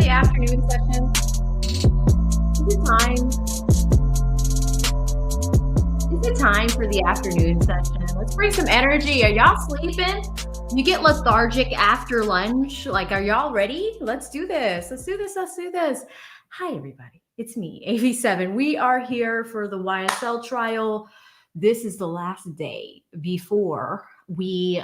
the afternoon session? Is it time? Is it time for the afternoon session? Let's bring some energy. Are y'all sleeping? You get lethargic after lunch? Like, are y'all ready? Let's do this. Let's do this. Let's do this. Hi, everybody. It's me, AV7. We are here for the YSL trial. This is the last day before we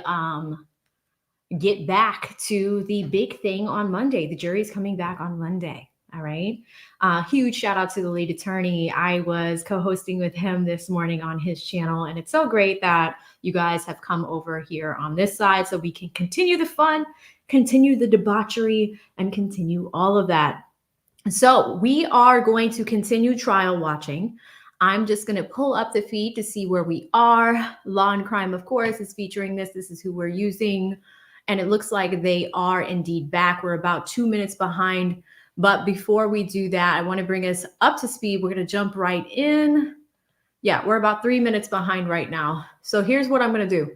get back to the big thing on Monday. The jury's coming back on Monday. All right. Huge shout out to the lead attorney. I was co-hosting with him this morning on his channel, and it's so great that you guys have come over here on this side so we can continue the fun, continue the debauchery, and continue all of that. So we are going to continue trial watching. I'm just going to pull up the feed to see where we are. Law and Crime, of course, is featuring this. This is who we're using. And it looks like they are indeed back. We're about 2 minutes behind. But before we do that, I want to bring us up to speed. We're going to jump right in. Yeah, we're about 3 minutes behind right now. So here's what I'm going to do.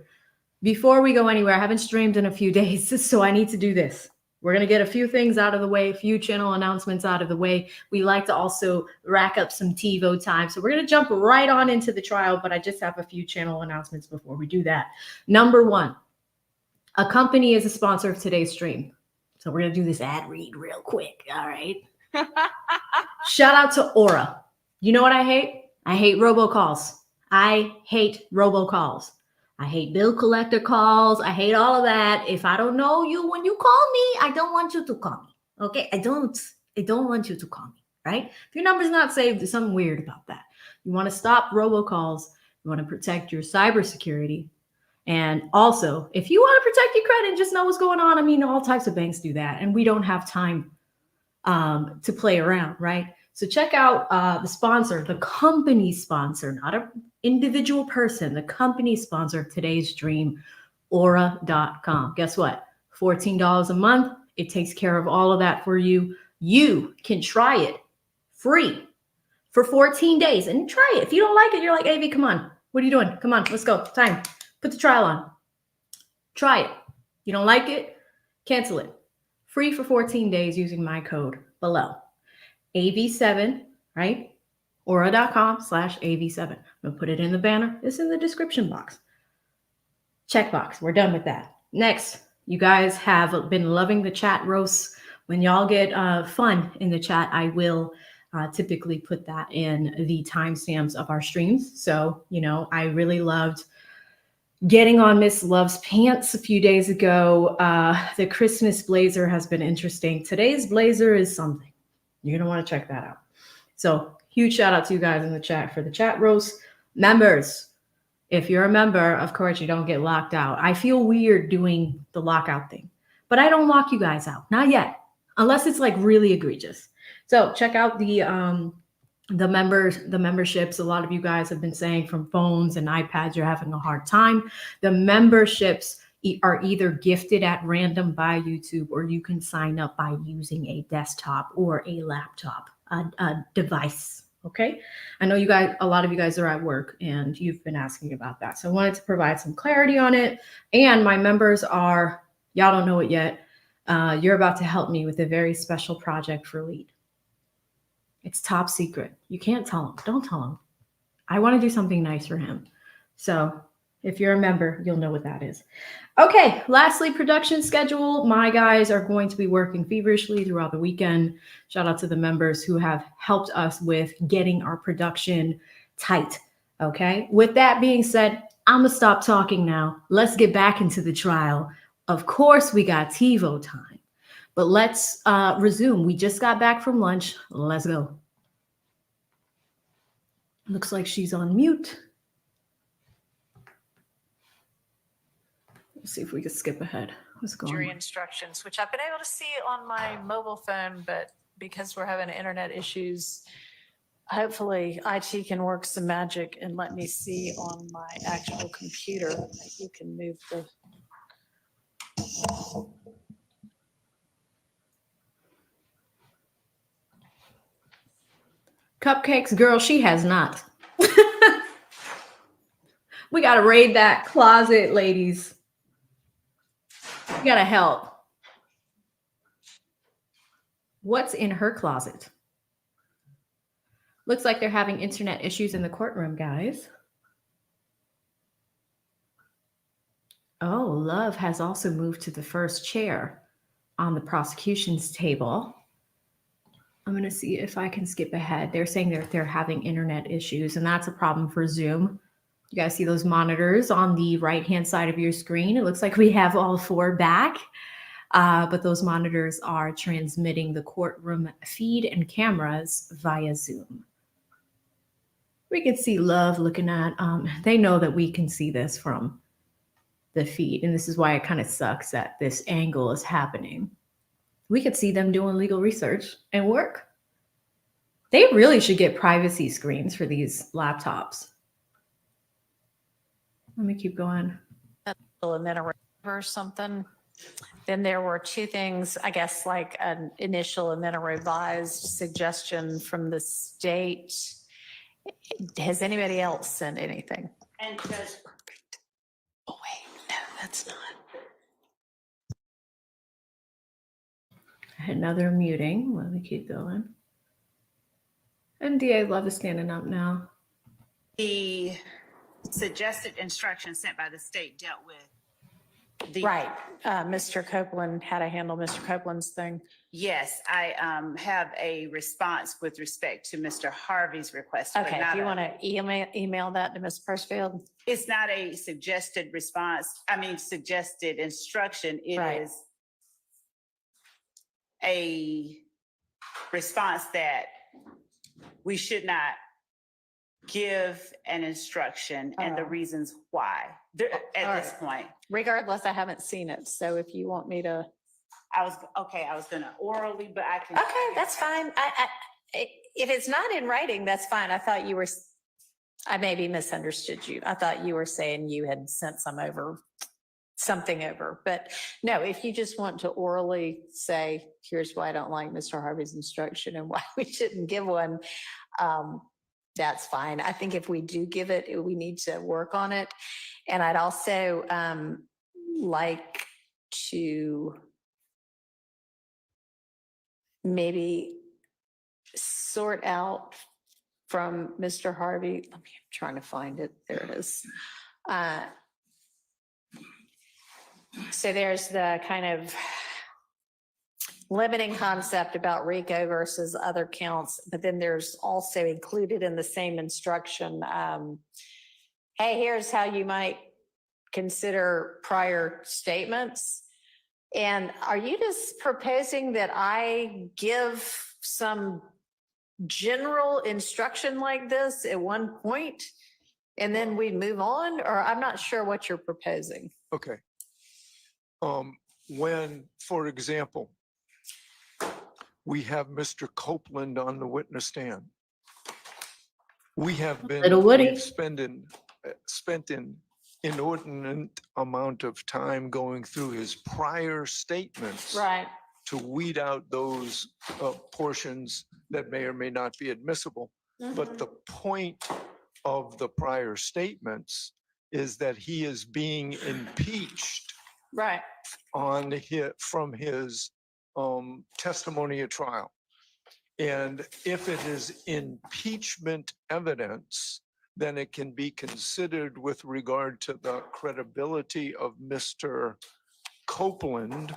Before we go anywhere, I haven't streamed in a few days, so I need to do this. We're going to get a few things out of the way, a few channel announcements out of the way. We like to also rack up some TiVo time. So we're going to jump right on into the trial, but I just have a few channel announcements before we do that. Number one, a company is a sponsor of today's stream. So we're going to do this ad read real quick. All right. Shout out to Aura. You know what I hate? I hate robocalls. I hate robocalls. I hate bill collector calls. I hate all of that. If I don't know you when you call me, I don't want you to call me. Okay? I don't want you to call me, right? If your number's not saved, there's something weird about that. You want to stop robocalls. You want to protect your cybersecurity. And also, if you want to protect your credit and just know what's going on, I mean, all types of banks do that. And we don't have time to play around, right? So check out the sponsor, the company sponsor, not an individual person, the company sponsor of today's stream, aura.com. Guess what? $14 a month. It takes care of all of that for you. You can try it free for 14 days and try it. If you don't like it, you're like, AV, come on. What are you doing? Come on, let's go. Time. Put the trial on. Try it. You don't like it? Cancel it. Free for 14 days using my code below. AV7, right? Aura.com/AV7. I'm going to put it in the banner. It's in the description box. Checkbox. We're done with that. Next, you guys have been loving the chat roasts. When y'all get fun in the chat, I will typically put that in the timestamps of our streams. So, you know, I really loved getting on Miss Love's pants a few days ago. The Christmas blazer has been interesting. Today's blazer is something. You're going to want to check that out. So huge shout out to you guys in the chat for the chat roast. Members, if you're a member, of course, you don't get locked out. I feel weird doing the lockout thing, but I don't lock you guys out. Not yet, unless it's like really egregious. So check out the memberships. A lot of you guys have been saying from phones and iPads, you're having a hard time. The memberships are either gifted at random by YouTube, or you can sign up by using a desktop or a laptop, a device. Okay. I know you guys, a lot of you guys are at work and you've been asking about that. So I wanted to provide some clarity on it. And my members are, y'all don't know it yet. You're about to help me with a very special project for Lead. It's top secret. You can't tell him. Don't tell him. I want to do something nice for him. So if you're a member, you'll know what that is. Okay. Lastly, production schedule. My guys are going to be working feverishly throughout the weekend. Shout out to the members who have helped us with getting our production tight. Okay. With that being said, I'm going to stop talking now. Let's get back into the trial. Of course, we got TiVo time. But let's resume. We just got back from lunch. Let's go. Looks like she's on mute. Let's see if we can skip ahead. What's going on? Jury instructions, which I've been able to see on my mobile phone, but because we're having internet issues, hopefully IT can work some magic and let me see on my actual computer. You can move the... Cupcakes, girl, she has not. We got to raid that closet, ladies. We got to help. What's in her closet? Looks like they're having internet issues in the courtroom, guys. Oh, Love has also moved to the first chair on the prosecution's table. I'm going to see if I can skip ahead. They're saying they're having internet issues, and that's a problem for Zoom. You guys see those monitors on the right-hand side of your screen? It looks like we have all four back, but those monitors are transmitting the courtroom feed and cameras via Zoom. We can see Love looking at, they know that we can see this from the feed, and this is why it kind of sucks that this angle is happening. We could see them doing legal research and work. They really should get privacy screens for these laptops. Let me keep going. And then or something. Then there were two things, I guess, like an initial and then a revised suggestion from the state. Has anybody else sent anything? And does, Oh, wait, no, that's not. Another muting. Let me keep going. MDA Love is standing up now. the suggested instructions sent by the state dealt with the. Right, Mr. Copeland, how to handle Mr. Copeland's thing. Yes, I have a response with respect to Mr. Harvey's request. but Okay, if not you a- want to email that to Ms. Persfield. It's not a suggested response, suggested instruction. It Right. is a response that we should not give an instruction and the Oh. reasons why at All this point. Regardless, I haven't seen it, so if you want me to. I was gonna orally, but I can. Okay, that's fine. If it's not in writing, that's fine. I thought you were, I maybe misunderstood you. I thought you were saying you had sent something over, but no, if you just want to orally say, here's why I don't like Mr. Harvey's instruction and why we shouldn't give one, that's fine. I think if we do give it, we need to work on it. And I'd also like to maybe sort out from Mr. Harvey. I'm trying to find it. There it is. So there's the kind of limiting concept about RICO versus other counts, but then there's also included in the same instruction, hey, here's how you might consider prior statements. And are you just proposing that I give some general instruction like this at one point and then we move on? Or I'm not sure what you're proposing. Okay. When, for example, we have Mr. Copeland on the witness stand, we have been Little Woody. we've spent an inordinate amount of time going through his prior statements Right. to weed out those portions that may or may not be admissible. But the point of the prior statements is that he is being impeached Right. from his testimony at trial. And if it is impeachment evidence, then it can be considered with regard to the credibility of Mr. Copeland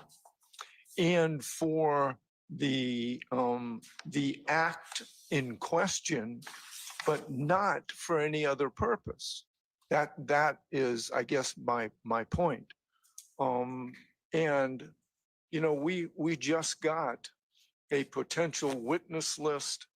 and for the act in question, but not for any other purpose. That is, I guess, my point. And, you know, we just got a potential witness list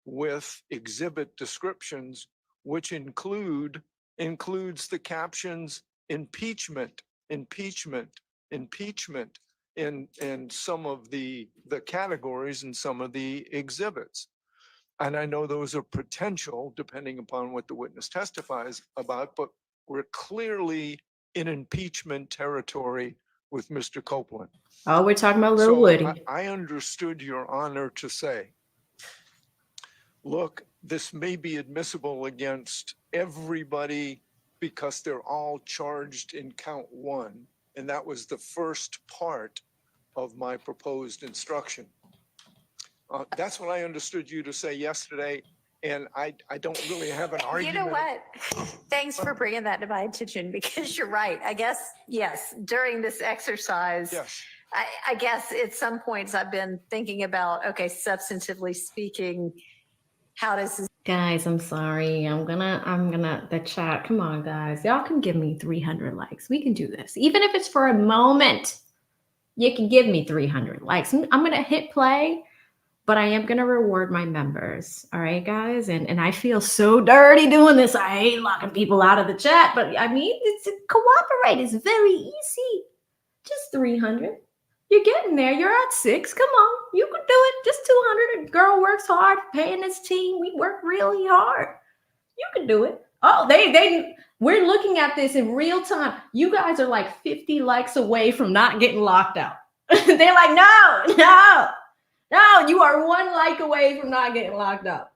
with exhibit descriptions, which includes the captions impeachment, impeachment, impeachment in some of the categories and some of the exhibits. And I know those are potential depending upon what the witness testifies about, but we're clearly in impeachment territory with Mr. Copeland. Oh, we're talking about Little So Woody. I understood your honor to say, look, this may be admissible against everybody because they're all charged in count one. And that was the first part of my proposed instruction. That's what I understood you to say yesterday, and I don't really have an You argument. know what? Thanks for bringing that to my attention, because you're right. I guess, yes, during this exercise, Yes, I guess at some points I've been thinking about, okay, substantively speaking, how does this Guys, I'm sorry. The chat. Come on, guys. Y'all can give me 300 likes. We can do this. Even if it's for a moment, you can give me 300 likes. I'm going to hit play, but I am going to reward my members. All right, guys? And I feel so dirty doing this. I hate locking people out of the chat, but I mean, cooperate is very easy. Just 300. You're getting there. You're at 6. Come on. You can do it. Just 200. A girl works hard, paying this team. We work really hard. You can do it. Oh, we're looking at this in real time. You guys are like 50 likes away from not getting locked out. They're like, no, you are 1 like away from not getting locked out.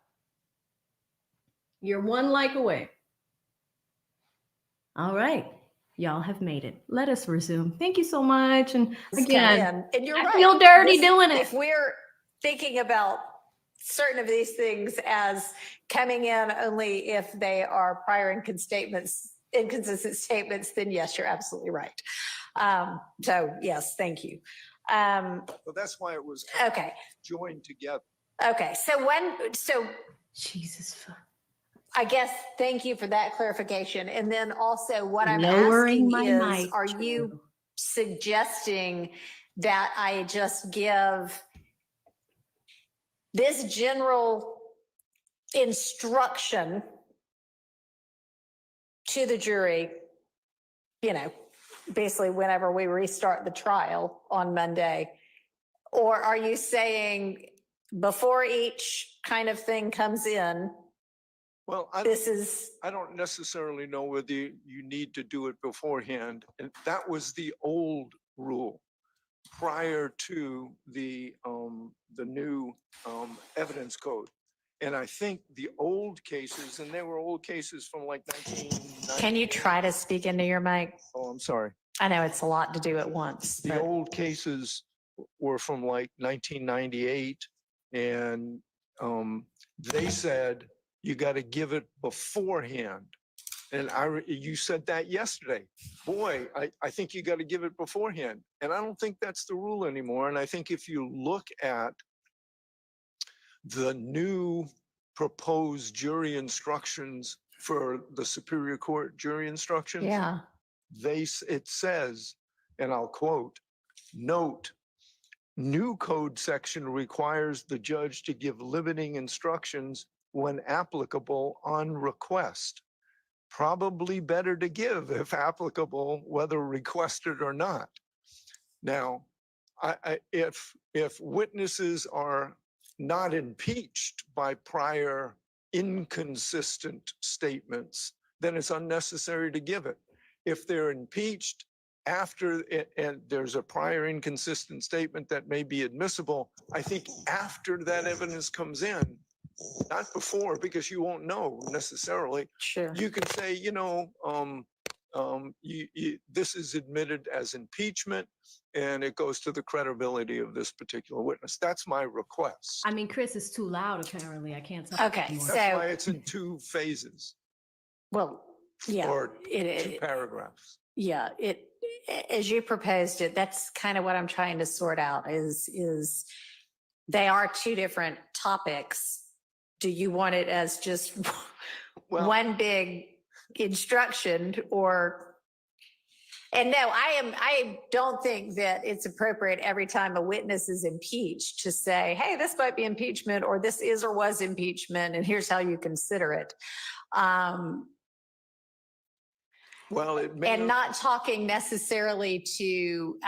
You're 1 like away. All right. Y'all have made it. Let us resume. Thank you so much. And come again, in? And you're I right. feel dirty doing it. If we're thinking about certain of these things as coming in only if they are prior inconsistent statements, then yes, you're absolutely right. So yes, thank you. well, that's why it was kind of Okay. joined together. Okay. So Jesus. I guess thank you for that clarification. And then also what I'm Lowering asking my is, mic, are you too. suggesting that I just give this general instruction to the jury, basically whenever we restart the trial on Monday? Or are you saying before each kind of thing comes in, Well, I don't necessarily know whether you need to do it beforehand. And that was the old rule prior to the new evidence code. And I think the old cases, and they were old cases from like 1990. Can you try to speak into your mic? Oh, I'm sorry. I know it's a lot to do at once. The but- old cases were from like 1998, and they said you got to give it beforehand. And you said that yesterday. Boy, I think you got to give it beforehand. And I don't think that's the rule anymore. And I think if you look at the new proposed jury instructions for the Superior Court jury instructions, Yeah. it says, and I'll quote, note, new code section requires the judge to give limiting instructions when applicable on request. Probably better to give, if applicable, whether requested or not. Now, if witnesses are not impeached by prior inconsistent statements, then it's unnecessary to give it. If they're impeached after and there's a prior inconsistent statement that may be admissible, I think after that evidence comes in, not before, because you won't know necessarily. Sure. You can say, this is admitted as impeachment, and it goes to the credibility of this particular witness. That's my request. I mean, Chris is too loud, apparently. I can't tell. Okay, anymore. That's so- why it's in 2 phases Well, yeah. or 2 it, paragraphs. yeah, as you proposed it, that's kind of what I'm trying to sort out is they are 2 different topics. Do you want it as just Well- one big instruction and no, I don't think that it's appropriate every time a witness is impeached to say, hey, this might be impeachment, or this is or was impeachment, and here's how you consider it. Well, it may And not talking necessarily to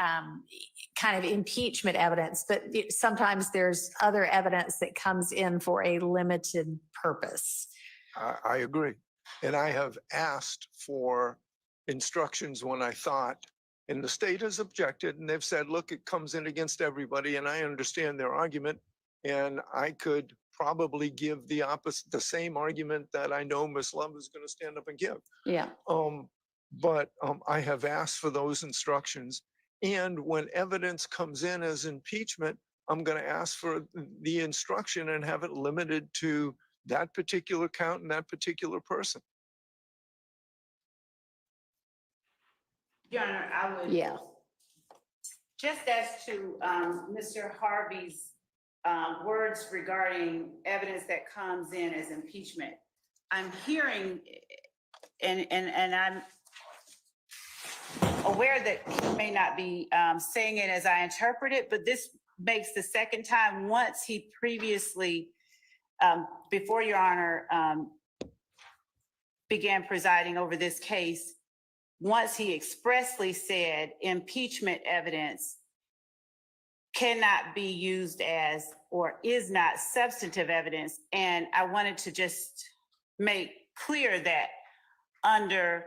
kind of impeachment evidence, but sometimes there's other evidence that comes in for a limited purpose. I agree. And I have asked for instructions when I thought, and the state has objected, and they've said, look, it comes in against everybody, and I understand their argument, and I could probably give the same argument that I know Ms. Love is going to stand up and give. Yeah. But I have asked for those instructions. And when evidence comes in as impeachment, I'm going to ask for the instruction and have it limited to that particular count and that particular person. Your Honor, I would. Yeah. Just as to Mr. Harvey's words regarding evidence that comes in as impeachment, I'm hearing, and I'm aware that he may not be saying it as I interpret it, but this makes the second time. Once he previously, before Your Honor began presiding over this case, once he expressly said impeachment evidence cannot be used as or is not substantive evidence. And I wanted to just make clear that under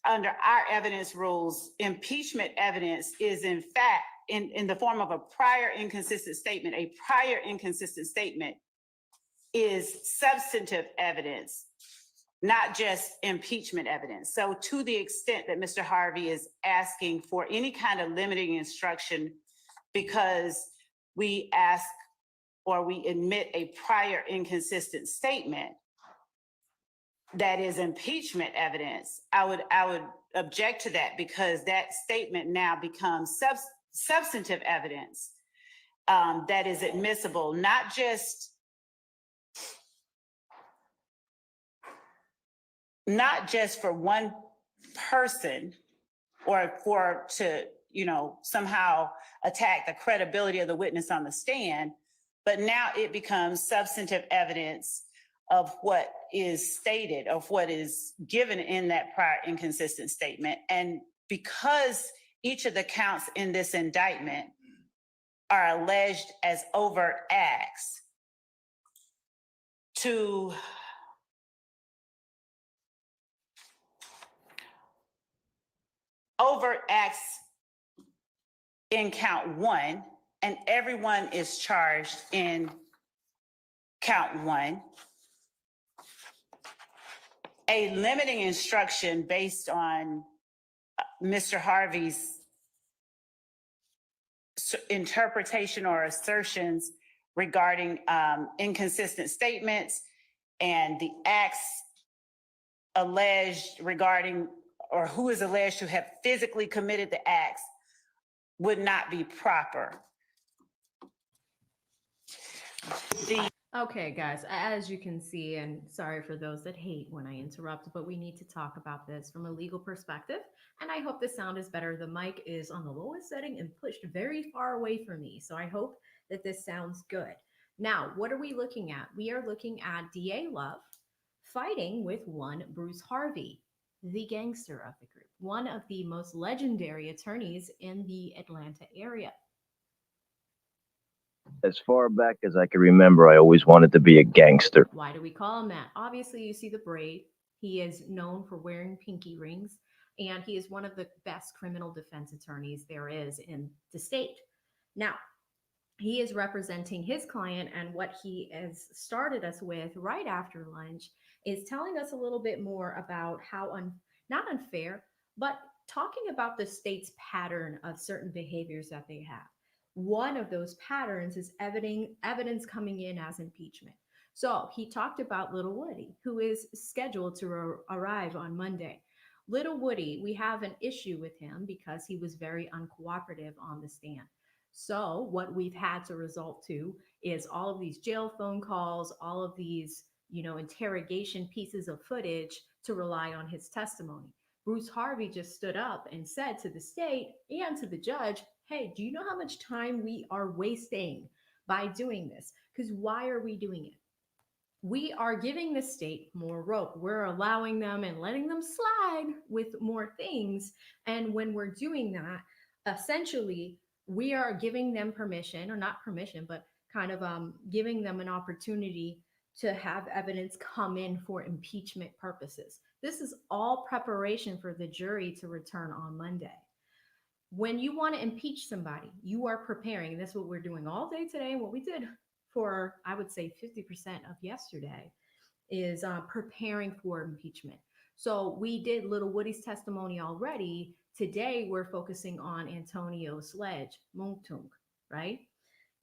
our evidence rules, impeachment evidence is in fact in the form of a prior inconsistent statement. A prior inconsistent statement is substantive evidence, not just impeachment evidence. So to the extent that Mr. Harvey is asking for any kind of limiting instruction because we ask or we admit a prior inconsistent statement that is impeachment evidence, I would object to that, because that statement now becomes substantive evidence that is admissible, not just for one person or to somehow attack the credibility of the witness on the stand, but now it becomes substantive evidence of what is stated, of what is given in that prior inconsistent statement. And because each of the counts in this indictment are alleged as overt acts in count one, and everyone is charged in count one, a limiting instruction based on Mr. Harvey's interpretation or assertions regarding inconsistent statements and the acts alleged regarding, or who is alleged to have physically committed the acts, would not be proper. Okay, guys, as you can see, and sorry for those that hate when I interrupt, but we need to talk about this from a legal perspective. And I hope the sound is better. The mic is on the lowest setting and pushed very far away from me. So I hope that this sounds good. Now, what are we looking at? We are looking at DA Love fighting with one Bruce Harvey, the gangster of the group, one of the most legendary attorneys in the Atlanta area. As far back as I can remember, I always wanted to be a gangster. Why do we call him that? Obviously, you see the braid. He is known for wearing pinky rings, and he is one of the best criminal defense attorneys there is in the state. Now, he is representing his client, and what he has started us with right after lunch is telling us a little bit more about how, not unfair, but talking about the state's pattern of certain behaviors that they have. One of those patterns is evidence coming in as impeachment. So he talked about Little Woody, who is scheduled to arrive on Monday. Little Woody, we have an issue with him because he was very uncooperative on the stand. So what we've had to resort to is all of these jail phone calls, all of these, interrogation pieces of footage to rely on his testimony. Bruce Harvey just stood up and said to the state and to the judge, hey, do you know how much time we are wasting by doing this? Because why are we doing it? We are giving the state more rope. We're allowing them and letting them slide with more things. And when we're doing that, essentially, we are giving them permission, or not permission, but kind of giving them an opportunity to have evidence come in for impeachment purposes. This is all preparation for the jury to return on Monday. When you want to impeach somebody, you are preparing. And that's what we're doing all day today. What we did for, I would say, 50% of yesterday is preparing for impeachment. So we did Little Woody's testimony already. Today, we're focusing on Antonio Sledge, Mounk, right?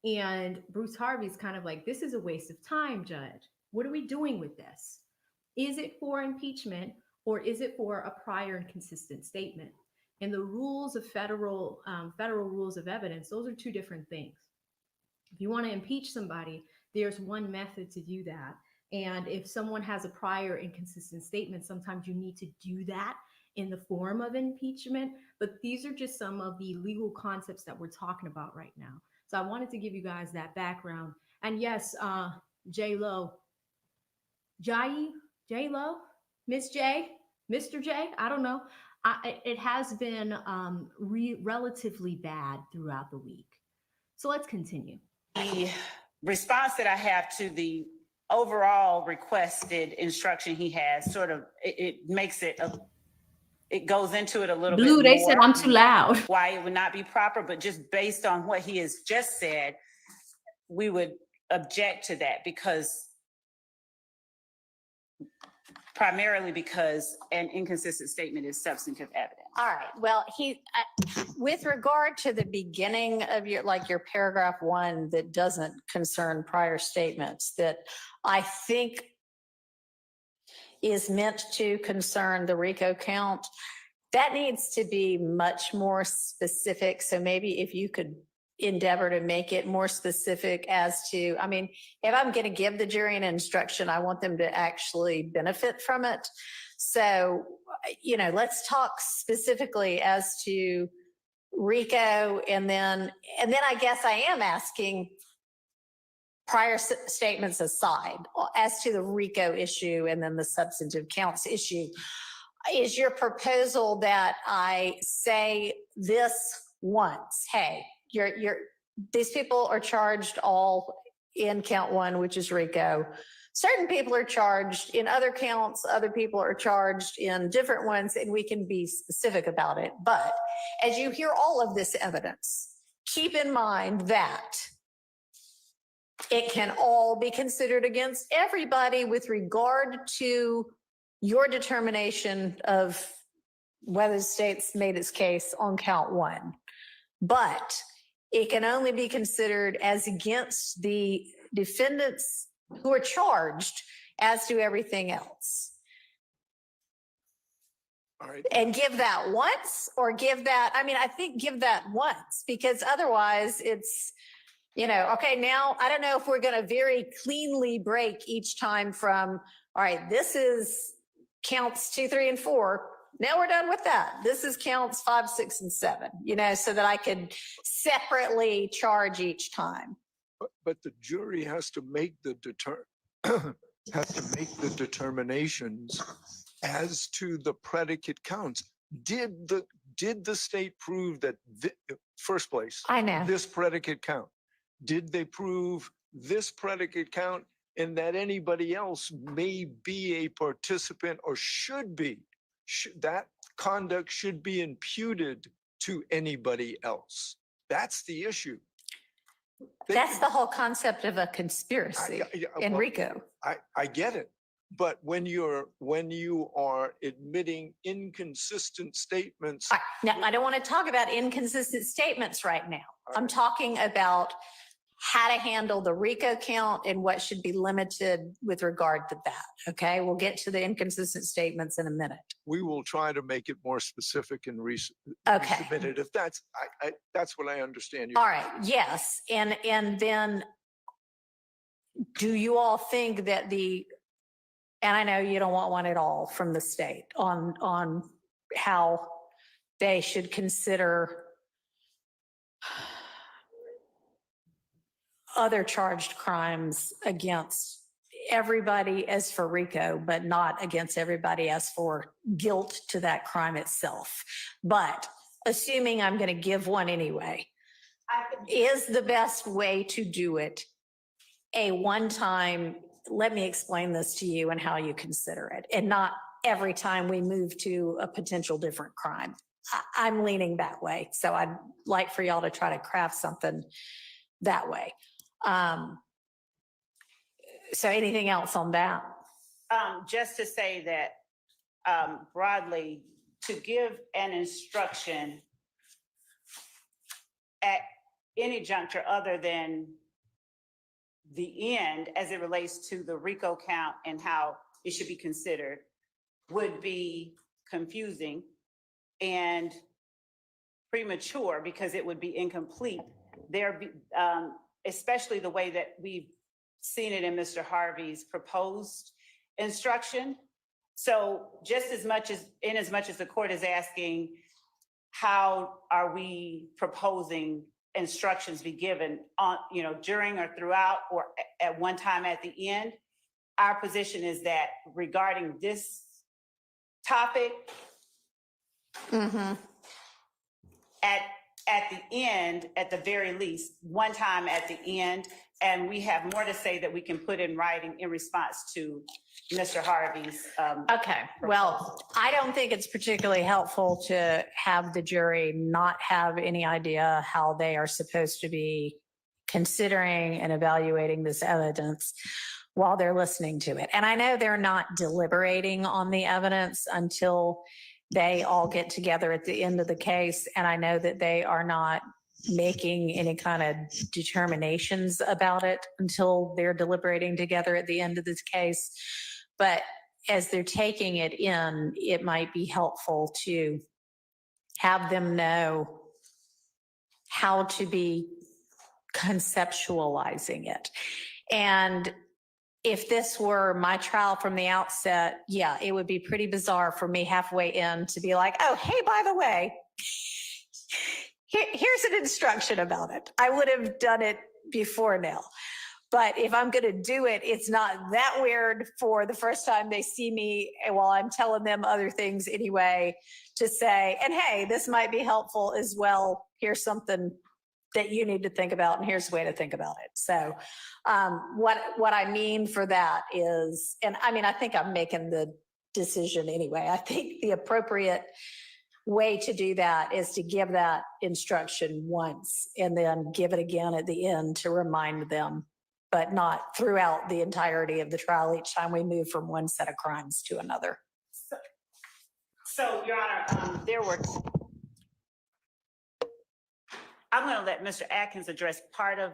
And Bruce Harvey's kind of like, this is a waste of time, Judge. What are we doing with this? Is it for impeachment or is it for a prior and consistent statement? And the rules of federal rules of evidence, those are two different things. If you want to impeach somebody, there's one method to do that. And if someone has a prior inconsistent statement, sometimes you need to do that in the form of impeachment. But these are just some of the legal concepts that we're talking about right now. So I wanted to give you guys that background. And yes, J-Lo, J-Lo, Miss J, Mr. J, I don't know. It has been relatively bad throughout the week. So let's continue. The response that I have to the overall requested instruction he has, sort of, it makes it, it goes into it a little bit Blue, more. they said I'm too loud. Why it would not be proper, but just based on what he has just said, we would object to that primarily because an inconsistent statement is substantive evidence. All right, well, with regard to the beginning of your paragraph 1 that doesn't concern prior statements, that I think is meant to concern the RICO count, that needs to be much more specific. So maybe if you could endeavor to make it more specific as to, I mean, if I'm going to give the jury an instruction, I want them to actually benefit from it. So, let's talk specifically as to RICO, and then I guess I am asking, prior statements aside, as to the RICO issue and then the substantive counts issue, is your proposal that I say this once, hey, these people are charged all in count 1, which is RICO. Certain people are charged in other counts, other people are charged in different ones, and we can be specific about it. But as you hear all of this evidence, keep in mind that it can all be considered against everybody with regard to your determination of whether the state's made its case on count 1. But it can only be considered as against the defendants who are charged as to everything else. All right. And give that once, or give that, I think give that once, because otherwise it's, okay, now I don't know if we're going to very cleanly break each time from, all right, this is counts 2, 3, and 4. Now we're done with that. This is counts 5, 6, and 7, so that I could separately charge each time. But the jury has to make the determinations as to the predicate counts. Did the state prove that first place? I know this predicate count. Did they prove this predicate count and that anybody else may be a participant or should be? That conduct should be imputed to anybody else. That's the issue. That's the whole concept of a conspiracy in RICO. I get it. But when you are admitting inconsistent statements. Right. Now, I don't want to talk about inconsistent statements right now. I'm talking about how to handle the RICO count and what should be limited with regard to that. Okay, we'll get to the inconsistent statements in a minute. We will try to make it more specific and okay. resubmit it. If that's what I understand. All right. Yes, and then do you all think that and I know you don't want one at all from the state on how they should consider other charged crimes against everybody as for RICO, but not against everybody as for guilt to that crime itself. But assuming I'm going to give one anyway, is the best way to do it a one-time, let me explain this to you and how you consider it, and not every time we move to a potential different crime. I'm leaning that way. So I'd like for y'all to try to craft something that way. So anything else on that? Just to say that broadly, to give an instruction any juncture other than the end as it relates to the RICO count and how it should be considered would be confusing and premature because it would be incomplete. Especially the way that we've seen it in Mr. Harvey's proposed instruction. So just as much as the court is asking, how are we proposing instructions be given on, during or throughout or at one time at the end? Our position is that regarding this topic, at the end, at the very least, one time at the end, and we have more to say that we can put in writing in response to Mr. Harvey's. Okay, well, I don't think it's particularly helpful to have the jury not have any idea how they are supposed to be considering and evaluating this evidence while they're listening to it. And I know they're not deliberating on the evidence until they all get together at the end of the case. And I know that they are not making any kind of determinations about it until they're deliberating together at the end of this case. But as they're taking it in, it might be helpful to have them know how to be conceptualizing it. And if this were my trial from the outset, yeah, it would be pretty bizarre for me halfway in to be like, oh, hey, by the way, here's an instruction about it. I would have done it before now. But if I'm going to do it, it's not that weird for the first time they see me while I'm telling them other things anyway to say, and hey, this might be helpful as well. Here's something that you need to think about, and here's a way to think about it. So what I mean for that is, and I mean, I think I'm making the decision anyway. I think the appropriate way to do that is to give that instruction once and then give it again at the end to remind them, but not throughout the entirety of the trial each time we move from one set of crimes to another. So, Your Honor, I'm going to let Mr. Atkins address part of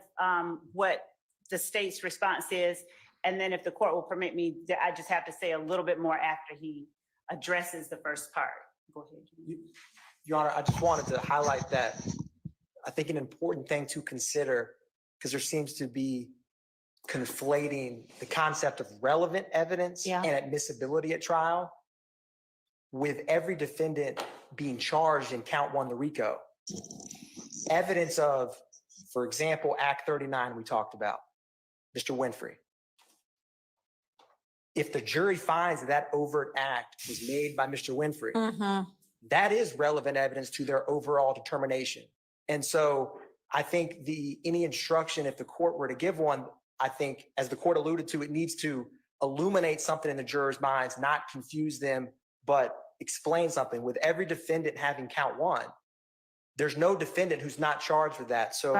what the state's response is. And then if the court will permit me, I just have to say a little bit more after he addresses the first part. Go ahead. Your Honor, I just wanted to highlight that I think an important thing to consider, because there seems to be conflating the concept of relevant evidence and admissibility at trial with every defendant being charged in count one, the RICO. Evidence of, for example, Act 39 we talked about, Mr. Winfrey. If the jury finds that overt act was made by Mr. Winfrey, that is relevant evidence to their overall determination. And so I think any instruction, if the court were to give one, I think, as the court alluded to, it needs to illuminate something in the jurors' minds, not confuse them, but explain something. With every defendant having count one, there's no defendant who's not charged with that. So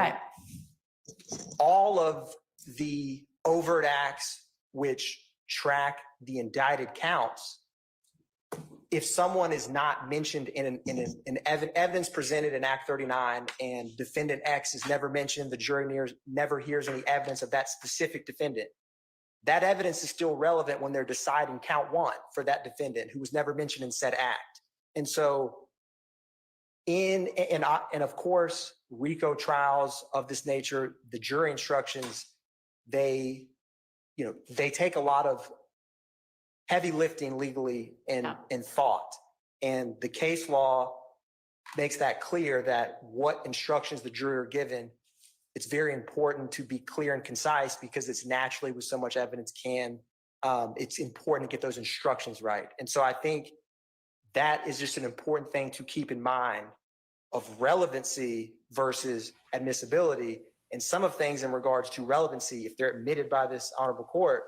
all of the overt acts which track the indicted counts, if someone is not mentioned in evidence presented in Act 39 and defendant X is never mentioned, the jury never hears any evidence of that specific defendant, that evidence is still relevant when they're deciding count one for that defendant who was never mentioned in said act. And so and of course, RICO trials of this nature, the jury instructions, they take a lot of heavy lifting legally and thought. And the case law makes that clear that what instructions the jury are given, it's very important to be clear and concise because it's naturally with so much evidence it's important to get those instructions right. And so I think that is just an important thing to keep in mind of relevancy versus admissibility. And some of things in regards to relevancy, if they're admitted by this honorable court,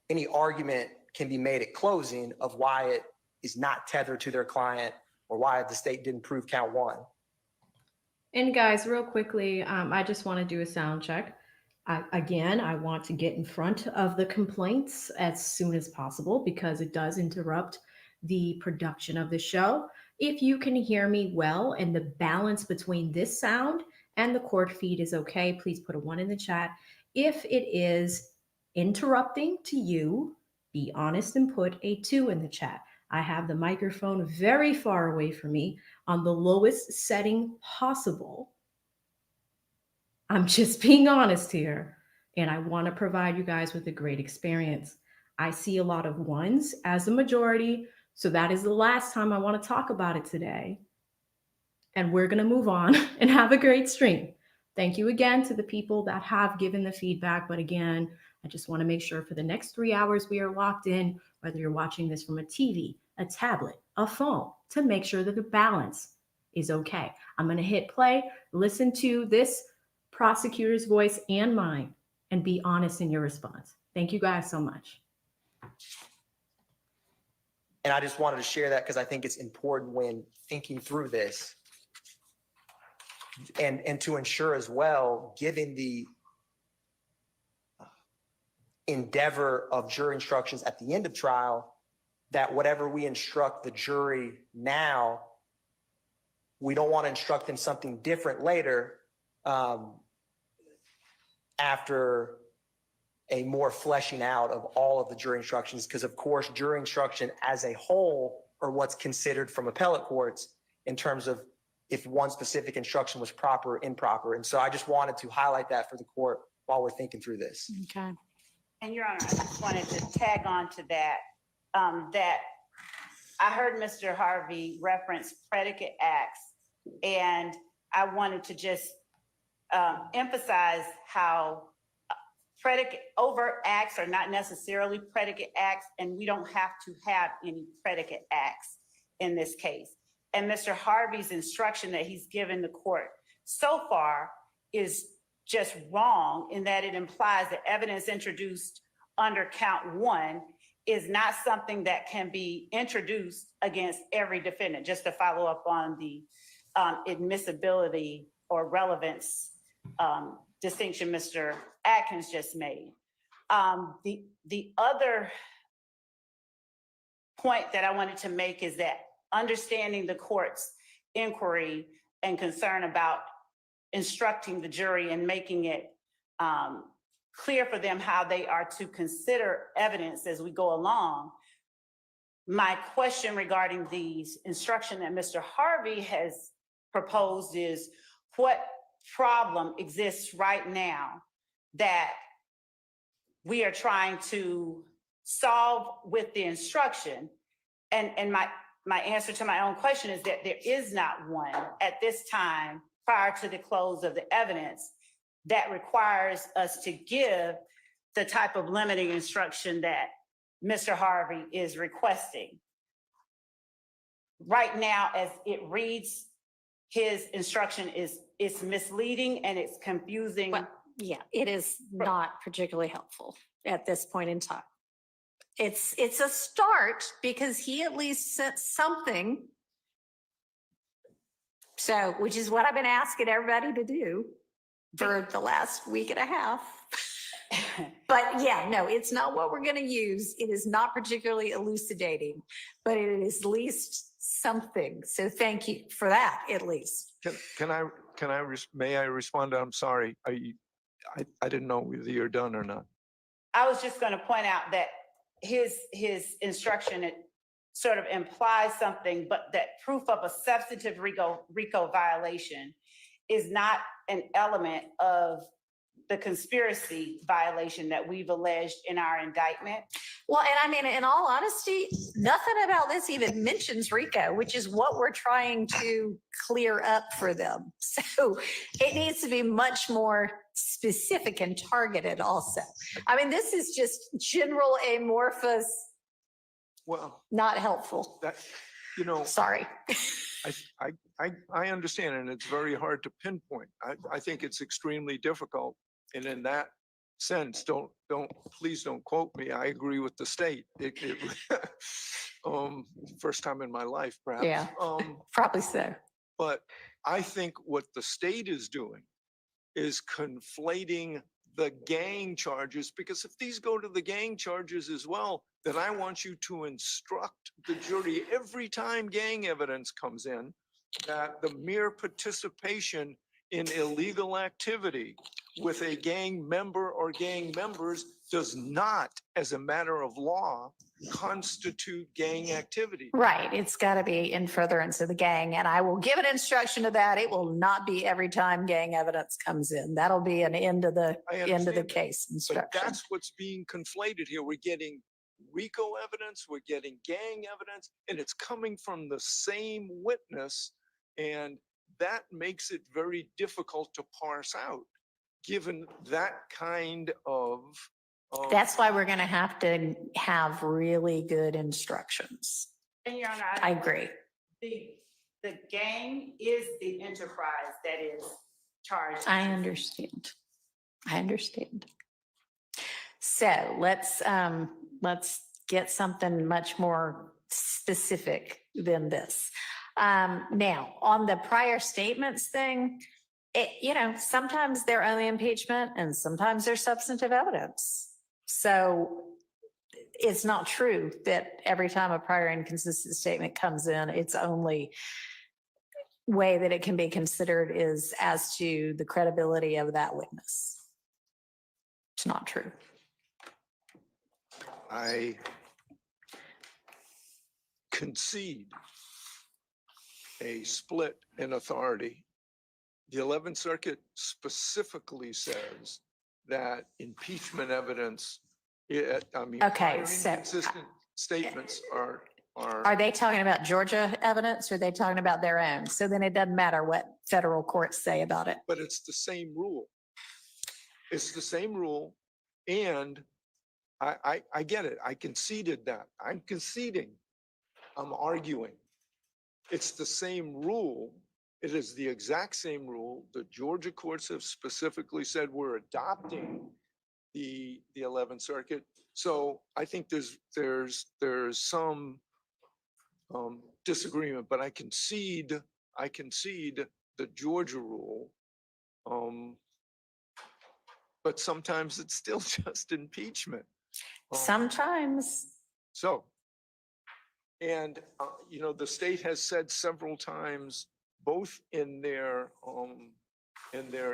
any argument can be made at closing of why it is not tethered to their client or why the state didn't prove count one. And guys, real quickly, I just want to do a sound check. Again, I want to get in front of the complaints as soon as possible because it does interrupt the production of the show. If you can hear me well and the balance between this sound and the court feed is okay, please put a 1 in the chat. If it is interrupting to you, be honest and put a 2 in the chat. I have the microphone very far away from me on the lowest setting possible. I'm just being honest here, and I want to provide you guys with a great experience. I see a lot of 1s as the majority, so that is the last time I want to talk about it today. And we're going to move on and have a great stream. Thank you again to the people that have given the feedback. But again, I just want to make sure for the next 3 hours we are locked in, whether you're watching this from a TV, a tablet, a phone, to make sure that the balance is okay. I'm going to hit play, listen to this prosecutor's voice and mine, and be honest in your response. Thank you guys so much. And I just wanted to share that because I think it's important when thinking through this and to ensure as well, given the endeavor of jury instructions at the end of trial, that whatever we instruct the jury now, we don't want to instruct them something different later after a more fleshing out of all of the jury instructions. Because of course, jury instruction as a whole are what's considered from appellate courts in terms of if one specific instruction was proper or improper. And so I just wanted to highlight that for the court while we're thinking through this. Okay. And Your Honor, I just wanted to tag on to that, that I heard Mr. Harvey reference predicate acts, and I wanted to just emphasize how predicate overt acts are not necessarily predicate acts, and we don't have to have any predicate acts in this case. And Mr. Harvey's instruction that he's given the court so far is just wrong in that it implies that evidence introduced under count 1 is not something that can be introduced against every defendant. Just to follow up on the admissibility or relevance distinction Mr. Atkins just made. The other point that I wanted to make is that understanding the court's inquiry and concern about instructing the jury and making it clear for them how they are to consider evidence as we go along. My question regarding the instruction that Mr. Harvey has proposed is what problem exists right now that we are trying to solve with the instruction? And my answer to my own question is that there is not one at this time prior to the close of the evidence that requires us to give the type of limiting instruction that Mr. Harvey is requesting. Right now, as it reads, his instruction it's misleading and it's confusing. Well, yeah, it is not particularly helpful at this point in time. It's a start because he at least said something. So, which is what I've been asking everybody to do for the last week and a half. But yeah, no, it's not what we're going to use. It is not particularly elucidating, but it is at least something. So thank you for that, at least. May I respond? I'm sorry. I didn't know whether you're done or not. I was just going to point out that his instruction, it sort of implies something, but that proof of a substantive RICO violation is not an element of the conspiracy violation that we've alleged in our indictment. Well, and I mean, in all honesty, nothing about this even mentions RICO, which is what we're trying to clear up for them. So it needs to be much more specific and targeted also. I mean, this is just general amorphous, Well, not helpful. that, Sorry. I understand, and it's very hard to pinpoint. I think it's extremely difficult. And in that sense, please don't quote me. I agree with the state. First time in my life, perhaps. Yeah, probably so. But I think what the state is doing is conflating the gang charges, because if these go to the gang charges as well, then I want you to instruct the jury every time gang evidence comes in that the mere participation in illegal activity with a gang member or gang members does not, as a matter of law, constitute gang activity. Right, it's got to be in furtherance of the gang, and I will give an instruction to that. It will not be every time gang evidence comes in. That'll be an end of the I end of the understand that, case But instruction. that's what's being conflated here. We're getting RICO evidence, we're getting gang evidence, and it's coming from the same witness. And that makes it very difficult to parse out, given that kind of. That's why we're going to have really good instructions. And Your Honor, I agree. the gang is the enterprise that is charged. I understand. I understand. So let's get something much more specific than this. Now, on the prior statements thing, sometimes they're only impeachment and sometimes they're substantive evidence. So it's not true that every time a prior inconsistent statement comes in, its only way that it can be considered is as to the credibility of that witness. It's not true. I concede a split in authority. The 11th Circuit specifically says that impeachment evidence, Okay, prior so- inconsistent statements are. Are they talking about Georgia evidence or are they talking about their own? So then it doesn't matter what federal courts say about it. But it's the same rule. It's the same rule. And I get it. I conceded that. I'm conceding. I'm arguing. It's the same rule. It is the exact same rule. The Georgia courts have specifically said we're adopting the 11th Circuit. So I think there's some disagreement, but I concede the Georgia rule. But sometimes it's still just impeachment. Sometimes. So, and the state has said several times, both in their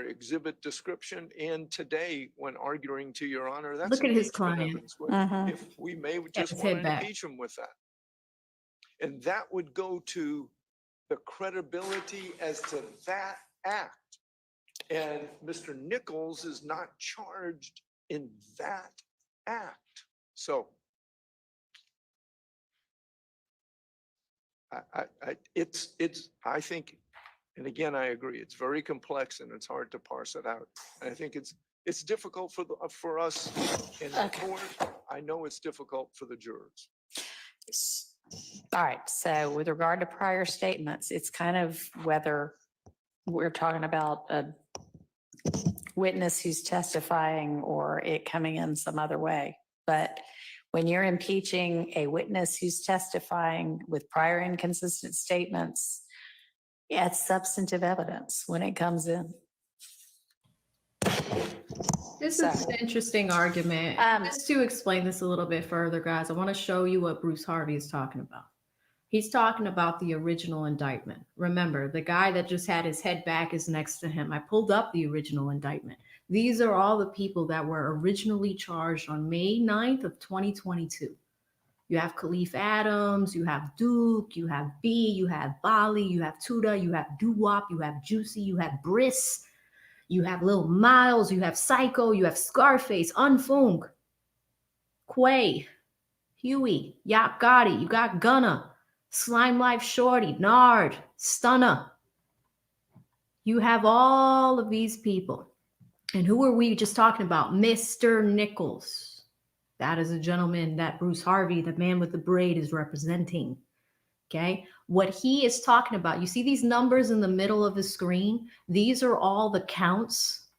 exhibit description and today when arguing to Your Honor, that's Look at his impeachment client. evidence. Mhm. If we may just his want head to back. impeach him with that. And that would go to the credibility as to that act. And Mr. Nichols is not charged in that act. So I think, and again, I agree, it's very complex and it's hard to parse it out. And I think it's difficult for us in the Okay. court. I know it's difficult for the jurors. All right. So with regard to prior statements, it's kind of whether we're talking about a witness who's testifying or it coming in some other way. But when you're impeaching a witness who's testifying with prior inconsistent statements, yeah, it's substantive evidence when it comes in. This So- is an interesting argument. Just to explain this a little bit further, guys, I want to show you what Bruce Harvey is talking about. He's talking about the original indictment. Remember, the guy that just had his head back is next to him. I pulled up the original indictment. These are all the people that were originally charged on May 9th of 2022. You have Khalif Adams, you have Duke, you have B, you have Bali, you have Tuda, you have Doo-Wop, you have Juicy, you have Briss, you have Lil Miles, you have Psycho, you have Scarface, Unfunk, Quay, Huey, Yap Gotti, you got Gunna, Slime Life Shorty, Nard, Stunna. You have all of these people. And who are we just talking about? Mr. Nichols. That is a gentleman that Bruce Harvey, the man with the braid, is representing. Okay. What he is talking about, you see these numbers in the middle of the screen? These are all the counts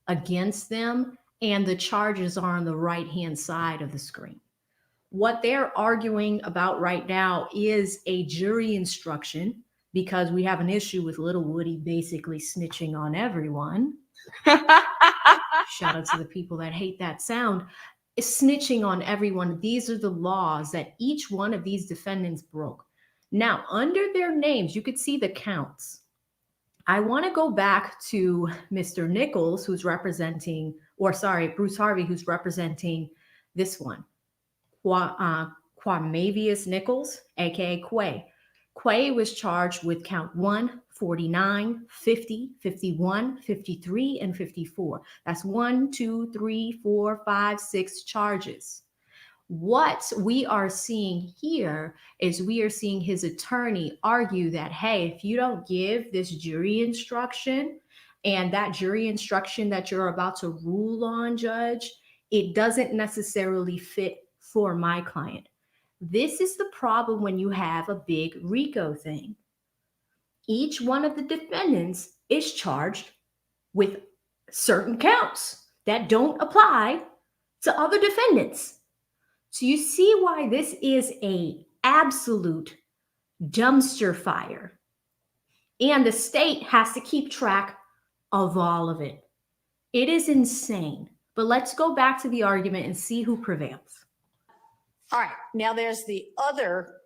against them, and the charges are on the right-hand side of the screen. What they're arguing about right now is a jury instruction, because we have an issue with Little Woody basically snitching on everyone. Shout out to the people that hate that sound. Is snitching on everyone. These are the laws that each one of these defendants broke. Now, under their names, you could see the counts. I want to go back to Mr. Nichols, who's representing, or sorry, Bruce Harvey, who's representing this one. Quamavius Nichols, aka Quay. Quay was charged with count 1, 49, 50, 51, 53, and 54. That's 1, 2, 3, 4, 5, 6 charges. What we are seeing here is we are seeing his attorney argue that, hey, if you don't give this jury instruction and that jury instruction that you're about to rule on, Judge, it doesn't necessarily fit for my client. This is the problem when you have a big RICO thing. Each one of the defendants is charged with certain counts that don't apply to other defendants. So you see why this is a absolute dumpster fire. And the state has to keep track of all of it. It is insane. But let's go back to the argument and see who prevails. All right, now there's the other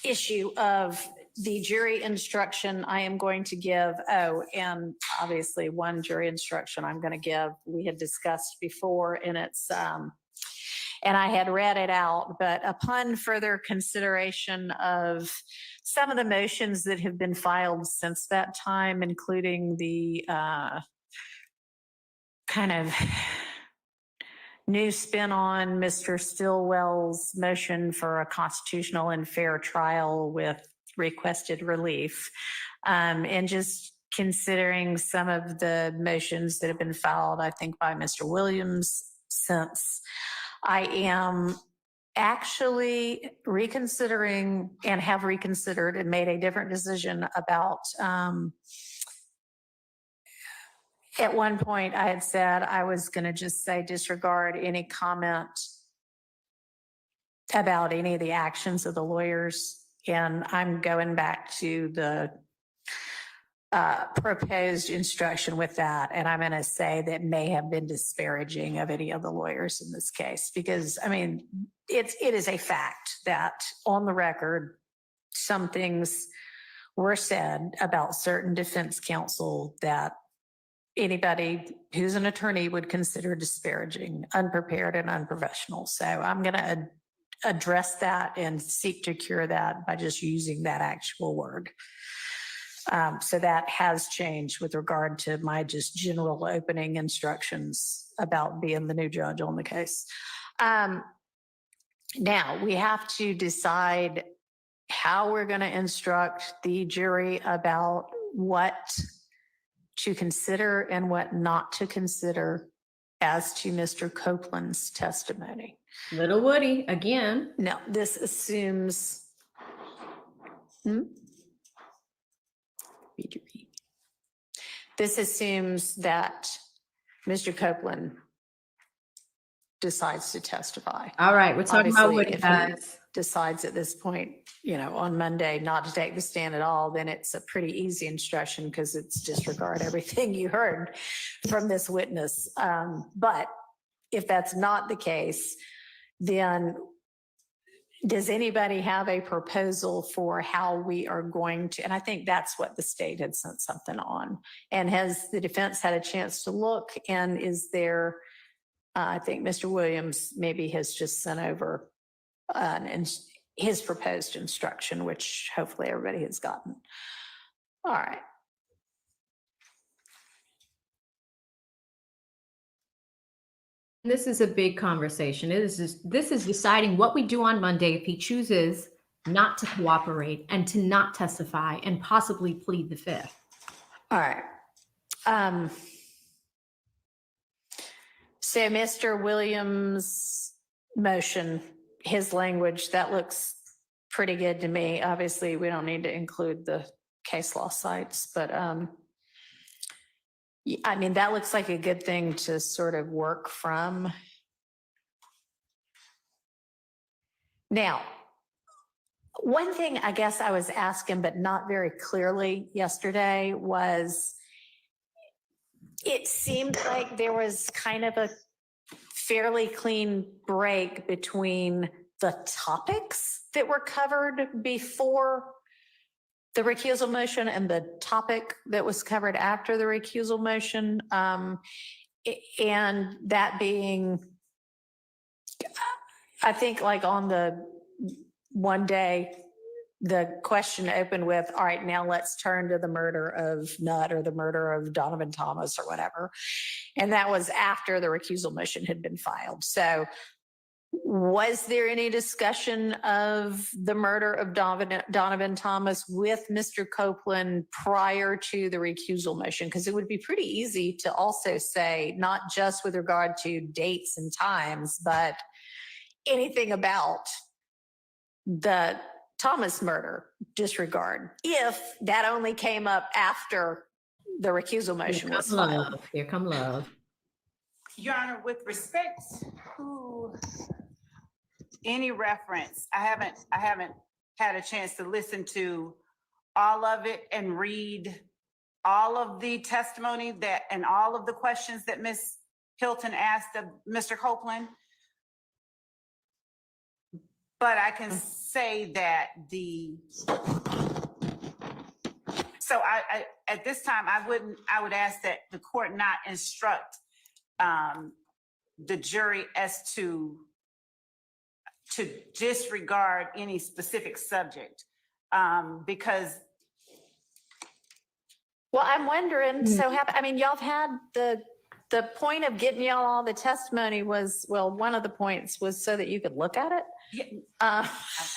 issue of the jury instruction I am going to give. Oh, and obviously one jury instruction I'm going to give, we had discussed before, and it's, and I had read it out, but upon further consideration of some of the motions that have been filed since that time, including the kind of new spin on Mr. Stillwell's motion for a constitutional and fair trial with requested relief, and just considering some of the motions that have been filed, I think by Mr. Williams since, I am actually reconsidering and have reconsidered and made a different decision about, at one point I had said I was going to just say disregard any comment about any of the actions of the lawyers. And I'm going back to the proposed instruction with that. And I'm going to say that may have been disparaging of any of the lawyers in this case, because I mean, it is a fact that on the record, some things were said about certain defense counsel that anybody who's an attorney would consider disparaging, unprepared, and unprofessional. So I'm going to address that and seek to cure that by just using that actual word. So that has changed with regard to my just general opening instructions about being the new judge on the case. Now we have to decide how we're going to instruct the jury about what to consider and what not to consider as to Mr. Copeland's testimony. Little Woody, again. Now, this assumes, this assumes that Mr. Copeland decides to testify. All right, we're talking about Obviously, Woody, if guys. decides at this point, you know, on Monday not to take the stand at all, then it's a pretty easy instruction because it's disregard everything you heard from this witness. But if that's not the case, then does anybody have a proposal for how we are going to, and I think that's what the state had sent something on. And has the defense had a chance to look, and is there, I think Mr. Williams maybe has just sent over his proposed instruction, which hopefully everybody has gotten. All right. This is a big conversation. This is deciding what we do on Monday if he chooses not to cooperate and to not testify and possibly plead the fifth. All right. So Mr. Williams' motion, his language, that looks pretty good to me. Obviously, we don't need to include the case law sites, but I mean, that looks like a good thing to sort of work from. Now, one thing I guess I was asking, but not very clearly yesterday, was it seemed like there was kind of a fairly clean break between the topics that were covered before the recusal motion and the topic that was covered after the recusal motion, and that being, I think like on the one day, the question opened with, all right, now let's turn to the murder of Nutt or the murder of Donovan Thomas or whatever. And that was after the recusal motion had been filed. So was there any discussion of the murder of Donovan Thomas with Mr. Copeland prior to the recusal motion? Because it would be pretty easy to also say, not just with regard to dates and times, but anything about the Thomas murder disregard, if that only came up after the recusal motion was filed. Here come love. Your Honor, with respect to any reference, I haven't had a chance to listen to all of it and read all of the testimony that and all of the questions that Ms. Hilton asked of Mr. Copeland. But I can say that so I at this time, I would ask that the court not instruct the jury as to disregard any specific subject, because. Well, I'm wondering, so I mean, y'all have had the point of getting y'all all the testimony was, well, one of the points was so that you could look at it. Yeah. I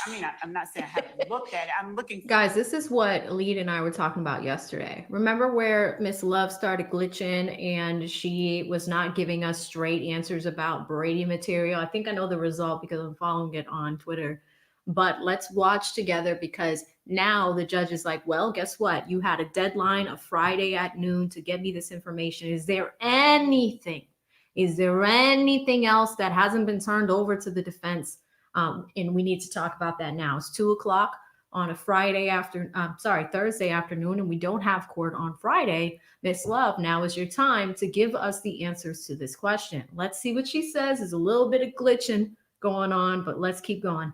mean, I'm not saying I haven't looked at it. I'm looking. Guys, this is what Lead and I were talking about yesterday. Remember where Miss Love started glitching and she was not giving us straight answers about Brady material? I think I know the result because I'm following it on Twitter. But let's watch together, because now the judge is like, well, guess what? You had a deadline of Friday at noon to get me this information. Is there anything else that hasn't been turned over to the defense? And we need to talk about that now. It's 2:00 on a Thursday afternoon, and we don't have court on Friday. Miss Love, now is your time to give us the answers to this question. Let's see what she says. There's a little bit of glitching going on, but let's keep going.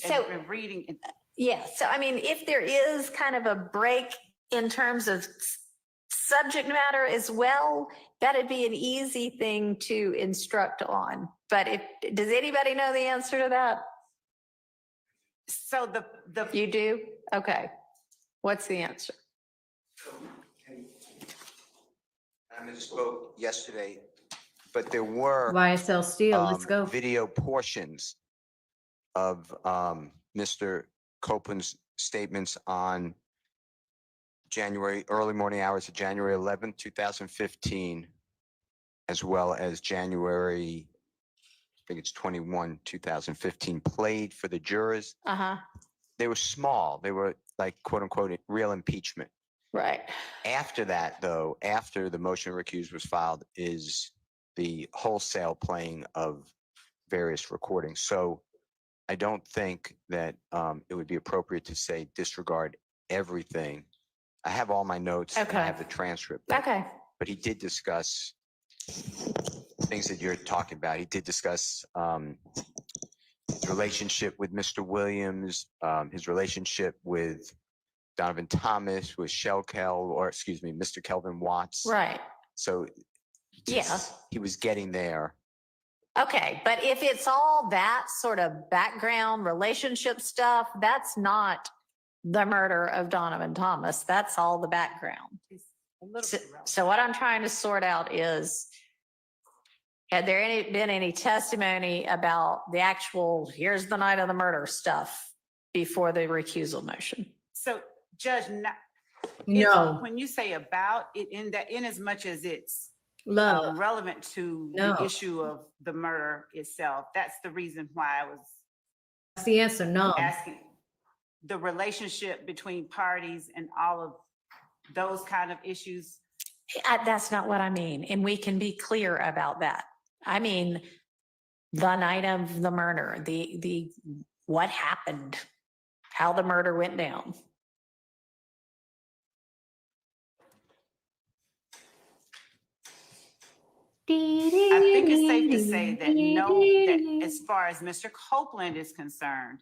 And reading. Yeah. So, I mean, if there is kind of a break in terms of subject matter as well, that'd be an easy thing to instruct on. But does anybody know the answer to that? So You do? Okay. What's the answer? I misspoke yesterday, but there were YSL Steel, let's go. video portions of Mr. Copeland's statements on early morning hours of January 11th, 2015, as well as January, I think it's 21, 2015, played for the jurors. They were small. They were like, quote unquote, real impeachment. Right. After that, though, after the motion to recuse was filed, is the wholesale playing of various recordings. So I don't think that it would be appropriate to say disregard everything. I have all my notes. Okay. And I have the transcript. Okay. But he did discuss things that you're talking about. He did discuss his relationship with Mr. Williams, his relationship with Donovan Thomas, with Mr. Kelvin Watts. Right. So Yeah. he was getting there. Okay. But if it's all that sort of background relationship stuff, that's not the murder of Donovan Thomas. That's all the background. So what I'm trying to sort out is, had there been any testimony about the actual, here's the night of the murder stuff before the recusal motion? So, Judge, No. when you say about it, in as much as it's Love. relevant to the issue of the murder itself, that's the reason why I was That's the answer, no. asking the relationship between parties and all of those kind of issues. That's not what I mean. And we can be clear about that. I mean, the night of the murder, the what happened, how the murder went down. I think it's safe to say that as far as Mr. Copeland is concerned,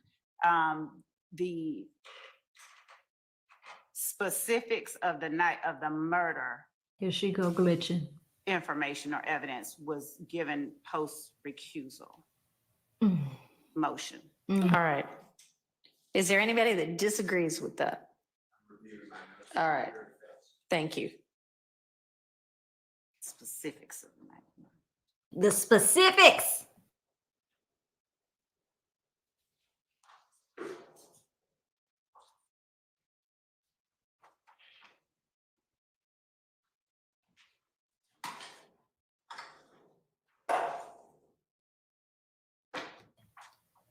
specifics of the night of the murder Here she go glitching. information or evidence was given post recusal Mm. motion. Mm. All right. Is there anybody that disagrees with that? All right. Thank you. Specifics of the night. The specifics.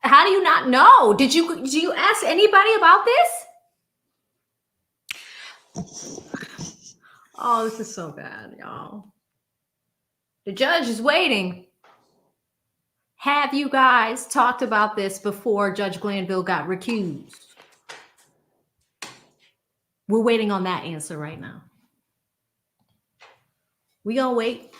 How do you not know? Did you ask anybody about this? Oh, this is so bad, y'all. The judge is waiting. Have you guys talked about this before Judge Glanville got recused? We're waiting on that answer right now. We gonna wait.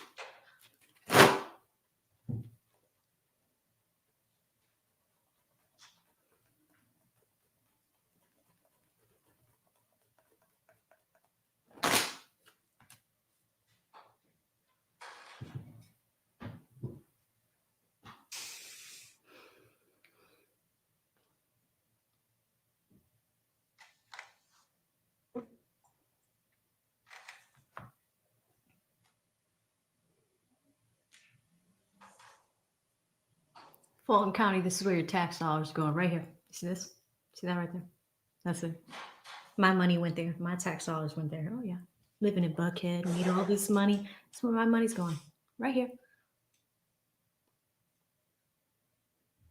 Fulton County, this is where your tax dollars are going, right here. See this? See that right there? That's it. My money went there. My tax dollars went there. Oh yeah. Living in Buckhead, need all this money. That's where my money's going. Right here.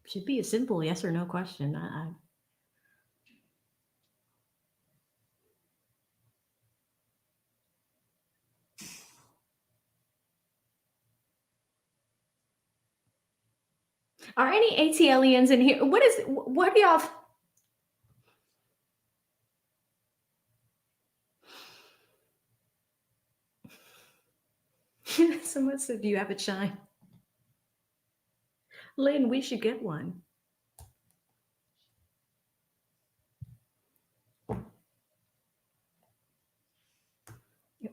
Should be a simple yes or no question. Are any ATLians in here? What do y'all? Someone said, do you have a chime? Lynn, we should get one.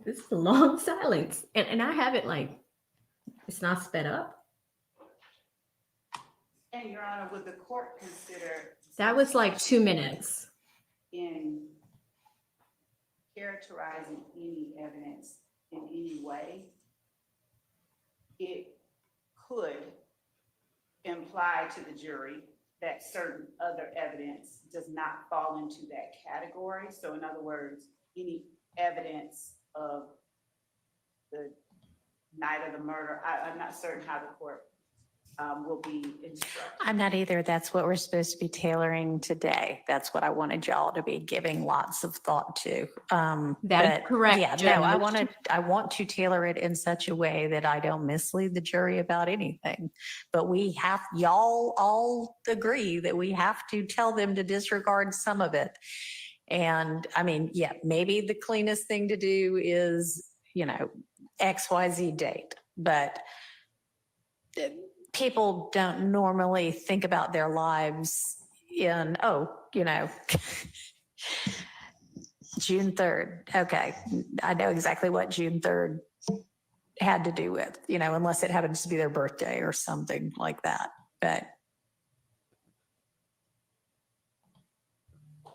This is a long silence. And I have it like, it's not sped up. And Your Honor, would the court consider That was like 2 minutes. in characterizing any evidence in any way, it could imply to the jury that certain other evidence does not fall into that category. So in other words, any evidence of the night of the murder, I'm not certain how the court will be instructed. I'm not either. That's what we're supposed to be tailoring today. That's what I wanted y'all to be giving lots of thought to. That is but correct, Yeah, no, Judge. I want to tailor it in such a way that I don't mislead the jury about anything. But y'all all agree that we have to tell them to disregard some of it. And I mean, yeah, maybe the cleanest thing to do is, XYZ date, but people don't normally think about their lives in, June 3rd. Okay. I know exactly what June 3rd had to do with, unless it happens to be their birthday or something like that. But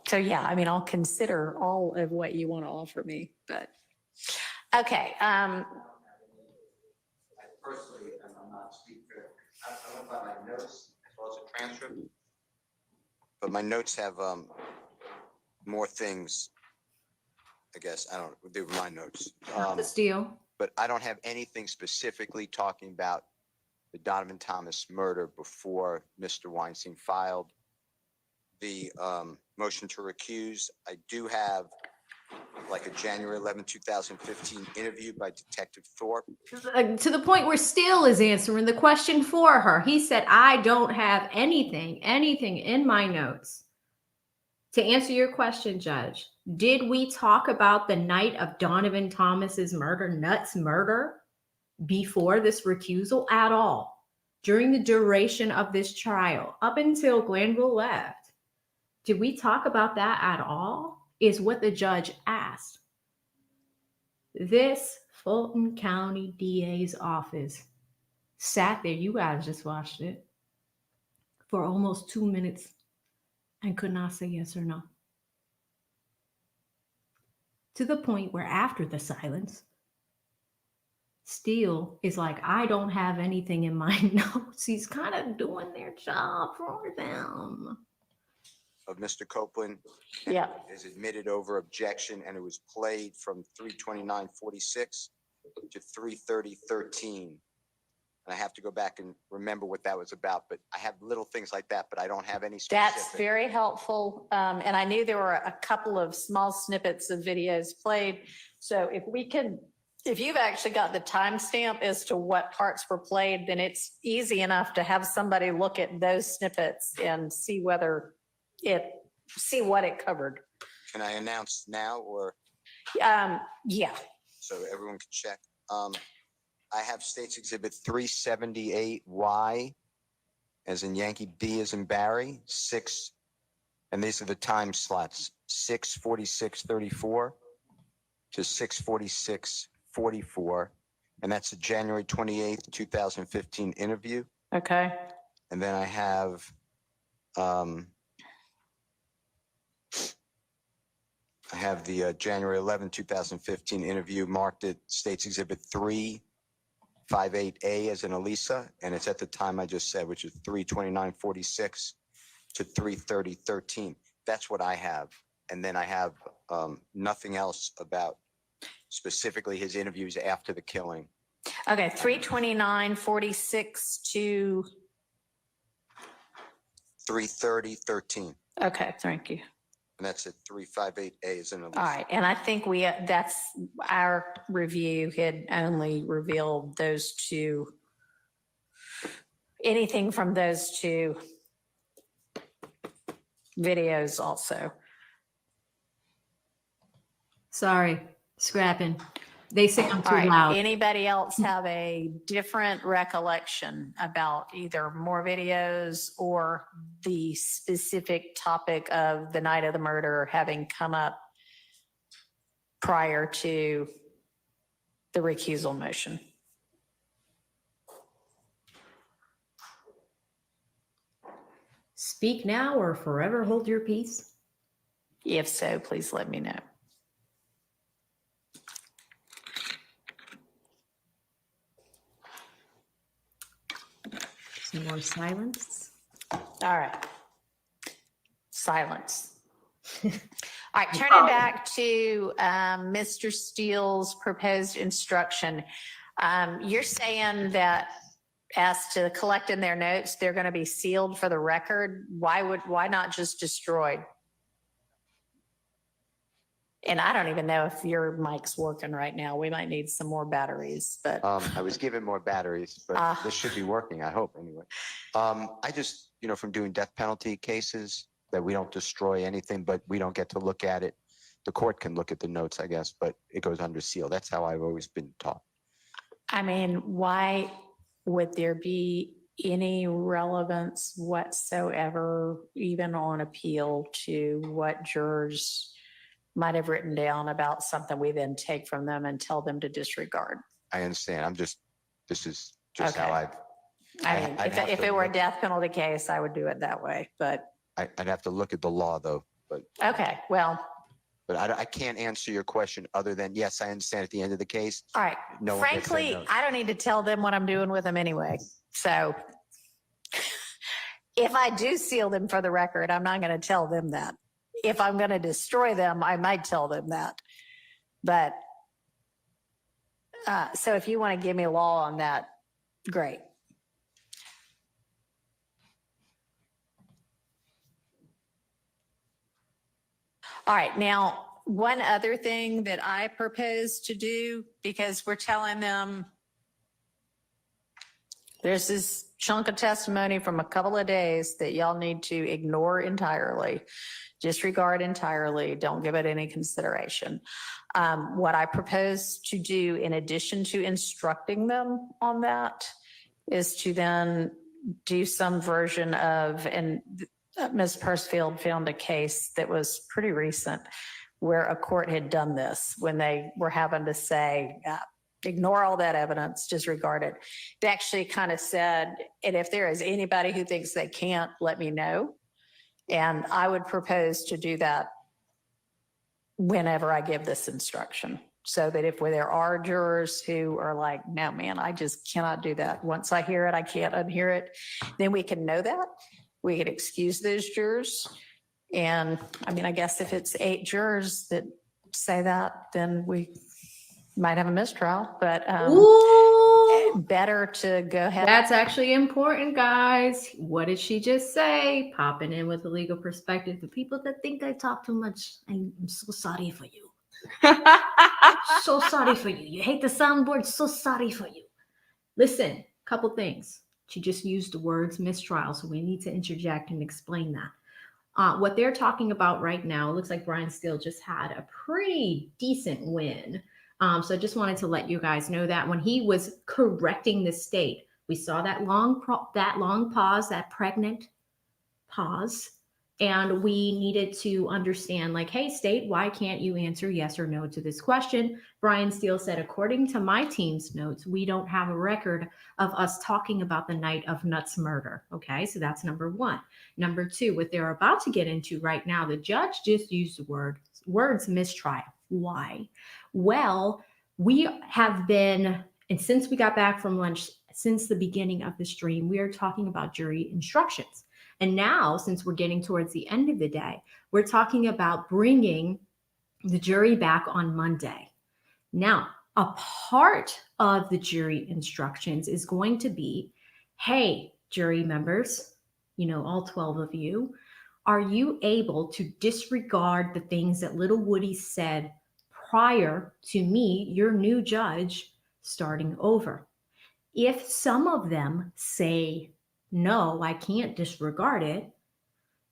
so, yeah, I mean, I'll consider all of what you want to offer me, but okay. Personally, I'm not speaking for, I went by my notes as well as a transcript. But my notes have more things, I guess, they were my notes. The steal. But I don't have anything specifically talking about the Donovan Thomas murder before Mr. Weinstein filed the motion to recuse. I do have like a January 11, 2015 interview by Detective Thorp. To the point where Steele is answering the question for her. He said, I don't have anything in my notes. To answer your question, Judge, did we talk about the night of Donovan Thomas's murder, Nutt's murder, before this recusal at all? During the duration of this trial, up until Glanville left, did we talk about that at all? is what the judge asked. This Fulton County DA's office sat there, you guys just watched it, for almost 2 minutes and could not say yes or no. To the point where after the silence, Steele is like, I don't have anything in my notes. He's kind of doing their job for them. Of Mr. Copeland. Yeah. Is admitted over objection, and it was played from 3:29:46 to 3:30:13. And I have to go back and remember what that was about, but I have little things like that, but I don't have any specific. That's very helpful. And I knew there were a couple of small snippets of videos played. So if you've actually got the timestamp as to what parts were played, then it's easy enough to have somebody look at those snippets and see what it covered. Can I announce now, or Yeah. so everyone can check? I have State's Exhibit 378Y, as in Yankee, B as in Barry, 6, and these are the time slots, 6:46:34 to 6:46:44, and that's the January 28th, 2015 interview. Okay. And then I have the January 11, 2015 interview marked at State's Exhibit 358A as in Elisa, and it's at the time I just said, which is 3:29:46 to 3:30:13. That's what I have. And then I have nothing else about specifically his interviews after the killing. Okay, 3:29:46 to, 3:30:13. okay, thank you. And that's at 358A as in Elisa. All right, and I think that's our review had only revealed those two, anything from those two videos also. Sorry, scrapping. They say I'm too All right, loud. anybody else have a different recollection about either more videos or the specific topic of the night of the murder having come up prior to the recusal motion? Speak now or forever hold your peace. If so, please let me know. Some more silence. All right. Silence. All right, turning back to Mr. Steele's proposed instruction. You're saying that as to collecting their notes, they're going to be sealed for the record. Why not just destroyed? And I don't even know if your mic's working right now. We might need some more batteries, but. I was given more batteries, but this should be working, I hope, anyway. I just, from doing death penalty cases, that we don't destroy anything, but we don't get to look at it. The court can look at the notes, I guess, but it goes under seal. That's how I've always been taught. I mean, why would there be any relevance whatsoever, even on appeal, to what jurors might have written down about something we then take from them and tell them to disregard? I understand. This is just Okay. how I'd If it were a death penalty case, I would do it that way, but, I'd have to look at the law, though, but okay, well, I can't answer your question other than, yes, I understand at the end of the case. all right. No one gets their Frankly, notes. I don't need to tell them what I'm doing with them anyway. So if I do seal them for the record, I'm not going to tell them that. If I'm going to destroy them, I might tell them that. But so if you want to give me a law on that, great. All right, now, one other thing that I propose to do, because we're telling them there's this chunk of testimony from a couple of days that y'all need to ignore entirely, disregard entirely, don't give it any consideration. What I propose to do, in addition to instructing them on that, is to then do some version of, and Ms. Pursfield found a case that was pretty recent where a court had done this, when they were having to say, ignore all that evidence, disregard it. They actually kind of said, and if there is anybody who thinks they can't, let me know. And I would propose to do that whenever I give this instruction. So that if there are jurors who are like, no, man, I just cannot do that. Once I hear it, I can't unhear it. Then we can know that. We can excuse those jurors. And I mean, I guess if it's 8 jurors that say that, then we might have a mistrial, but Ooh, better to go ahead. that's actually important, guys. What did she just say? Popping in with a legal perspective. The people that think I talk too much, I'm so sorry for you. So sorry for you. You hate the soundboard. So sorry for you. Listen, couple things. She just used the words mistrial, so we need to interject and explain that. What they're talking about right now, it looks like Brian Steele just had a pretty decent win. So I just wanted to let you guys know that when he was correcting the state, we saw that long pause, that pregnant pause, and we needed to understand, like, hey, state, why can't you answer yes or no to this question? Brian Steele said, according to my team's notes, we don't have a record of us talking about the night of Nutt's murder. Okay, so that's number one. Number two, what they're about to get into right now, the judge just used the words mistrial. Why? Well, we have been, and since we got back from lunch, since the beginning of the stream, we are talking about jury instructions. And now, since we're getting towards the end of the day, we're talking about bringing the jury back on Monday. Now, a part of the jury instructions is going to be, hey, jury members, all 12 of you, are you able to disregard the things that little Woody said prior to me, your new judge, starting over? If some of them say, no, I can't disregard it,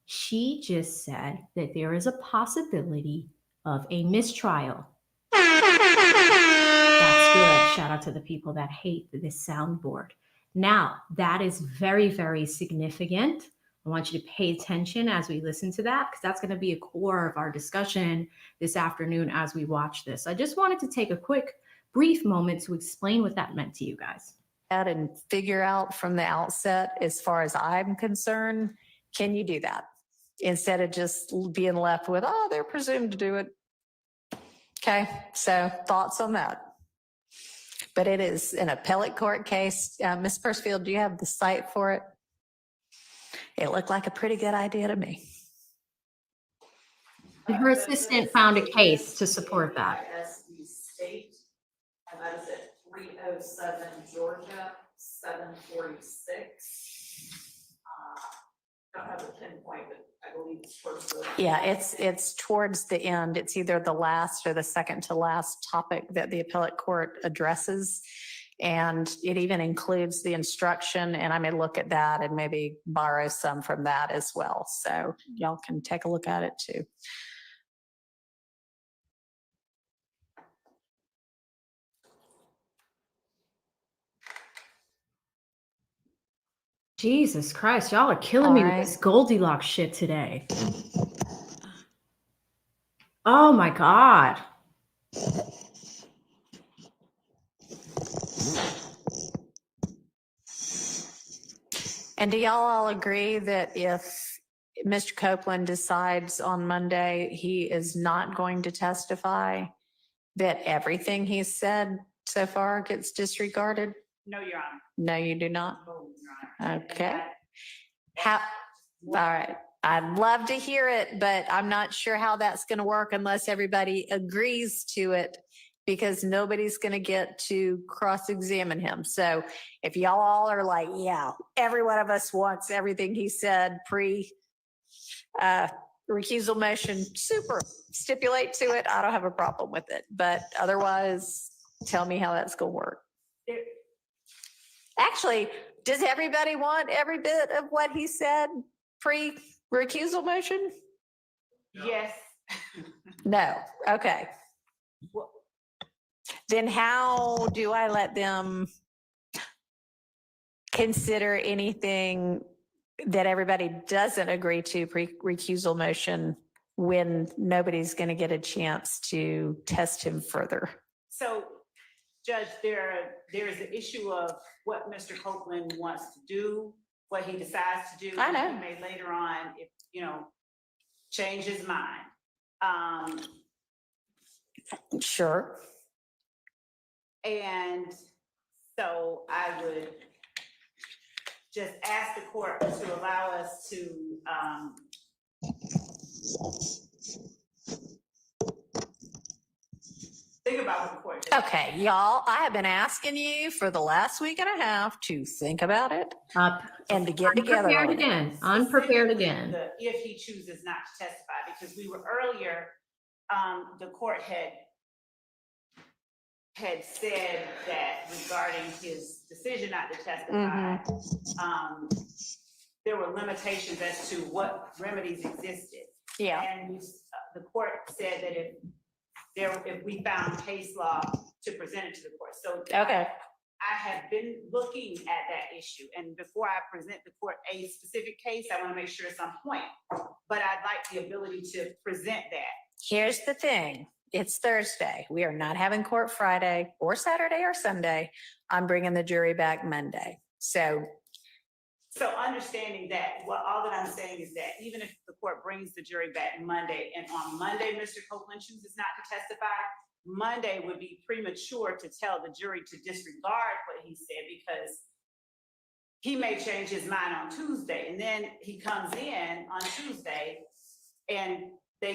she just said that there is a possibility of a mistrial. That's good. Shout out to the people that hate this soundboard. Now, that is very, very significant. I want you to pay attention as we listen to that, because that's going to be a core of our discussion this afternoon as we watch this. I just wanted to take a quick, brief moment to explain what that meant to you guys. And figure out from the outset, as far as I'm concerned, can you do that? Instead of just being left with, oh, they're presumed to do it. Okay, so thoughts on that? But it is an appellate court case. Ms. Pursfield, do you have the site for it? It looked like a pretty good idea to me. And her assistant found a case to support that. State, and that is at 307 Georgia, 746. Don't have a pinpoint, but I believe it's towards the. Yeah, it's towards the end. It's either the last or the second to last topic that the appellate court addresses. And it even includes the instruction, and I may look at that and maybe borrow some from that as well. So y'all can take a look at it too. Jesus Christ, y'all are killing me with this Goldilocks shit today. Oh my God. And do y'all all agree that if Mr. Copeland decides on Monday he is not going to testify, that everything he's said so far gets disregarded? No, Your Honor. No, you do not? No, Your Honor. Okay. All right. I'd love to hear it, but I'm not sure how that's going to work unless everybody agrees to it, because nobody's going to get to cross-examine him. So if y'all all are like, yeah, every one of us wants everything he said recusal motion, super, stipulate to it, I don't have a problem with it. But otherwise, tell me how that's going to work. Actually, does everybody want every bit of what he said pre-recusal motion? Yes. No. Okay. Then how do I let them consider anything that everybody doesn't agree to pre-recusal motion when nobody's going to get a chance to test him further. So, Judge, there is the issue of what Mr. Copeland wants to do, what he decides to do. I know. He may later on, if, change his mind. Sure. And so I would just ask the court to allow us to, think about what the court did. Okay, y'all, I have been asking you for the last week and a half to think about it and to get together Unprepared on it. again, unprepared again. If he chooses not to testify, because we were earlier, the court had said that regarding his decision not to testify, there were limitations as to what remedies existed. Yeah. And the court said that if we found case law to present it to the court. So Okay. I have been looking at that issue, and before I present the court a specific case, I want to make sure it's on point. But I'd like the ability to present that. Here's the thing. It's Thursday. We are not having court Friday or Saturday or Sunday. I'm bringing the jury back Monday. So Understanding that, all that I'm saying is that even if the court brings the jury back Monday, and on Monday, Mr. Copeland chooses not to testify, Monday would be premature to tell the jury to disregard what he said, because he may change his mind on Tuesday, and then he comes in on Tuesday and they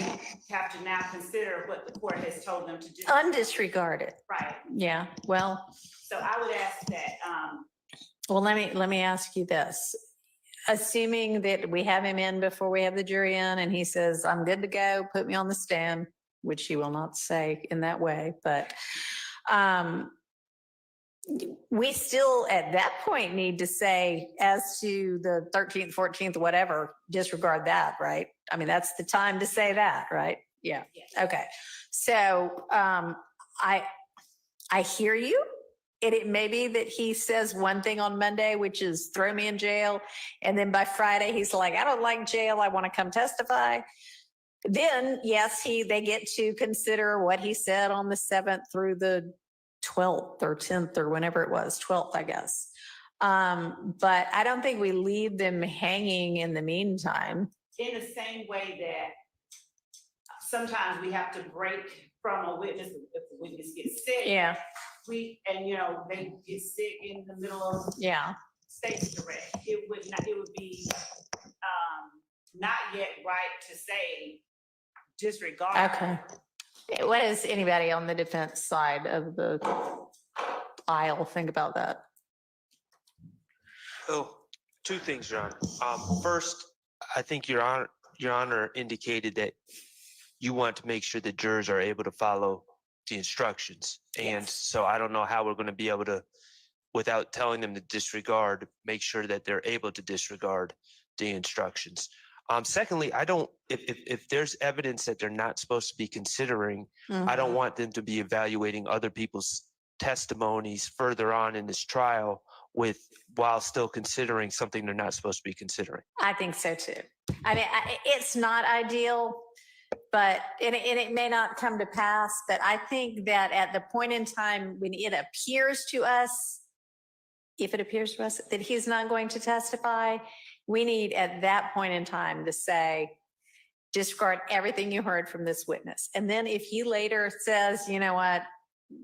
have to now consider what the court has told them to do. undisregard it. Right. Yeah. Well, So I would ask that, well, let me ask you this. Assuming that we have him in before we have the jury in and he says, I'm good to go, put me on the stand, which he will not say in that way, but we still at that point need to say, as to the 13th, 14th, whatever, disregard that, right? I mean, that's the time to say that, right? Yeah. Yes. Okay. So I hear you. It may be that he says one thing on Monday, which is throw me in jail. And then by Friday, he's like, I don't like jail. I want to come testify. Then, yes, they get to consider what he said on the 7th through the 12th or 10th or whenever it was, 12th, I guess. But I don't think we leave them hanging in the meantime. in the same way that sometimes we have to break from a witness if the witness gets sick. Yeah. They get sick in the middle of Yeah. state's direct. It would be not yet right to say disregard. Okay. What does anybody on the defense side of the aisle think about that? Oh, two things, Your Honor. First, I think Your Honor indicated that you want to make sure that jurors are able to follow the instructions. And so I don't know how we're going to be able to, without telling them to disregard, make sure that they're able to disregard the instructions. Secondly, if there's evidence that they're not supposed to be considering, I don't want them to be evaluating other people's testimonies further on in this trial while still considering something they're not supposed to be considering. I think so too. I mean, it's not ideal, but it may not come to pass, but I think that at the point in time when it appears to us, if it appears to us that he's not going to testify, we need at that point in time to say, disregard everything you heard from this witness. And then if he later says, you know what,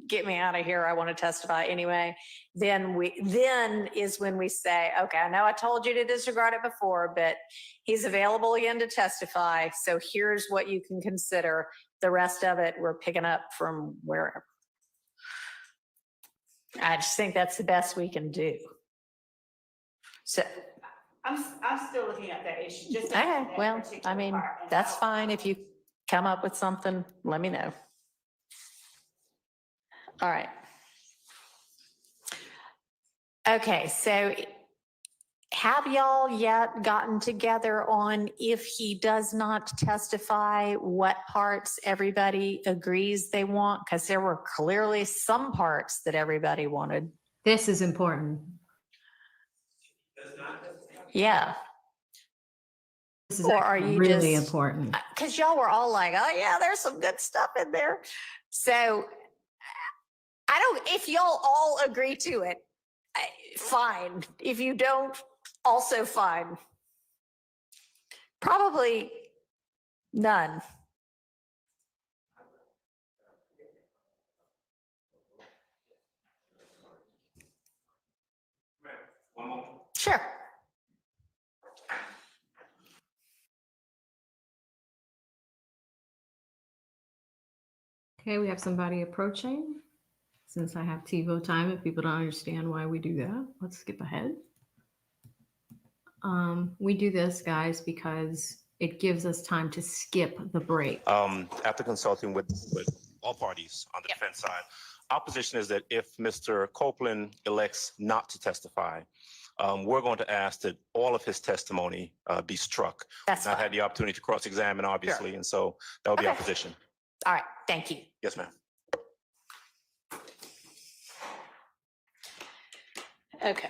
get me out of here, I want to testify anyway, then is when we say, okay, I know I told you to disregard it before, but he's available again to testify. So here's what you can consider. The rest of it, we're picking up from wherever. I just think that's the best we can do. So. I'm still looking at that issue. Just Okay, that well, particular I mean, part. And that's so- fine. If you come up with something, let me know. All right. Okay, so have y'all yet gotten together on if he does not testify, what parts everybody agrees they want? Because there were clearly some parts that everybody wanted. This is important. Yeah. This is Or are actually you really just- important. Because y'all were all like, oh yeah, there's some good stuff in there. So if y'all all agree to it, fine. If you don't, also fine. Probably none. Sure. Okay, we have somebody approaching. Since I have TiVo time, if people don't understand why we do that, let's skip ahead. We do this, guys, because it gives us time to skip the break. After consulting with all parties on the defense side, our position is that if Mr. Copeland elects not to testify, we're going to ask that all of his testimony be struck. That's Not fine. had the opportunity to cross-examine, obviously, and so that would be our Okay. position. All right. Thank you. Yes, ma'am. Okay.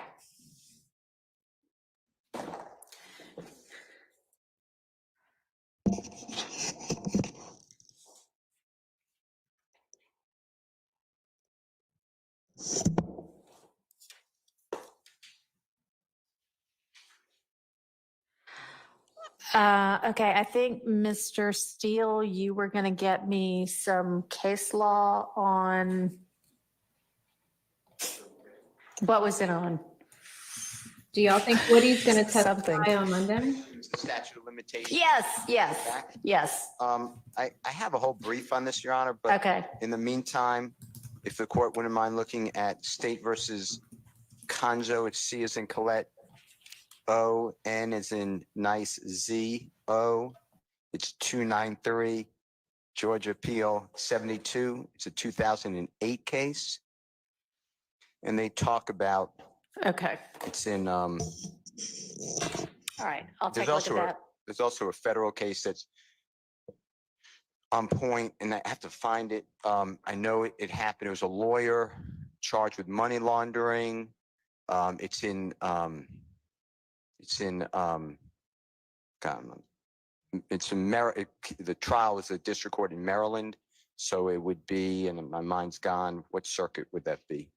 Okay, I think Mr. Steele, you were going to get me some case law on, what was it on? Do y'all think Woody's going to Something. testify on Monday? Statute of limitations. Yes, Back. yes. I have a whole brief on this, Your Honor, but Okay, in the meantime, if the court wouldn't mind looking at State versus Conjo, it's C as in Colette, O, N as in nice, Z, O. It's 293, Georgia Appeal 72. It's a 2008 case. And they talk about, okay. it's in, All right, I'll take There's a look at also a- that. there's also a federal case that's on point, and I have to find it. I know it happened. It was a lawyer charged with money laundering. It's in God, it's in Maryland. The trial was a district court in Maryland, so it would be, and my mind's gone. What circuit would that be?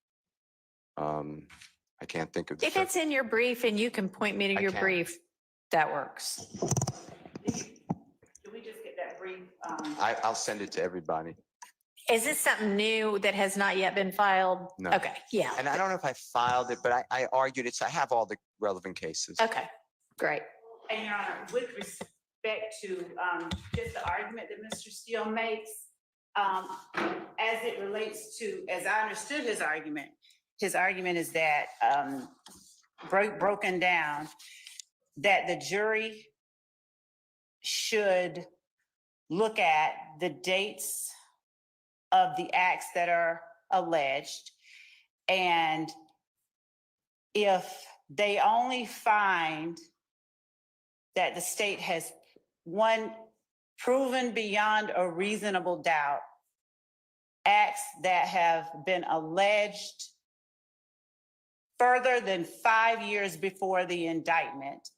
I can't think of the If circuit. it's in your brief and you can point me to I your can. brief, that works. Do we just get that brief? I'll send it to everybody. Is this something new that has not yet been filed? No. Okay, yeah. And I don't know if I filed it, but I argued it. So I have all the relevant cases. Okay, great. And Your Honor, with respect to just the argument that Mr. Steele makes, as it relates to, as I understood his argument is that, broken down, that the jury should look at the dates of the acts that are alleged. And if they only find that the state has, one, proven beyond a reasonable doubt acts that have been alleged further than 5 years before the indictment,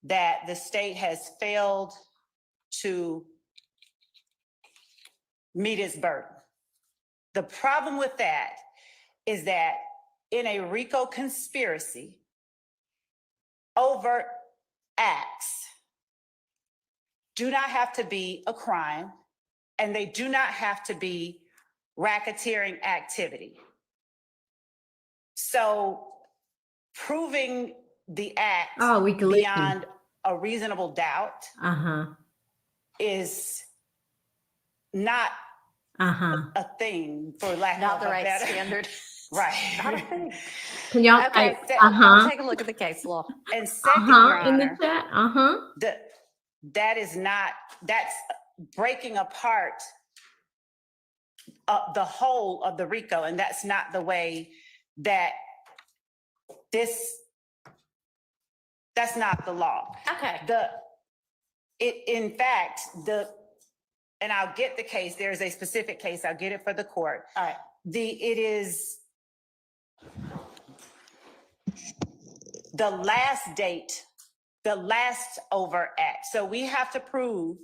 that the state has failed to meet its burden. The problem with that is that in a RICO conspiracy, overt acts do not have to be a crime, and they do not have to be racketeering activity. So proving the act Oh, beyond a reasonable doubt Uh-huh. is not Uh-huh. a thing, for lack Not of the a right better. standard. Right. Not a thing. Can y'all Okay, type I'll uh-huh? take a look at the case law. And second, Your Uh-huh in the Honor, chat? Uh-huh. that is not, that's breaking apart the whole of the RICO, and that's not the way that that's not the law. Okay, In fact, and I'll get the case, there's a specific case, I'll get it for the court. all right. It is the last date the last overt act. So we have to prove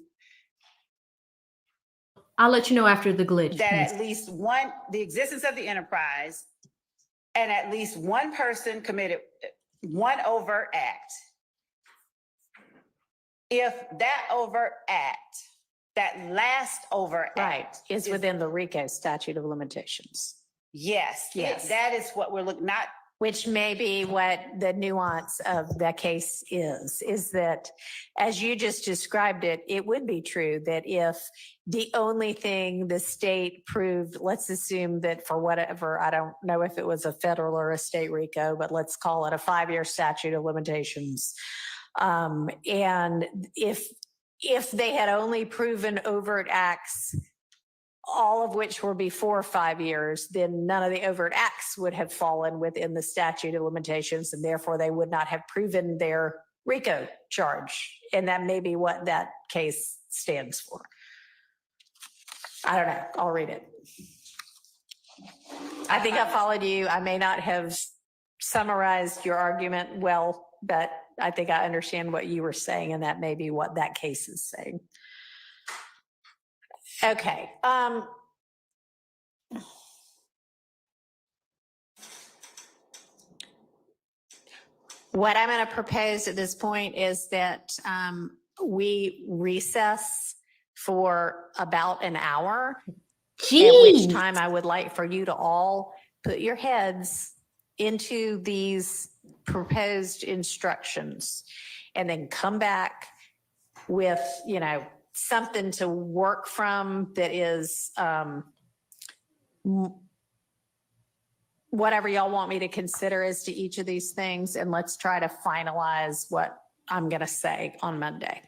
I'll let you know after the glitch. that please. at least one, the existence of the enterprise, and at least one person committed one overt act. If that overt act, that last overt Right, act. is within the RICO statute of limitations, Yes, Yes. that is what we're looking, not, which may be what the nuance of the case is that, as you just described it, it would be true that if the only thing the state proved, let's assume that for whatever, I don't know if it was a federal or a state RICO, but let's call it a 5-year statute of limitations. And if they had only proven overt acts, all of which were before 5 years, then none of the overt acts would have fallen within the statute of limitations, and therefore they would not have proven their RICO charge. And that may be what that case stands for. I don't know. I'll read it. I think I followed you. I may not have summarized your argument well, but I think I understand what you were saying, and that may be what that case is saying. Okay. What I'm going to propose at this point is that we recess for about an hour, at which Jeez. time I would like for you to all put your heads into these proposed instructions and then come back with, something to work from that is whatever y'all want me to consider as to each of these things. And let's try to finalize what I'm going to say on Monday.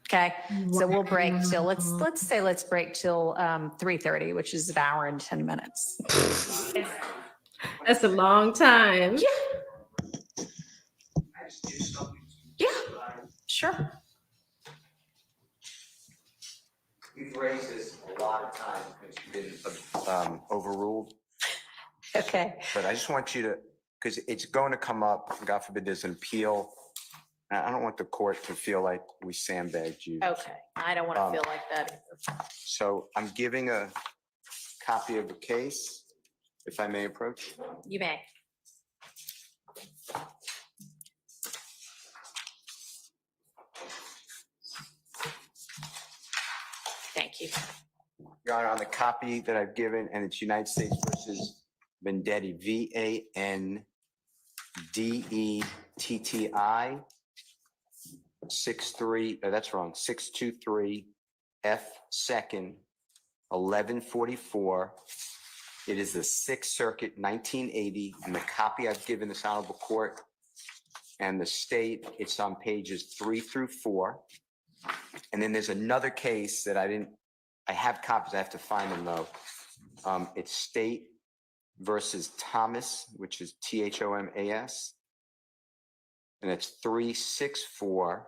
Okay. So we'll break till, let's break till 3:30, which is an hour and 10 minutes. That's a long time. Yeah, sure. We've raised this a lot of times because you've been overruled. Okay. But I just want you to, because it's going to come up, God forbid there's an appeal. I don't want the court to feel like we sandbagged you. Okay. I don't want to feel like that either. So I'm giving a copy of the case, if I may approach. You may. Thank you. Your Honor, on the copy that I've given, and it's United States versus Vendetti, VANDETTI 63, that's wrong, 623 F second 1144. It is the Sixth Circuit, 1980, and the copy I've given this honorable court and the state, it's on pages 3 through 4. And then there's another case that I have copies, I have to find them though. It's State versus Thomas, which is THOMAS. And it's 364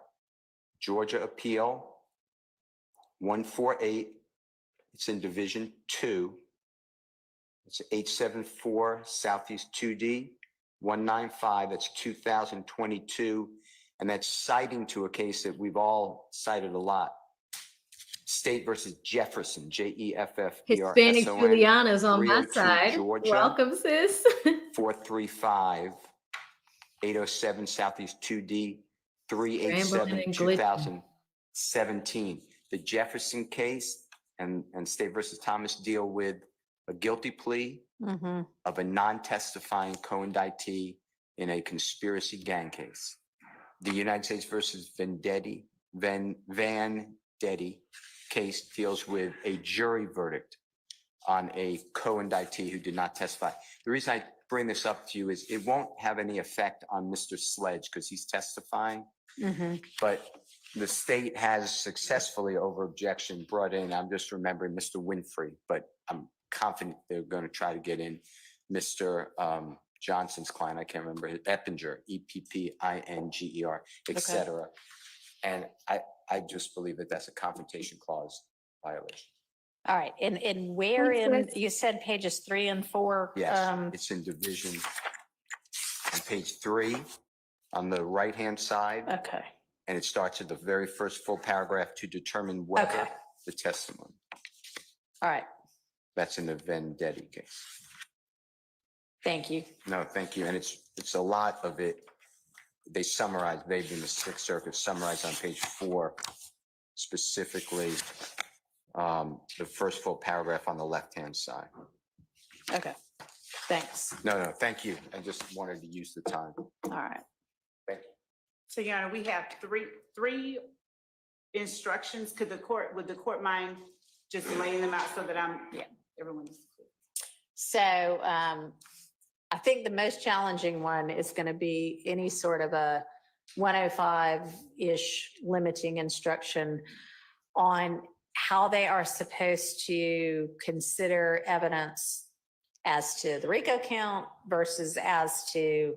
Georgia Appeal 148. It's in Division 2. It's 874 Southeast 2D 195. That's 2022. And that's citing to a case that we've all cited a lot. State versus Jefferson, JEFFERSON. Hispanic Juliana's on my 302 side. Georgia. Welcome, sis. 435 807 Southeast 2D 387 Rambling and glitching. 2017. The Jefferson case and State versus Thomas deal with a guilty plea of a non-testifying co-indictee in a conspiracy gang case. The United States versus Vendetti case deals with a jury verdict on a co-indictee who did not testify. The reason I bring this up to you is it won't have any effect on Mr. Sledge because he's testifying, but the state has successfully over objection brought in, I'm just remembering Mr. Winfrey, but I'm confident they're going to try to get in Mr. Johnson's client, I can't remember, Eppinger, EPPINGER, et cetera. And I just believe that that's a confrontation clause violation. All right. And where in, you said pages 3 and 4? Yes, it's in division on page 3 on the right-hand side, Okay, and it starts at the very first full paragraph to determine whether Okay. the testimony. all right, That's in the Vendetti case. thank you. No, thank you. And it's a lot of it. They summarize, they've been the Sixth Circuit summarized on page 4, specifically the first full paragraph on the left-hand side. Okay, thanks. No, thank you. I just wanted to use the time. All right. Thank you. So, Your Honor, we have three instructions. Would the court mind just laying them out so that everyone's clear? So I think the most challenging one is going to be any sort of a 105-ish limiting instruction on how they are supposed to consider evidence as to the RICO count versus as to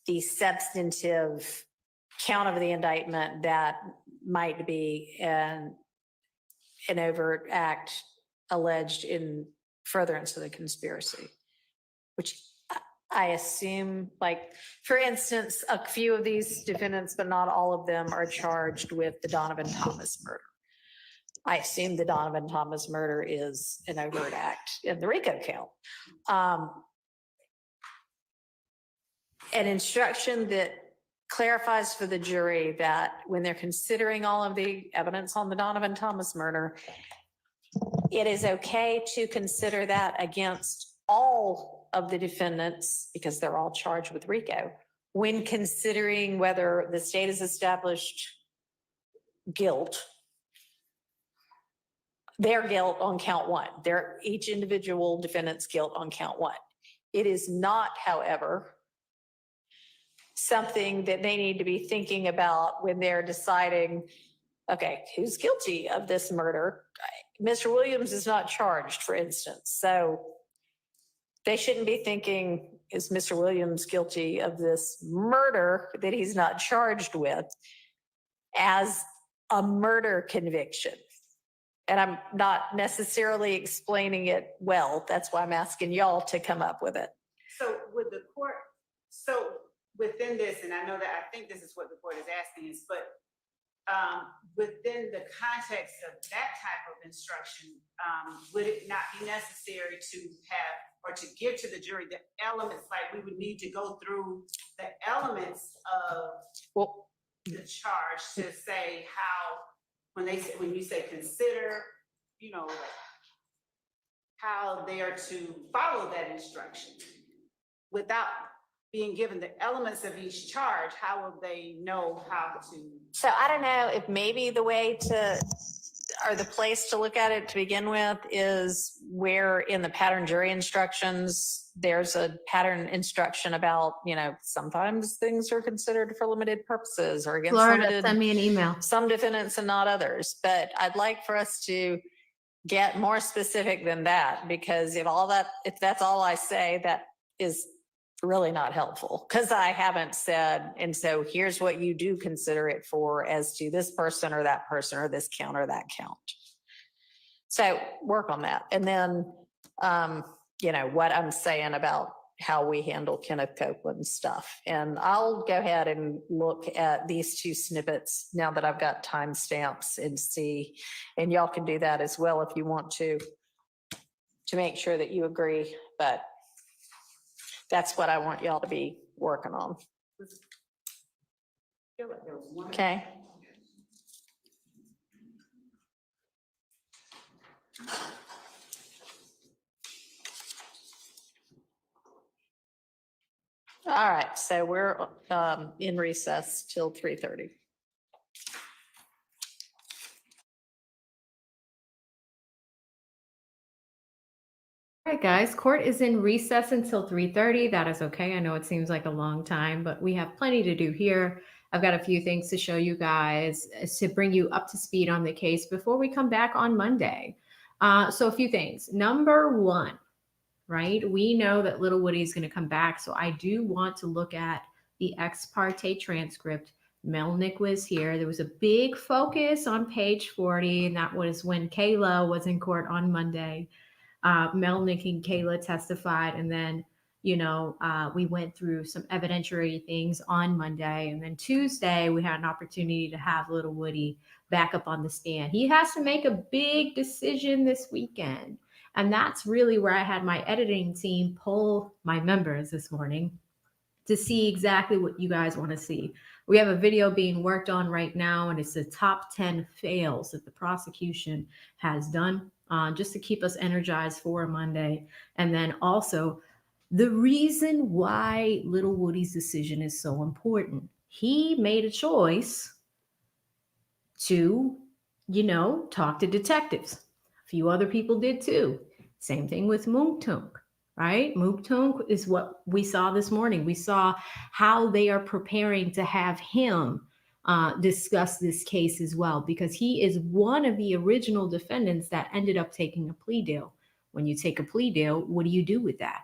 the substantive count of the indictment that might be an overt act alleged in furtherance of the conspiracy, which I assume, like, for instance, a few of these defendants, but not all of them, are charged with the Donovan Thomas murder. I assume the Donovan Thomas murder is an overt act in the RICO count. An instruction that clarifies for the jury that when they're considering all of the evidence on the Donovan Thomas murder, it is okay to consider that against all of the defendants, because they're all charged with RICO, when considering whether the state has established guilt, their guilt on count 1, each individual defendant's guilt on count 1. It is not, however, something that they need to be thinking about when they're deciding, okay, who's guilty of this murder? Mr. Williams is not charged, for instance. So they shouldn't be thinking, is Mr. Williams guilty of this murder that he's not charged with as a murder conviction? And I'm not necessarily explaining it well. That's why I'm asking y'all to come up with it. So would the court, so within this, and I know that I think this is what the court is asking is, but within the context of that type of instruction, would it not be necessary to have or to give to the jury the elements, like we would need to go through the elements of the charge to say how, when you say consider, you know, like how they are to follow that instruction without being given the elements of each charge? How will they know how to? So I don't know if maybe the way to, or the place to look at it to begin with is where in the pattern jury instructions, there's a pattern instruction about, you know, sometimes things are considered for limited purposes or against Florida, limited, send me an email. some defendants and not others. But I'd like for us to get more specific than that, because if that's all I say, that is really not helpful, because I haven't said, and so here's what you do consider it for as to this person or that person or this count or that count. So work on that. And then, you know, what I'm saying about how we handle Kenneth Copeland's stuff. And I'll go ahead and look at these 2 snippets now that I've got timestamps and see, and y'all can do that as well if you want to make sure that you agree. But that's what I want y'all to be working on. Okay. All right, so we're in recess till 3:30. All right, guys, court is in recess until 3:30. That is okay. I know it seems like a long time, but we have plenty to do here. I've got a few things to show you guys to bring you up to speed on the case before we come back on Monday. So a few things. Number 1, right? We know that little Woody is going to come back. So I do want to look at the ex parte transcript. Melnick was here. There was a big focus on page 40, and that was when Kayla was in court on Monday. Melnick and Kayla testified, and then we went through some evidentiary things on Monday, and then Tuesday we had an opportunity to have little Woody back up on the stand. He has to make a big decision this weekend. And that's really where I had my editing team poll my members this morning to see exactly what you guys want to see. We have a video being worked on right now, and it's the top 10 fails that the prosecution has done just to keep us energized for Monday. And then also the reason why little Woody's decision is so important. He made a choice to, talk to detectives. A few other people did too. Same thing with Mounk, right? Mounk is what we saw this morning. We saw how they are preparing to have him discuss this case as well, because he is one of the original defendants that ended up taking a plea deal. When you take a plea deal, what do you do with that?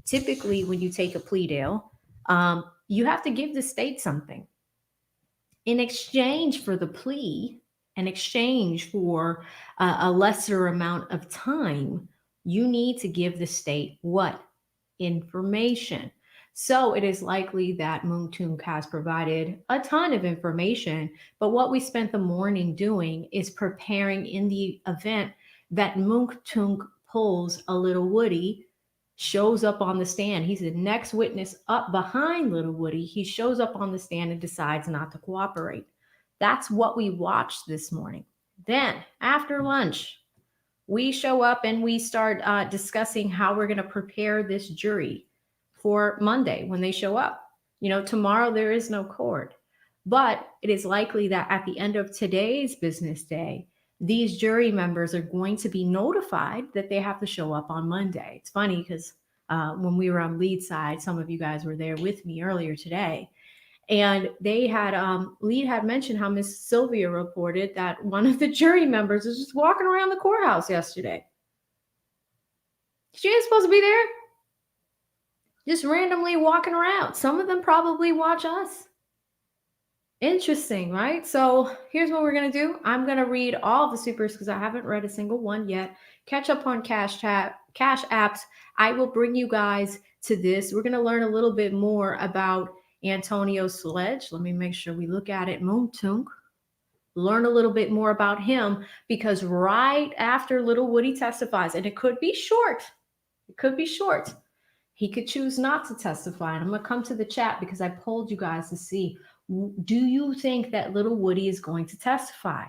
Typically, when you take a plea deal, you have to give the state something. In exchange for the plea, in exchange for a lesser amount of time, you need to give the state what? Information. So it is likely that Mounk has provided a ton of information, but what we spent the morning doing is preparing in the event that Mounk pulls a little Woody, shows up on the stand. He's the next witness up behind little Woody. He shows up on the stand and decides not to cooperate. That's what we watched this morning. Then after lunch, we show up and we start discussing how we're going to prepare this jury for Monday when they show up. Tomorrow there is no court, but it is likely that at the end of today's business day, these jury members are going to be notified that they have to show up on Monday. It's funny because when we were on lead side, some of you guys were there with me earlier today. And they had, lead had mentioned how Miss Sylvia reported that one of the jury members was just walking around the courthouse yesterday. She ain't supposed to be there. Just randomly walking around. Some of them probably watch us. Interesting, right? So here's what we're going to do. I'm going to read all the supers because I haven't read a single one yet. Catch up on cash apps. I will bring you guys to this. We're going to learn a little bit more about Antonio Sledge. Let me make sure we look at it. Mounk. Learn a little bit more about him, because right after little Woody testifies, and it could be short. He could choose not to testify. And I'm going to come to the chat because I polled you guys to see, do you think that little Woody is going to testify?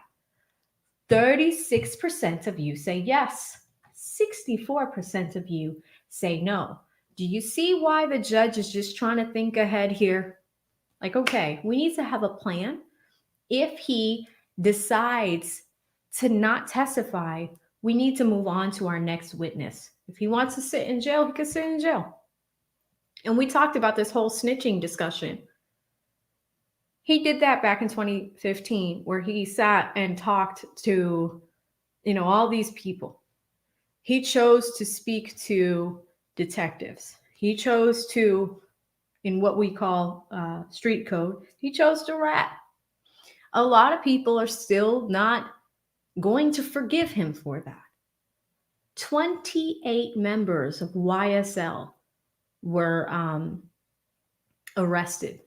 36% of you say yes. 64% of you say no. Do you see why the judge is just trying to think ahead here? Like, okay, we need to have a plan. If he decides to not testify, we need to move on to our next witness. If he wants to sit in jail, he can sit in jail. And we talked about this whole snitching discussion. He did that back in 2015, where he sat and talked to, all these people. He chose to speak to detectives. He chose to, in what we call street code, he chose to rat. A lot of people are still not going to forgive him for that. 28 members of YSL were arrested,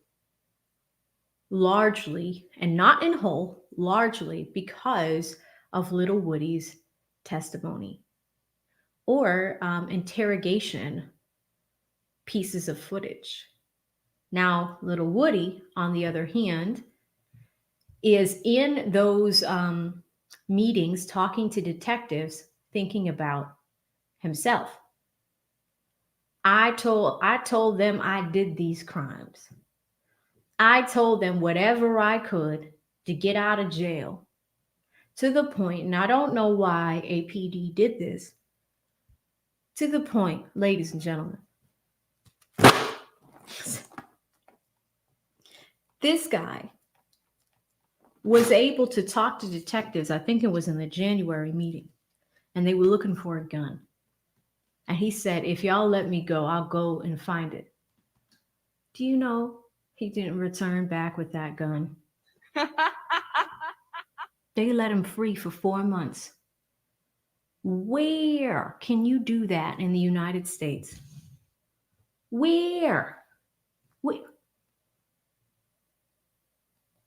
largely, and not in whole, largely because of little Woody's testimony or interrogation pieces of footage. Now, little Woody, on the other hand, is in those meetings talking to detectives, thinking about himself. I told them I did these crimes. I told them whatever I could to get out of jail, to the point, and I don't know why APD did this, to the point, ladies and gentlemen, this guy was able to talk to detectives. I think it was in the January meeting, and they were looking for a gun. And he said, if y'all let me go, I'll go and find it. Do you know he didn't return back with that gun? They let him free for 4 months. Where can you do that in the United States? Where?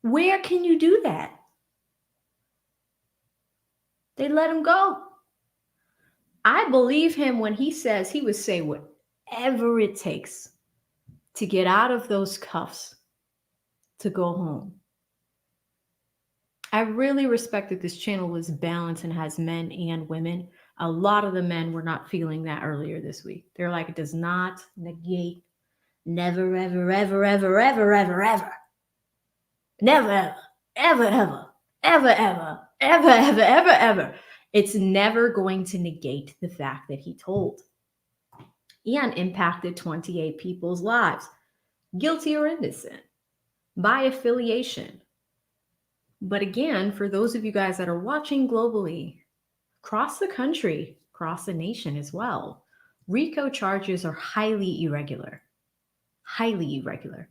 Where can you do that? They let him go. I believe him when he says he would say whatever it takes to get out of those cuffs to go home. I really respect that this channel is balanced and has men and women. A lot of the men were not feeling that earlier this week. They're like, it does not negate, never, ever, ever, ever, ever, ever, ever. Never, ever, ever, ever, ever, ever, ever, ever, ever. It's never going to negate the fact that he told and impacted 28 people's lives, guilty or innocent, by affiliation. But again, for those of you guys that are watching globally, across the country, across the nation as well, RICO charges are highly irregular. Highly irregular.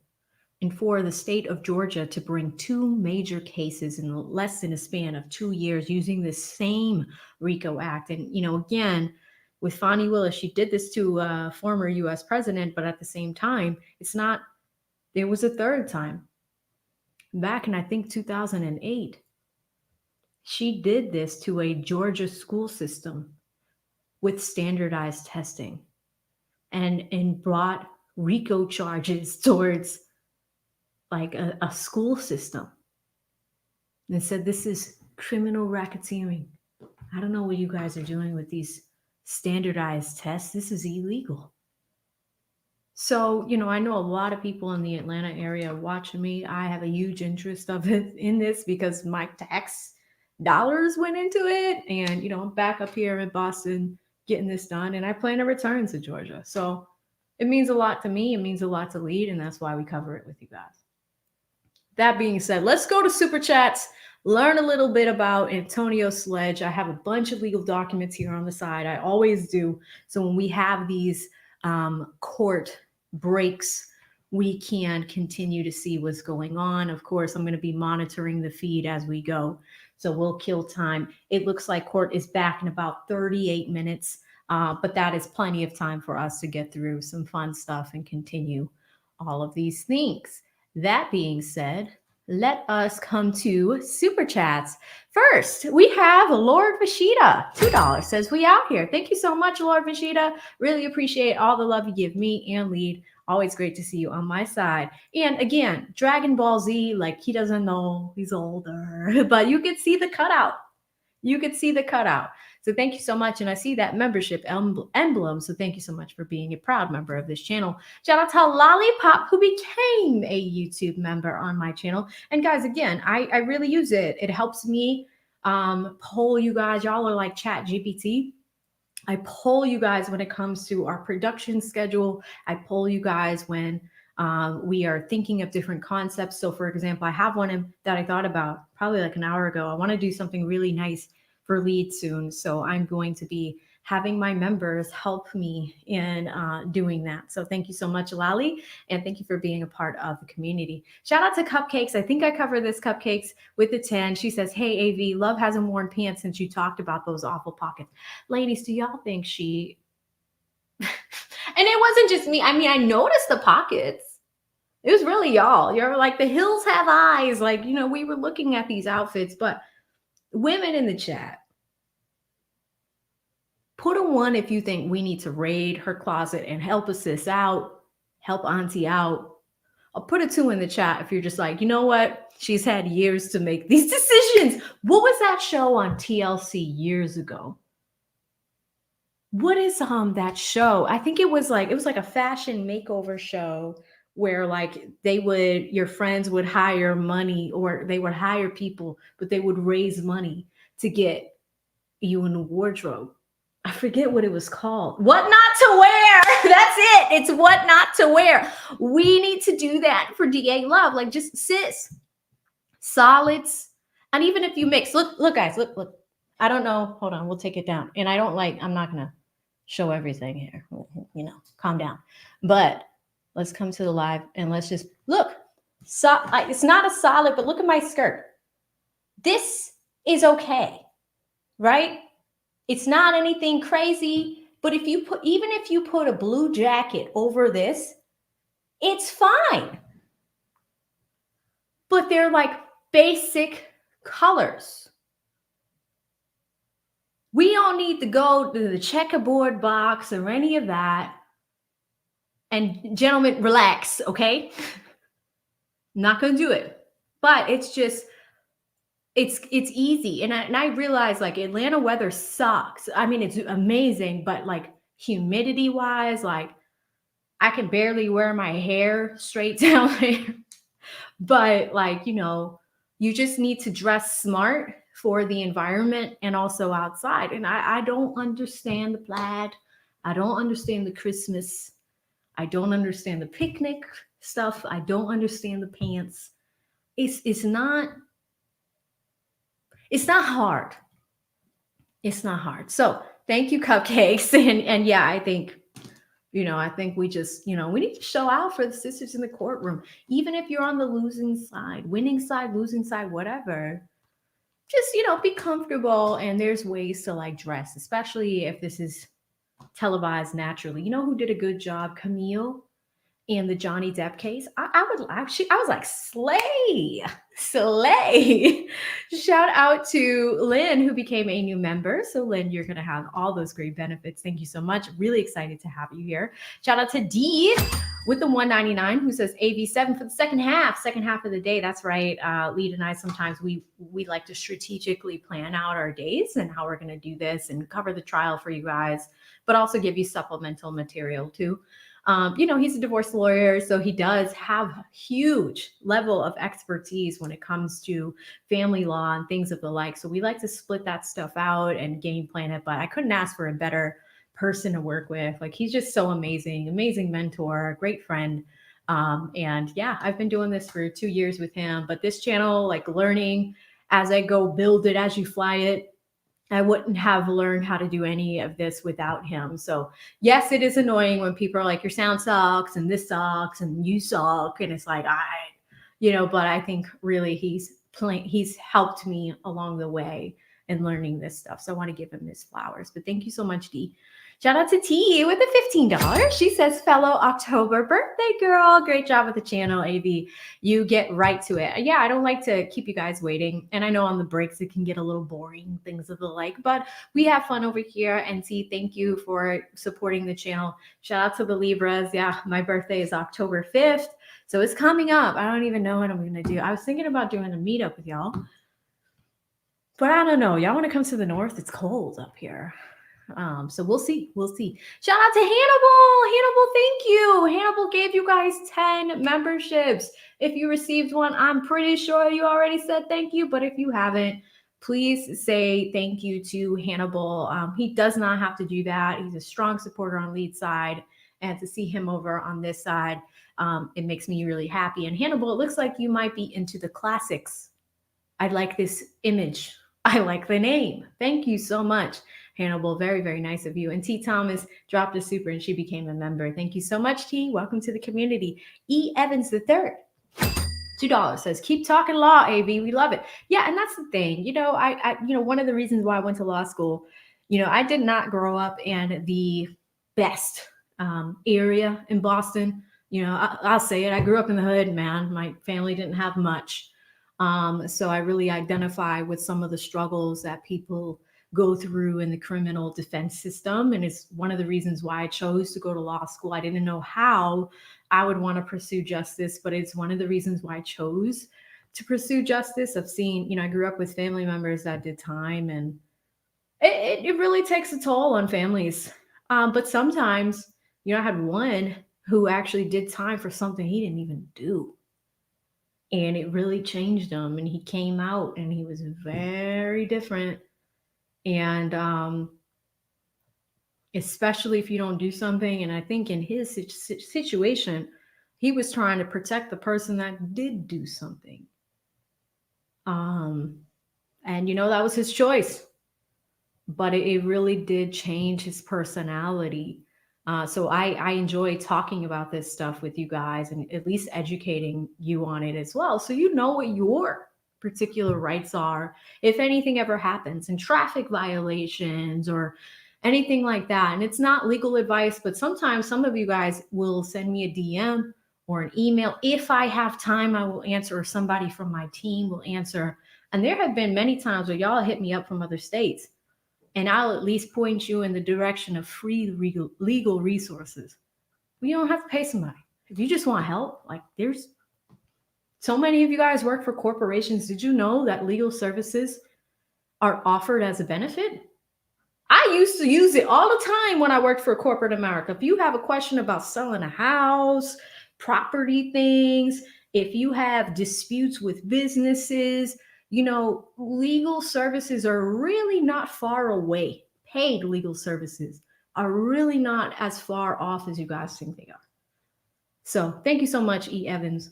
And for the state of Georgia to bring 2 major cases in less than a span of 2 years using the same RICO Act. And, you know, again, with Fani Willis, she did this to a former US president, but at the same time, it's not, there was a third time. Back in, I think, 2008, she did this to a Georgia school system with standardized testing and brought RICO charges towards like a school system. And said, this is criminal racketeering. I don't know what you guys are doing with these standardized tests. This is illegal. So, you know, I know a lot of people in the Atlanta area watching me. I have a huge interest of it in this because my tax dollars went into it. And, you know, I'm back up here in Boston getting this done. And I plan to return to Georgia. So it means a lot to me. It means a lot to Lead. And that's why we cover it with you guys. That being said, let's go to Super Chats, learn a little bit about Antonio Sledge. I have a bunch of legal documents here on the side. I always do. So when we have these court breaks, we can continue to see what's going on. Of course, I'm going to be monitoring the feed as we go. So we'll kill time. It looks like court is back in about 38 minutes, but that is plenty of time for us to get through some fun stuff and continue all of these things. That being said, let us come to Super Chats. First, we have Lord Vashita, $2 says we out here. Thank you so much, Lord Vashita. Really appreciate all the love you give me and Lead. Always great to see you on my side. And again, Dragon Ball Z, like he doesn't know, he's older, but you could see the cutout. You could see the cutout. So thank you so much. And I see that membership emblem. So thank you so much for being a proud member of this channel. Shout out to Lollipop, who became a YouTube member on my channel. And guys, again, I really use it. It helps me poll you guys. Y'all are like Chat GPT. I poll you guys when it comes to our production schedule. I poll you guys when we are thinking of different concepts. So for example, I have one that I thought about probably like an hour ago. I want to do something really nice for Lead soon. So I'm going to be having my members help me in doing that. So thank you so much, Lally. And thank you for being a part of the community. Shout out to Cupcakes. I think I covered this Cupcakes with the 10. She says, hey, AV, Love hasn't worn pants since you talked about those awful pockets. Ladies, do y'all think she... And it wasn't just me. I mean, I noticed the pockets. It was really y'all. You're like, the hills have eyes. Like, you know, we were looking at these outfits, but women in the chat, put a 1 if you think we need to raid her closet and help a sis out, help auntie out. I'll put a 2 in the chat if you're just like, you know what? She's had years to make these decisions. What was that show on TLC years ago? What is that show? I think it was like a fashion makeover show where like your friends would hire money, or they would hire people, but they would raise money to get you in a wardrobe. I forget what it was called. What not to wear. That's it. It's what not to wear. We need to do that for DA Love. Like just sis, solids. And even if you mix, look guys, look. I don't know. Hold on. We'll take it down. And I'm not going to show everything here. You know, calm down. But let's come to the live and let's just look. So it's not a solid, but look at my skirt. This is okay, right? It's not anything crazy. But even if you put a blue jacket over this, it's fine. But they're like basic colors. We don't need to go to the checkerboard box or any of that. And gentlemen, relax, okay? Not gonna do it. But it's just, it's easy. And I realize like Atlanta weather sucks. I mean, it's amazing, but like humidity wise, like I can barely wear my hair straight down there. But like, you know, you just need to dress smart for the environment and also outside. And I don't understand the plaid. I don't understand the Christmas. I don't understand the picnic stuff. I don't understand the pants. It's not hard. It's not hard. So thank you, Cupcakes. And yeah, I think, you know, I think we just, you know, we need to show out for the sisters in the courtroom. Even if you're on the losing side, winning side, losing side, whatever, just, you know, be comfortable. And there's ways to like dress, especially if this is televised naturally. You know who did a good job? Camille. In the Johnny Depp case, I was like, slay. Shout out to Lynn, who became a new member. So Lynn, you're going to have all those great benefits. Thank you so much. Really excited to have you here. Shout out to D with the 199 who says AV7 for the second half of the day. That's right. Lead and I, sometimes we like to strategically plan out our days and how we're going to do this and cover the trial for you guys, but also give you supplemental material too. You know, he's a divorce lawyer, so he does have a huge level of expertise when it comes to family law and things of the like. So we like to split that stuff out and game plan it, but I couldn't ask for a better person to work with. Like, he's just so amazing mentor, great friend. And yeah, I've been doing this for 2 years with him, but this channel, like learning as I go, build it as you fly it. I wouldn't have learned how to do any of this without him. So yes, it is annoying when people are like, your sound sucks and this sucks and you suck. And it's like, you know, but I think really he's helped me along the way in learning this stuff. So I want to give him his flowers, but thank you so much, Dee. Shout out to T with the $15. She says, fellow October birthday girl. Great job with the channel, AV. You get right to it. Yeah, I don't like to keep you guys waiting. And I know on the breaks it can get a little boring, things of the like, but we have fun over here. And T, thank you for supporting the channel. Shout out to the Libras. Yeah, my birthday is October 5th. So it's coming up. I don't even know what I'm going to do. I was thinking about doing a meetup with y'all, but I don't know. Y'all want to come to the north? It's cold up here. So we'll see. Shout out to Hannibal, thank you. Hannibal gave you guys 10 memberships. If you received one, I'm pretty sure you already said thank you, but if you haven't, please say thank you to Hannibal. He does not have to do that. He's a strong supporter on lead side, and to see him over on this side, it makes me really happy. And Hannibal, it looks like you might be into the classics. I like this image. I like the name. Thank you so much, Hannibal. Very, very nice of you. And T. Thomas dropped a super and she became a member. Thank you so much, T. Welcome to the community. E. Evans III, $2 says, keep talking law, AV. We love it. Yeah, and that's the thing. You know, I one of the reasons why I went to law school, you know, I did not grow up in the best area in Boston. You know, I'll say it. I grew up in the hood, man. My family didn't have much. So I really identify with some of the struggles that people go through in the criminal defense system. And it's one of the reasons why I chose to go to law school. I didn't know how I would want to pursue justice, but it's one of the reasons why I chose to pursue justice. I've seen, you know, I grew up with family members that did time, and it really takes a toll on families. But sometimes, you know, I had one who actually did time for something he didn't even do. And it really changed him. And he came out and he was very different. And especially if you don't do something. And I think in his situation, he was trying to protect the person that did do something. And, you know, that was his choice. But it really did change his personality. So I enjoy talking about this stuff with you guys and at least educating you on it as well. So you know what your particular rights are if anything ever happens, and traffic violations or anything like that. And it's not legal advice, but sometimes some of you guys will send me a DM or an email. If I have time, I will answer, or somebody from my team will answer. And there have been many times where y'all hit me up from other states, and I'll at least point you in the direction of free legal resources. You don't have to pay somebody. If you just want help, like there's so many of you guys work for corporations. Did you know that legal services are offered as a benefit? I used to use it all the time when I worked for corporate America. If you have a question about selling a house, property things, if you have disputes with businesses, you know, legal services are really not far away. Paid legal services are really not as far off as you guys think they are. So thank you so much, E. Evans.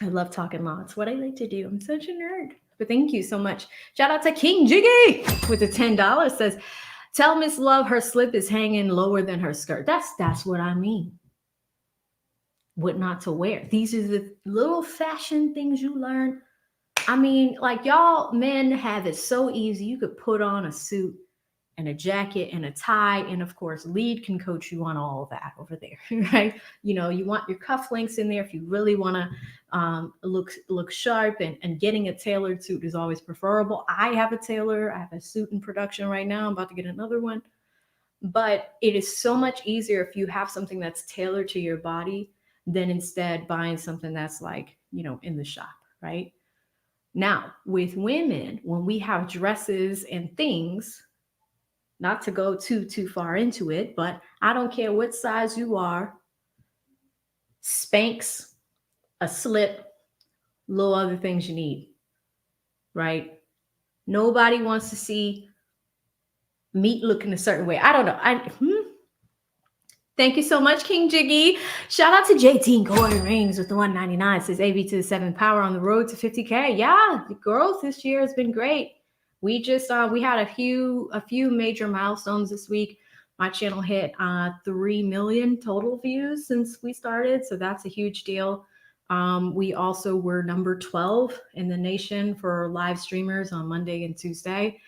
I love talking law. It's what I like to do. I'm such a nerd. But thank you so much. Shout out to King Jiggy with the $10. Says, tell Miss Love her slip is hanging lower than her skirt. That's what I mean. What not to wear. These are the little fashion things you learn. I mean, like y'all men have it so easy. You could put on a suit and a jacket and a tie. And of course, Lead can coach you on all of that over there, right? You know, you want your cufflinks in there if you really want to look sharp, and getting a tailored suit is always preferable. I have a tailor. I have a suit in production right now. I'm about to get another one. But it is so much easier if you have something that's tailored to your body than instead buying something that's like, you know, in the shop, right? Now, with women, when we have dresses and things, not to go too far into it, but I don't care what size you are, Spanx, a slip, little other things you need, right? Nobody wants to see meat looking a certain way. I don't know. Thank you so much, King Jiggy. Shout out to JT Gordon Rings with the 199. Says AV to the 7 power on the road to 50K. Yeah, the growth this year has been great. We just we had a few major milestones this week. My channel hit 3 million total views since we started, so that's a huge deal. We also were number 12 in the nation for live streamers on Monday and Tuesday.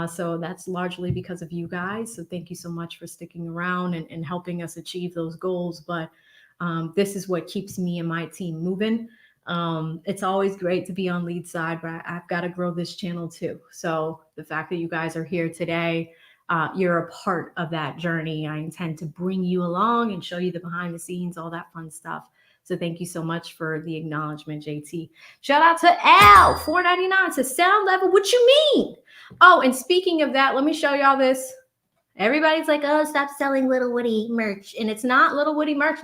So that's largely because of you guys. So thank you so much for sticking around and helping us achieve those goals. But this is what keeps me and my team moving. It's always great to be on Lead side, but I've got to grow this channel too. So the fact that you guys are here today, you're a part of that journey. I intend to bring you along and show you the behind the scenes, all that fun stuff. So thank you so much for the acknowledgement, JT. Shout out to Al, $4.99. Says sound level. What you mean? Oh, and speaking of that, let me show y'all this. Everybody's like, oh, stop selling Little Woody merch. And it's not Little Woody merch.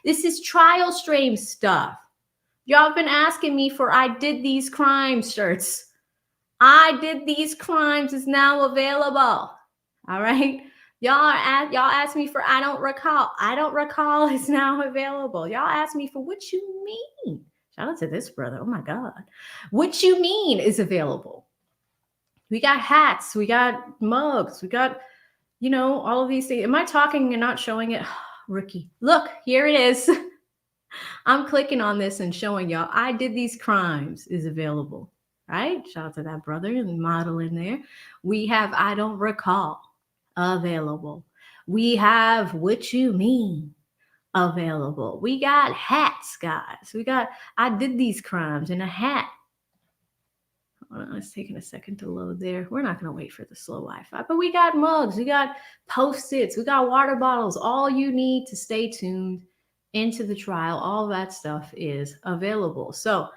This is trial stream stuff. Y'all have been asking me for I Did These Crimes shirts. I Did These Crimes is now available. All right. Y'all asked me for I Don't Recall. I Don't Recall is now available. Y'all asked me for What You Mean. Shout out to this brother. Oh my God. What You Mean is available. We got hats. We got mugs. We got, you know, all of these things. Am I talking and not showing it? Rookie. Look, here it is. I'm clicking on this and showing y'all I Did These Crimes is available, right? Shout out to that brother and the model in there. We have I Don't Recall available. We have What You Mean available. We got hats, guys. We got I Did These Crimes in a hat. Hold on, it's taking a second to load there. We're not going to wait for the slow Wi-Fi, but we got mugs. We got Post-its. We got water bottles. All you need to stay tuned into the trial, all that stuff is available. So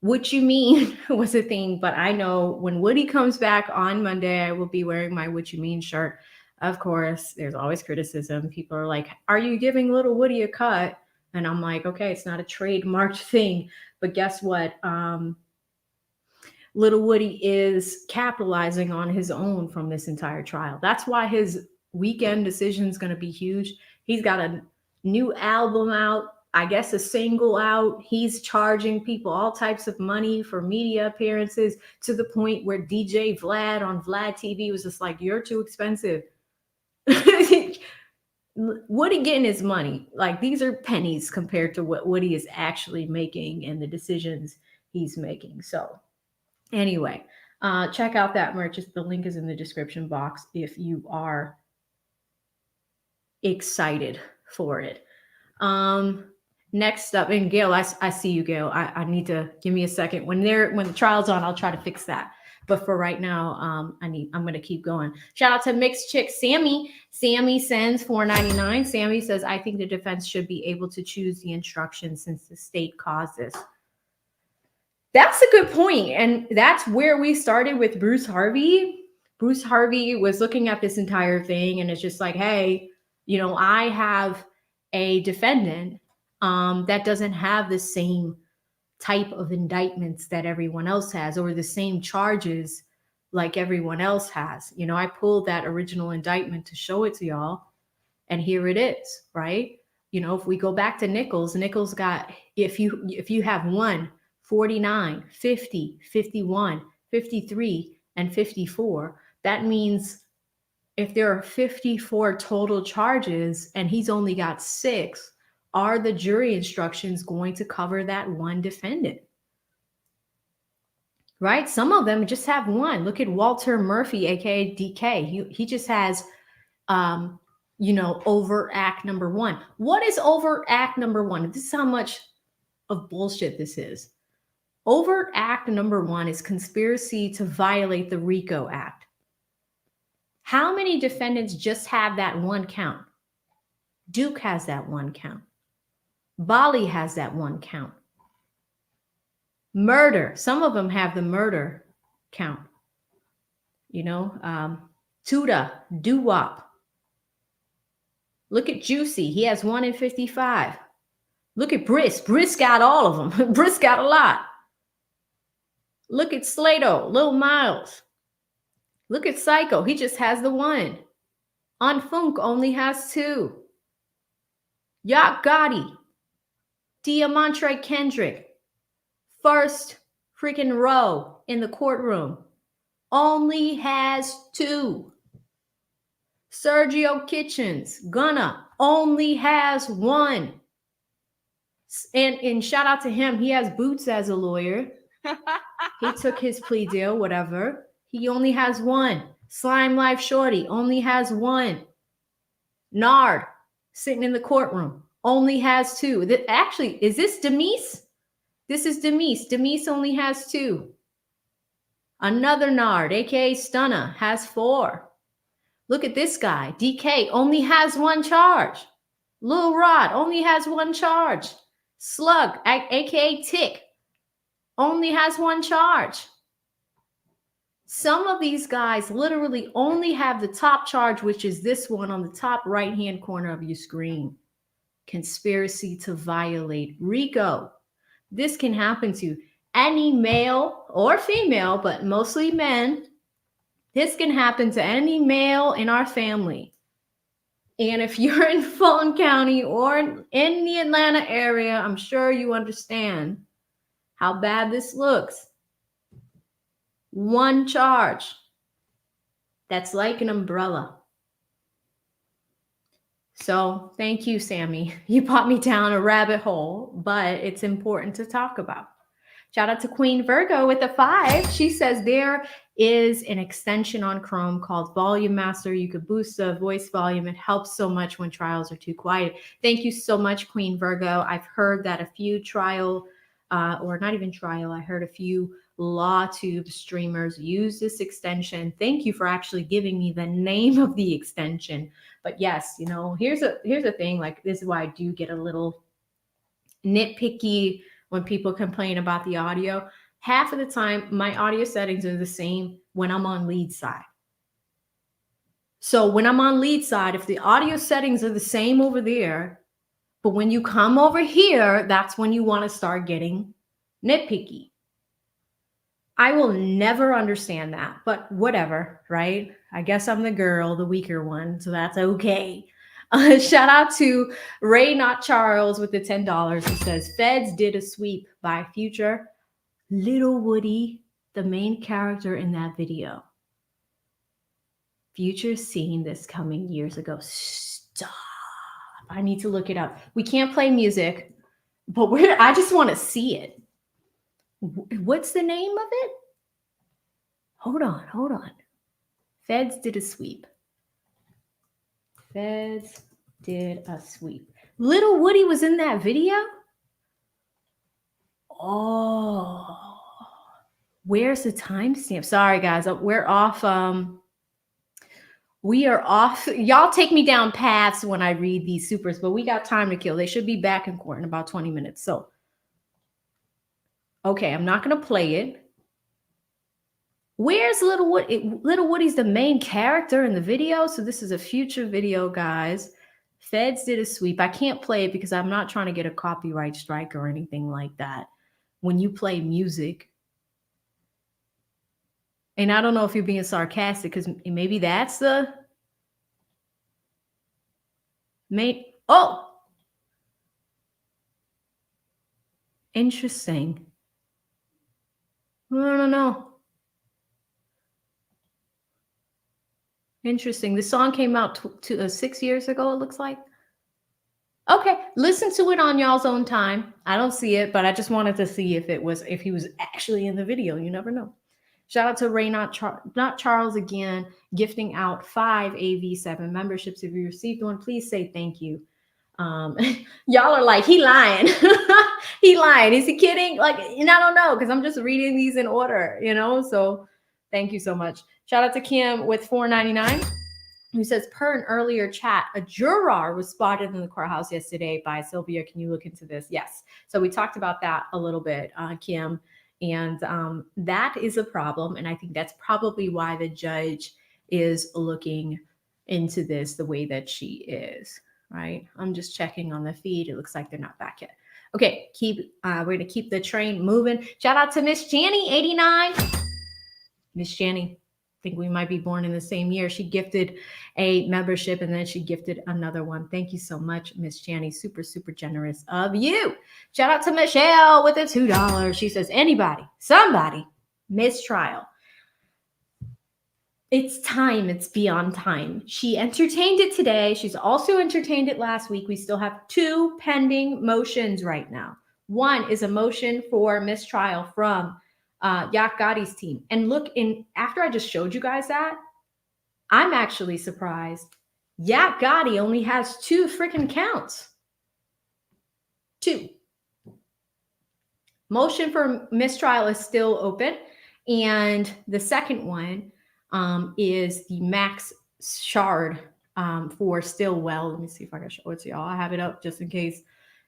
What You Mean was a thing, but I know when Woody comes back on Monday, I will be wearing my What You Mean shirt. Of course, there's always criticism. People are like, are you giving Little Woody a cut? And I'm like, okay, it's not a trademarked thing, but guess what? Little Woody is capitalizing on his own from this entire trial. That's why his weekend decision is going to be huge. He's got a new album out, I guess a single out. He's charging people all types of money for media appearances to the point where DJ Vlad on Vlad TV was just like, you're too expensive. Woody getting his money. Like, these are pennies compared to what Woody is actually making and the decisions he's making. So anyway, Check out that merch. The link is in the description box if you are excited for it. Next up, and Gail, I see you, Gail. I need to give me a second. When the trial's on, I'll try to fix that. But for right now, I'm gonna keep going. Shout out to Mixed Chick Sammy. Sammy sends $4.99. Sammy says, I think the defense should be able to choose the instruction since the state caused this. That's a good point. And that's where we started with Bruce Harvey. Bruce Harvey was looking at this entire thing and it's just like, hey, you know, I have a defendant that doesn't have the same type of indictments that everyone else has or the same charges like everyone else has. You know, I pulled that original indictment to show it to y'all, and here it is, right? You know, if we go back to Nichols got, if you have 1, 49, 50, 51, 53, and 54, that means if there are 54 total charges and he's only got 6, are the jury instructions going to cover that one defendant? Right? Some of them just have 1. Look at Walter Murphy, aka DK. He just has, you know, overt act number 1. What is overt act number 1? This is how much of bullshit this is. Overt act number 1 is conspiracy to violate the RICO Act. How many defendants just have that 1 count? Duke has that 1 count. Bali has that 1 count. Murder. Some of them have the murder count. You know, Tuda, Doo-Wop. Look at Juicy. He has 1 in 55. Look at Briss. Briss got all of them. Briss got a lot. Look at Slato, Lil Miles. Look at Psycho. He just has the 1. Unfunk only has 2. Yacht Gotti. Diamantre Kendrick. First freaking row in the courtroom. Only has 2. Sergio Kitchens, Gunna, only has 1. And shout out to him. He has Boots as a lawyer. He took his plea deal, whatever. He only has 1. Slime Life Shorty only has 1. Nard, sitting in the courtroom, only has 2. Actually, is this Demise? This is Demise. Demise only has 2. Another Nard, aka Stunna, has 4. Look at this guy. DK only has 1 charge. Lil Rod only has 1 charge. Slug, aka Tick, only has 1 charge. Some of these guys literally only have the top charge, which is this one on the top right-hand corner of your screen. Conspiracy to violate RICO. This can happen to any male or female, but mostly men. This can happen to any male in our family. And if you're in Fulton County or in the Atlanta area, I'm sure you understand how bad this looks. 1 charge. That's like an umbrella. So thank you, Sammy. You brought me down a rabbit hole, but it's important to talk about. Shout out to Queen Virgo with a 5. She says there is an extension on Chrome called Volume Master. You could boost the voice volume. It helps so much when trials are too quiet. Thank you so much, Queen Virgo. I've heard that a few trial, or not even trial, I heard a few LawTube streamers use this extension. Thank you for actually giving me the name of the extension. But yes, you know, here's a thing, like this is why I do get a little nitpicky when people complain about the audio. Half of the time, my audio settings are the same when I'm on lead side. So when I'm on lead side, if the audio settings are the same over there, but when you come over here, that's when you want to start getting nitpicky. I will never understand that, but whatever, right? I guess I'm the girl, the weaker one, so that's okay. Shout out to Ray Not Charles with the $10. He says, Feds did a sweep by Future. Little Woody, the main character in that video. Future seen this coming years ago. Stop. I need to look it up. We can't play music, but I just want to see it. What's the name of it? Hold on. Feds did a sweep. Feds did a sweep. Little Woody was in that video? Oh, where's the timestamp? Sorry, guys, we're off. We are off. Y'all take me down paths when I read these supers, but we got time to kill. They should be back in court in about 20 minutes. So, okay, I'm not going to play it. Where's Little Woody? Little Woody's the main character in the video. So this is a future video, guys. Feds did a sweep. I can't play it because I'm not trying to get a copyright strike or anything like that when you play music. And I don't know if you're being sarcastic because maybe that's the main. Oh, interesting. No. Interesting. The song came out 6 years ago, it looks like. Okay, listen to it on y'all's own time. I don't see it, but I just wanted to see if he was actually in the video. You never know. Shout out to Ray, not Charles again, gifting out 5 AV7 memberships. If you received one, please say thank you. Y'all are like, he lying. He lying. Is he kidding? Like, and I don't know, because I'm just reading these in order, so thank you so much. Shout out to Kim with $4.99, who says, per an earlier chat, a juror was spotted in the courthouse yesterday by Sylvia. Can you look into this? Yes. So we talked about that a little bit, Kim. And that is a problem. And I think that's probably why the judge is looking into this the way that she is, right? I'm just checking on the feed. It looks like they're not back yet. Okay, we're going to keep the train moving. Shout out to Miss Janny, 89. Miss Janny, I think we might be born in the same year. She gifted a membership and then she gifted another one. Thank you so much, Miss Janny. Super, super generous of you. Shout out to Michelle with a $2. She says, somebody, mistrial. It's time. It's beyond time. She entertained it today. She's also entertained it last week. We still have 2 pending motions right now. One is a motion for mistrial from Yak Gotti's team. And look, after I just showed you guys that, I'm actually surprised. Yak Gotti only has 2 freaking counts. 2. Motion for mistrial is still open. And the second one is the Max Shard for Stillwell. Let me see if I can show it to y'all. I have it up just in case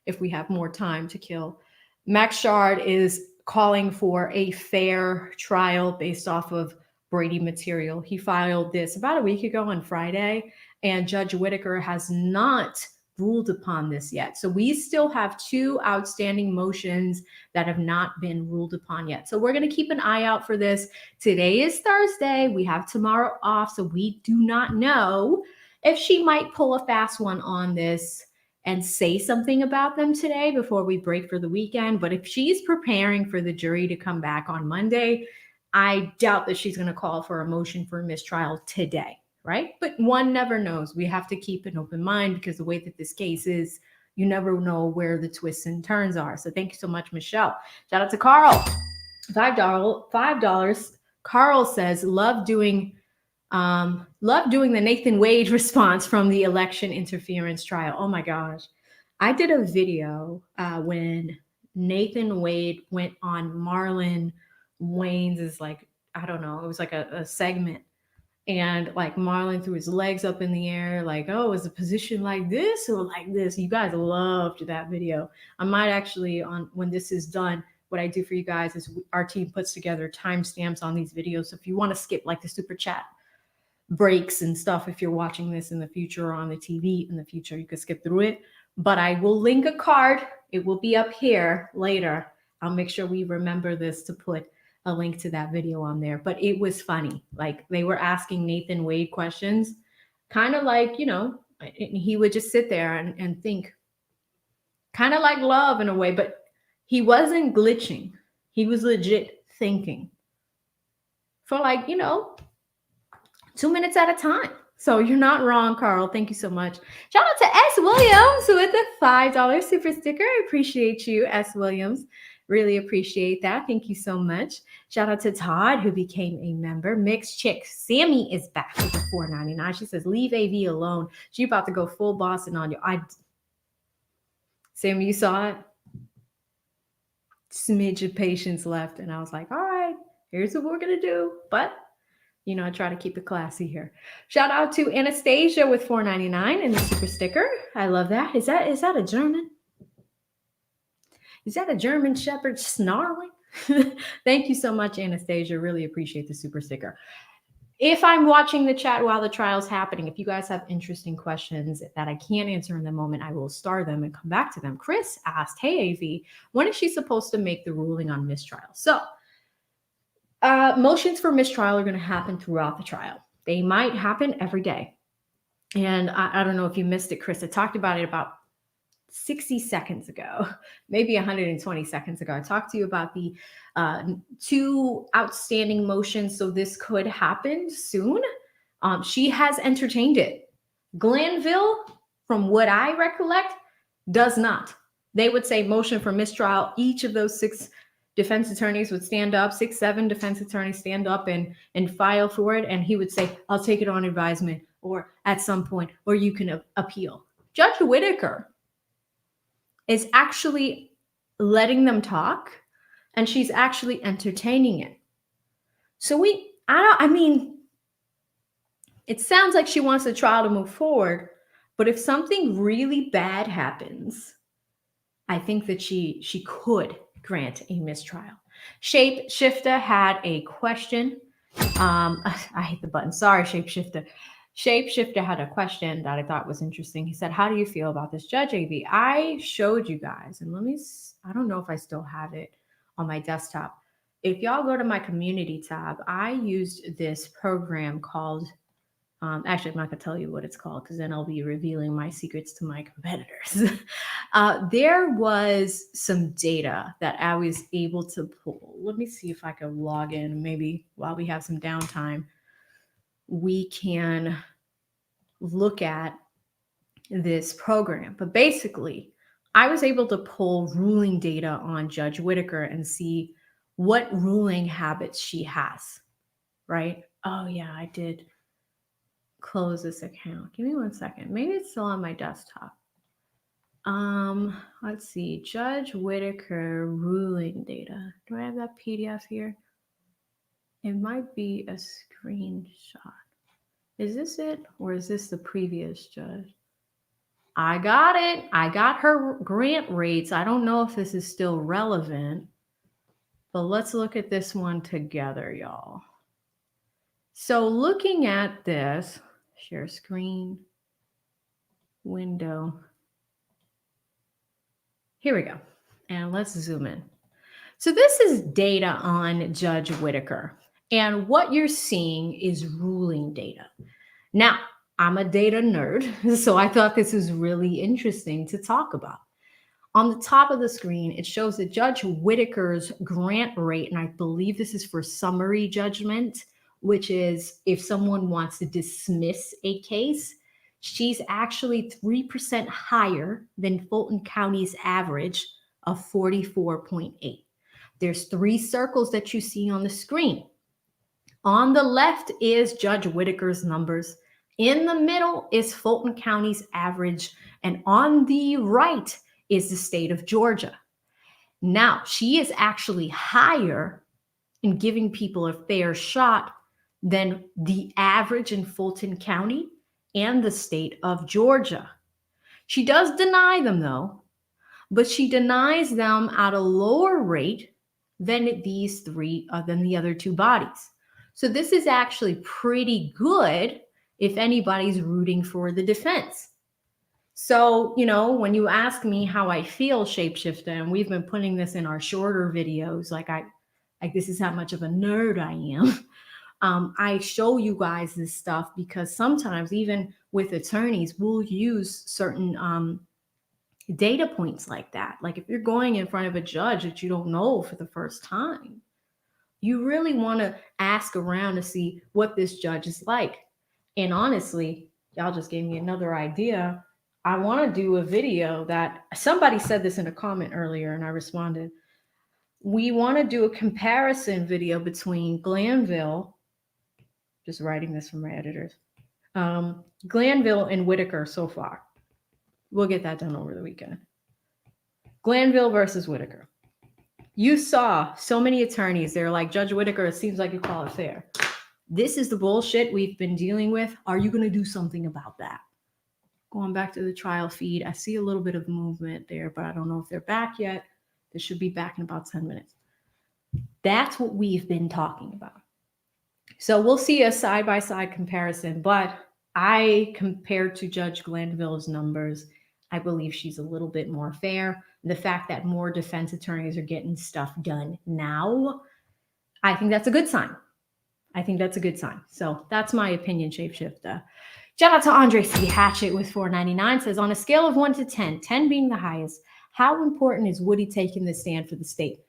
if we have more time to kill. Max Shard is calling for a fair trial based off of Brady material. He filed this about a week ago on Friday, and Judge Whitaker has not ruled upon this yet. So we still have 2 outstanding motions that have not been ruled upon yet. So we're going to keep an eye out for this. Today is Thursday. We have tomorrow off. So we do not know if she might pull a fast one on this and say something about them today before we break for the weekend. But if she's preparing for the jury to come back on Monday, I doubt that she's going to call for a motion for mistrial today. Right? But one never knows. We have to keep an open mind because the way that this case is, you never know where the twists and turns are. So thank you so much, Michelle. Shout out to Carl. $5. Carl says, love doing the Nathan Wade response from the election interference trial. Oh my gosh. I did a video when Nathan Wade went on Marlon Wayne's I don't know, it was like a segment. And like Marlon threw his legs up in the air, like, oh, is the position like this or like this? You guys loved that video. I might actually, when this is done, what I do for you guys is our team puts together timestamps on these videos. So if you want to skip like the super chat breaks and stuff, if you're watching this in the future or on the TV in the future, you could skip through it. But I will link a card. It will be up here later. I'll make sure we remember this to put a link to that video on there. But it was funny. Like they were asking Nathan Wade questions, kind of like, he would just sit there and think, kind of like Love in a way, but he wasn't glitching. He was legit thinking for 2 minutes at a time. So you're not wrong, Carl. Thank you so much. Shout out to S. Williams with the $5 super sticker. I appreciate you, S. Williams. Really appreciate that. Thank you so much. Shout out to Todd, who became a member. Mixed Chick Sammy is back with the $4.99. She says, leave AV alone. She about to go full Boston on you. Sammy, you saw it? Smidge of patience left. And I was like, all right, here's what we're going to do. But, you know, I try to keep it classy here. Shout out to Anastasia with $4.99 and the super sticker. I love that. Is that a German? Is that a German Shepherd snarling? Thank you so much, Anastasia. Really appreciate the super sticker. If I'm watching the chat while the trial's happening, if you guys have interesting questions that I can't answer in the moment, I will star them and come back to them. Chris asked, hey, AV, when is she supposed to make the ruling on mistrial? So motions for mistrial are going to happen throughout the trial. They might happen every day. And I don't know if you missed it, Chris. I talked about it about 60 seconds ago, maybe 120 seconds ago. I talked to you about the 2 outstanding motions. So this could happen soon. She has entertained it. Glanville, from what I recollect, does not. They would say motion for mistrial. Each of those 6 defense attorneys would stand up, 6, 7 defense attorneys stand up and file for it. And he would say, I'll take it on advisement, or at some point, or you can appeal. Judge Whitaker is actually letting them talk, and she's actually entertaining it. So it sounds like she wants the trial to move forward, but if something really bad happens, I think that she could grant a mistrial. Shapeshifter had a question. I hit the button. Sorry, Shapeshifter. Shapeshifter had a question that I thought was interesting. He said, how do you feel about this judge, AV? I showed you guys, and I don't know if I still have it on my desktop. If y'all go to my community tab, I used this program called, actually, I'm not going to tell you what it's called because then I'll be revealing my secrets to my competitors. There was some data that I was able to pull. Let me see if I can log in. Maybe while we have some downtime, we can look at this program. But basically, I was able to pull ruling data on Judge Whitaker and see what ruling habits she has, right? Oh yeah, I did close this account. Give me 1 second. Maybe it's still on my desktop. Let's see, Judge Whitaker ruling data. Do I have that PDF here? It might be a screenshot. Is this it, or is this the previous judge? I got it. I got her grant rates. I don't know if this is still relevant, but let's look at this one together, y'all. So looking at this, share screen, window. Here we go. And let's zoom in. So this is data on Judge Whitaker. And what you're seeing is ruling data. Now, I'm a data nerd, so I thought this was really interesting to talk about. On the top of the screen, it shows that Judge Whitaker's grant rate, and I believe this is for summary judgment, which is if someone wants to dismiss a case, she's actually 3% higher than Fulton County's average of 44.8. There's 3 circles that you see on the screen. On the left is Judge Whitaker's numbers. In the middle is Fulton County's average. And on the right is the state of Georgia. Now, she is actually higher in giving people a fair shot than the average in Fulton County and the state of Georgia. She does deny them, though, but she denies them at a lower rate than than the other 2 bodies. So this is actually pretty good if anybody's rooting for the defense. So, you know, when you ask me how I feel, Shapeshifter, and we've been putting this in our shorter videos, like this is how much of a nerd I am. I show you guys this stuff because sometimes even with attorneys, we'll use certain data points like that. Like if you're going in front of a judge that you don't know for the first time, you really want to ask around to see what this judge is like. And honestly, y'all just gave me another idea. I want to do a video that somebody said this in a comment earlier and I responded. we want to do a comparison video between Glanville, just writing this from my editors, Glanville and Whitaker so far. We'll get that done over the weekend. Glanville versus Whitaker. You saw so many attorneys. They're like, Judge Whitaker, it seems like you call it fair. This is the bullshit we've been dealing with. Are you going to do something about that? Going back to the trial feed, I see a little bit of movement there, but I don't know if they're back yet. They should be back in about 10 minutes. That's what we've been talking about. So we'll see a side-by-side comparison, but compared to Judge Glanville's numbers, I believe she's a little bit more fair. The fact that more defense attorneys are getting stuff done now, I think that's a good sign. I think that's a good sign. So that's my opinion, Shapeshifter. Shout out to Andre C. Hatchet with $4.99 says, on a scale of 1 to 10, 10 being the highest, how important is Woody taking the stand for the state?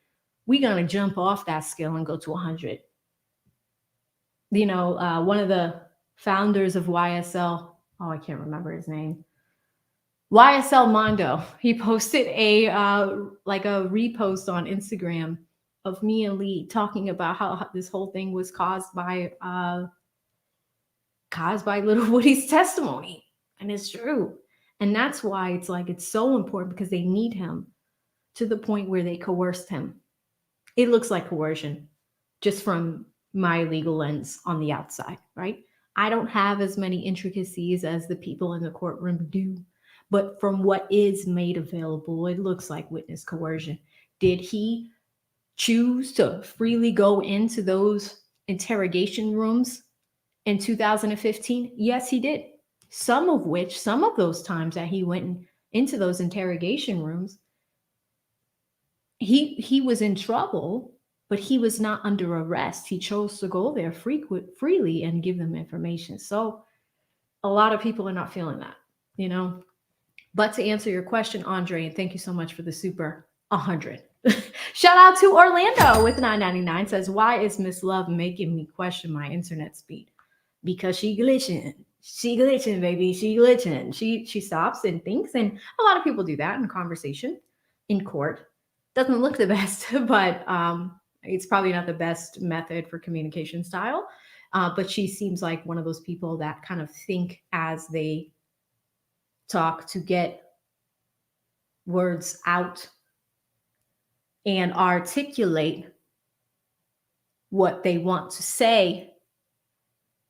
We're going to jump off that scale and go to 100. You know, one of the founders of YSL, oh, I can't remember his name, YSL Mondo, he posted a repost on Instagram of me and Lee talking about how this whole thing was caused by little Woody's testimony. And it's true. And that's why it's like, it's so important, because they need him to the point where they coerced him. It looks like coercion just from my legal lens on the outside, right? I don't have as many intricacies as the people in the courtroom do, but from what is made available, it looks like witness coercion. Did he choose to freely go into those interrogation rooms in 2015? Yes, he did. Some of those times that he went into those interrogation rooms, he was in trouble, but he was not under arrest. He chose to go there freely and give them information. So a lot of people are not feeling that, you know. But to answer your question, Andre, and thank you so much for the super 100. Shout out to Orlando with $9.99 says, why is Miss Love making me question my internet speed? Because she glitching. She glitching, baby. She glitching. She stops and thinks. And a lot of people do that in conversation, in court. Doesn't look the best, but it's probably not the best method for communication style. But she seems like one of those people that kind of think as they talk to get words out and articulate what they want to say.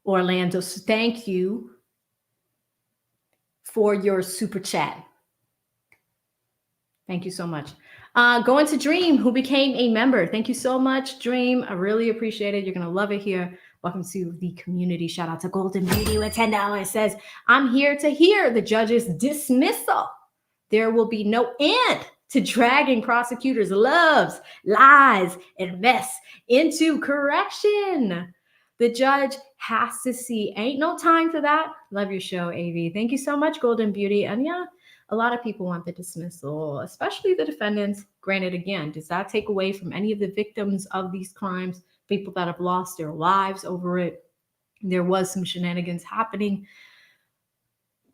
Orlando, so thank you for your super chat. Thank you so much. Going to Dream, who became a member. Thank you so much, Dream. I really appreciate it. You're going to love it here. Welcome to the community. Shout out to Golden Beauty with $10. Says, I'm here to hear the judge's dismissal. There will be no end to dragging prosecutors' loves, lies, and mess into correction. The judge has to see. Ain't no time for that. Love your show, AV. Thank you so much, Golden Beauty. And yeah, a lot of people want the dismissal, especially the defendants. Granted, again, does that take away from any of the victims of these crimes, people that have lost their lives over it? There was some shenanigans happening.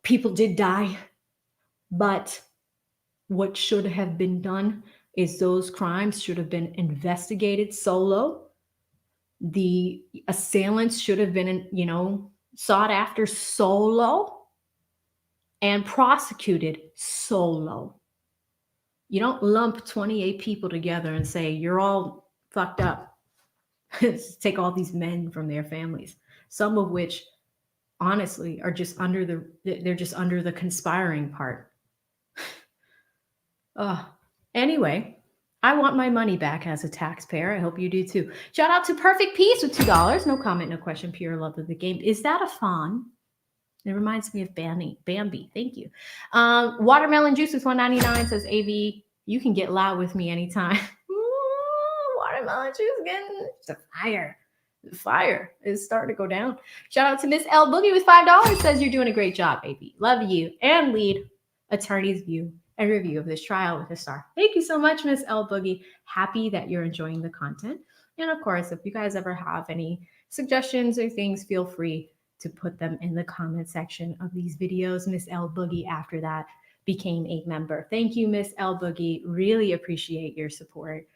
People did die. But what should have been done is those crimes should have been investigated solo. The assailants should have been, sought after solo and prosecuted solo. You don't lump 28 people together and say, you're all fucked up. Take all these men from their families, some of which honestly are just under the conspiring part. Anyway, I want my money back as a taxpayer. I hope you do too. Shout out to Perfect Peace with $2. No comment, no question, pure love of the game. Is that a fawn? It reminds me of Bambi. Thank you. Watermelon Juice with $1.99 says, AV, you can get loud with me anytime. Watermelon Juice again. It's a fire. The fire is starting to go down. Shout out to Miss L Boogie with $5. Says, you're doing a great job, AV. Love you. And lead attorney's view and review of this trial with a star. Thank you so much, Miss L Boogie. Happy that you're enjoying the content. And of course, if you guys ever have any suggestions or things, feel free to put them in the comment section of these videos. Miss L Boogie, after that, became a member. Thank you, Miss L Boogie. Really appreciate your support.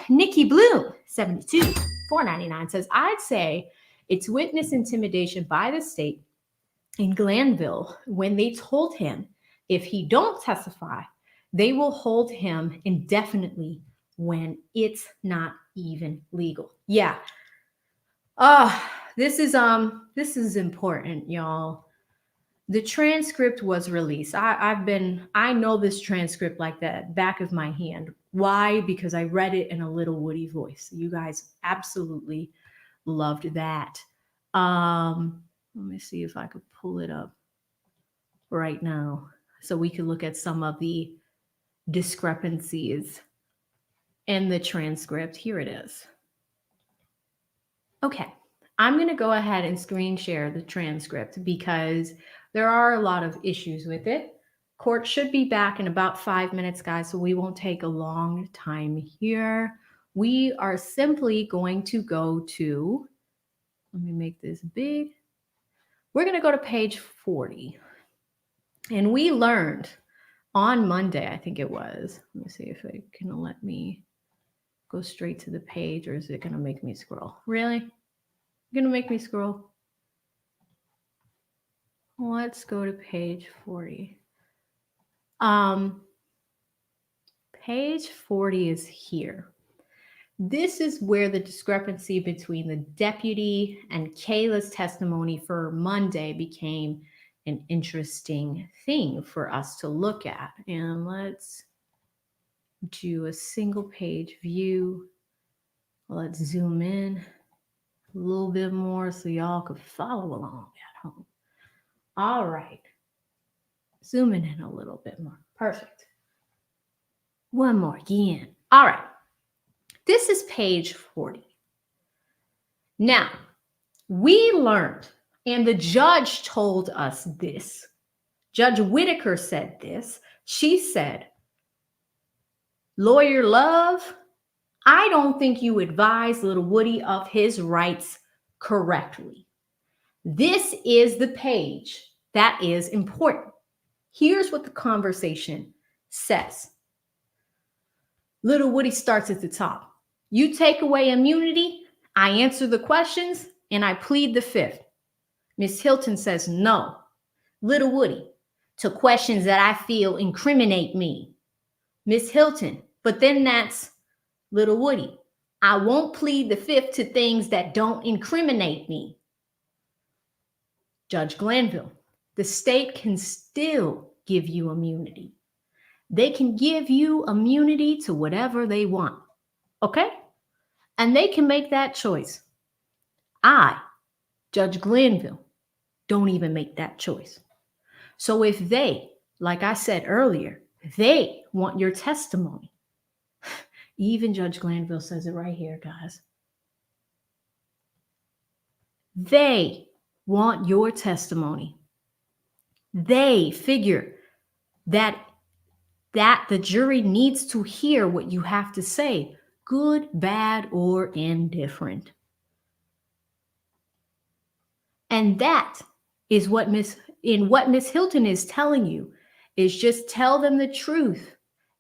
Nikki Bloom, 72, $4.99 says, I'd say it's witness intimidation by the state in Glanville when they told him if he don't testify, they will hold him indefinitely when it's not even legal. Yeah. This is important, y'all. The transcript was released. I know this transcript like that back of my hand. Why? Because I read it in a little Woody voice. You guys absolutely loved that. Let me see if I could pull it up right now so we can look at some of the discrepancies in the transcript. Here it is. Okay, I'm going to go ahead and screen share the transcript because there are a lot of issues with it. Court should be back in about 5 minutes, guys, so we won't take a long time here. We are simply going to go to, let me make this big. We're going to go to page 40. And we learned on Monday, I think it was. Let me see if it can let me go straight to the page, or is it going to make me scroll? Really? You're going to make me scroll? Let's go to page 40. Page 40 is here. This is where the discrepancy between the deputy and Kayla's testimony for Monday became an interesting thing for us to look at. And let's do a single page view. Let's zoom in a little bit more so y'all could follow along at home. All right. Zooming in a little bit more. Perfect. One more again. All right. This is page 40. Now, we learned, and the judge told us this. Judge Whitaker said this. She said, Lawyer Love, I don't think you advised little Woody of his rights correctly. This is the page that is important. Here's what the conversation says. Little Woody starts at the top. You take away immunity, I answer the questions, and I plead the fifth. Miss Hilton says no. Little Woody, to questions that I feel incriminate me. Miss Hilton, but then that's Little Woody. I won't plead the fifth to things that don't incriminate me. Judge Glanville, the state can still give you immunity. They can give you immunity to whatever they want. Okay? And they can make that choice. I, Judge Glanville, don't even make that choice. So if they, like I said earlier, they want your testimony, even Judge Glanville says it right here, guys. They want your testimony. They figure that the jury needs to hear what you have to say, good, bad, or indifferent. And that is what Miss Hilton is telling you, is just tell them the truth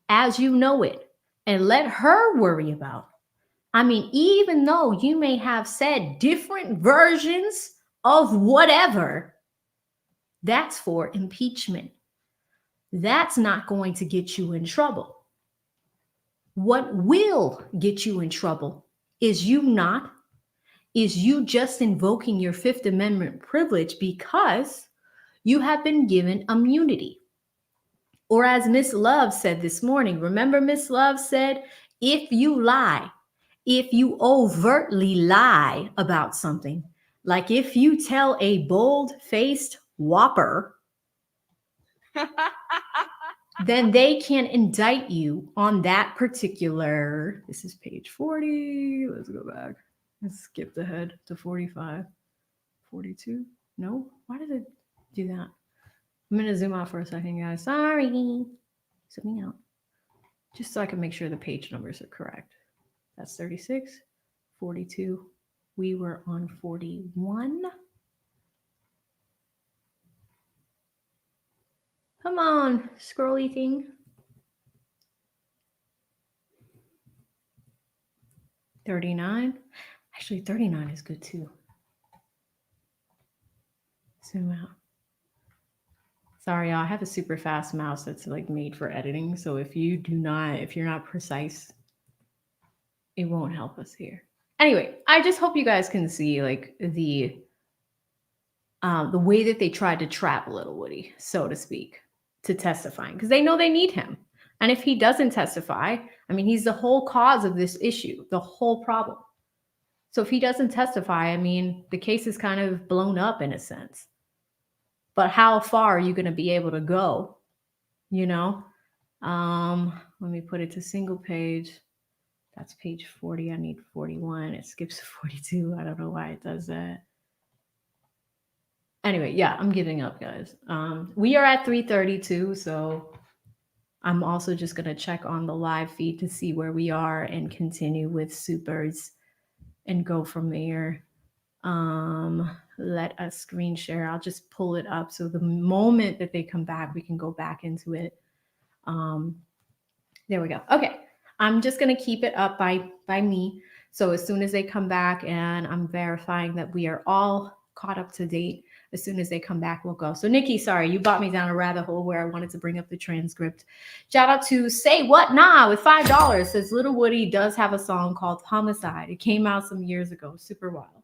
as you know it and let her worry about. I mean, even though you may have said different versions of whatever, that's for impeachment. That's not going to get you in trouble. What will get you in trouble is you just invoking your Fifth Amendment privilege because you have been given immunity. Or as Miss Love said this morning, remember Miss Love said, if you lie, if you overtly lie about something, like if you tell a bold-faced whopper, then they can indict you on that particular, this is page 40, let's go back. Let's skip ahead to 45, 42. No, why did it do that? I'm going to zoom out for a second, guys. Sorry. Zooming out. Just so I can make sure the page numbers are correct. That's 36, 42. We were on 41. Come on, scrolly thing. 39. Actually, 39 is good too. Zoom out. Sorry, y'all. I have a super fast mouse that's like made for editing. So if you're not precise, it won't help us here. Anyway, I just hope you guys can see like the way that they tried to trap Little Woody, so to speak, to testifying, because they know they need him. And if he doesn't testify, I mean, he's the whole cause of this issue, the whole problem. So if he doesn't testify, I mean, the case is kind of blown up in a sense. But how far are you going to be able to go? You know? Let me put it to single page. That's page 40. I need 41. It skips to 42. I don't know why it does that. Anyway, yeah, I'm giving up, guys. We are at 3:32, so I'm also just going to check on the live feed to see where we are and continue with supers and go from there. Let us screen share. I'll just pull it up so the moment that they come back, we can go back into it. There we go. Okay, I'm just going to keep it up by me. So as soon as they come back and I'm verifying that we are all caught up to date, as soon as they come back, we'll go. So Nikki, sorry, you brought me down a rabbit hole where I wanted to bring up the transcript. Shout out to Say What Nah with $5. Says Little Woody does have a song called Homicide. It came out some years ago. Super wild.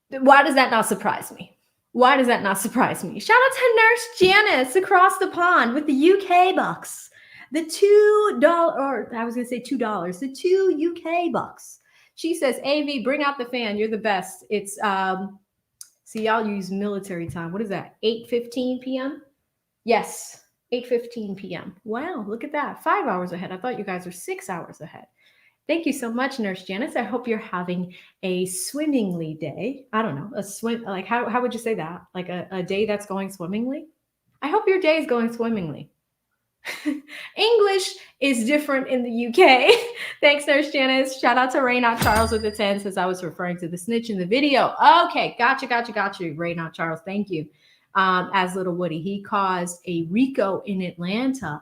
Why does that not surprise me? Why does that not surprise me? Shout out to Nurse Janice across the pond with the UK bucks. The $2, or I was going to say $2, the 2 UK bucks. She says, AV, bring out the fan. You're the best. It's, see, y'all use military time. What is that? 8:15 p.m.? Yes, 8:15 p.m. Wow, look at that. 5 hours ahead. I thought you guys were 6 hours ahead. Thank you so much, Nurse Janice. I hope you're having a swimmingly day. I don't know, a swim, like how would you say that? Like a day that's going swimmingly? I hope your day is going swimmingly. English is different in the UK. Thanks, Nurse Janice. Shout out to Ray Not Charles with the 10, since I was referring to the snitch in the video. Okay, gotcha, Ray Not Charles, thank you. As Little Woody, he caused a RICO in Atlanta.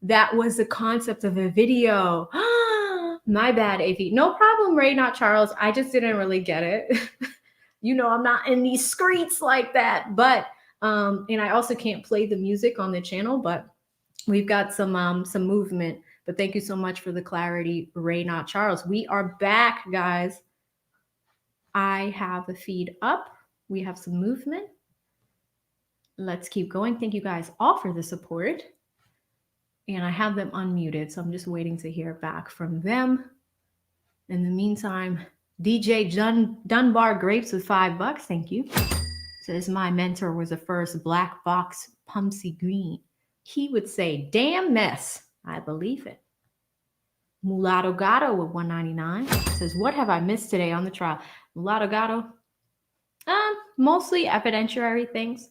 That was the concept of a video. My bad, AV. No problem, Ray Not Charles. I just didn't really get it. You know, I'm not in these streets like that. But, and I also can't play the music on the channel, but we've got some movement. But thank you so much for the clarity, Ray Not Charles. We are back, guys. I have the feed up. We have some movement. Let's keep going. Thank you guys all for the support. And I have them unmuted, so I'm just waiting to hear back from them. In the meantime, DJ Dunbar Grapes with $5. Thank you. Says my mentor was the first black box Pumpsy Green. He would say, damn mess. I believe it. Mulatto Gatto with $1.99. Says, what have I missed today on the trial? Mulatto Gatto? Mostly evidentiary things.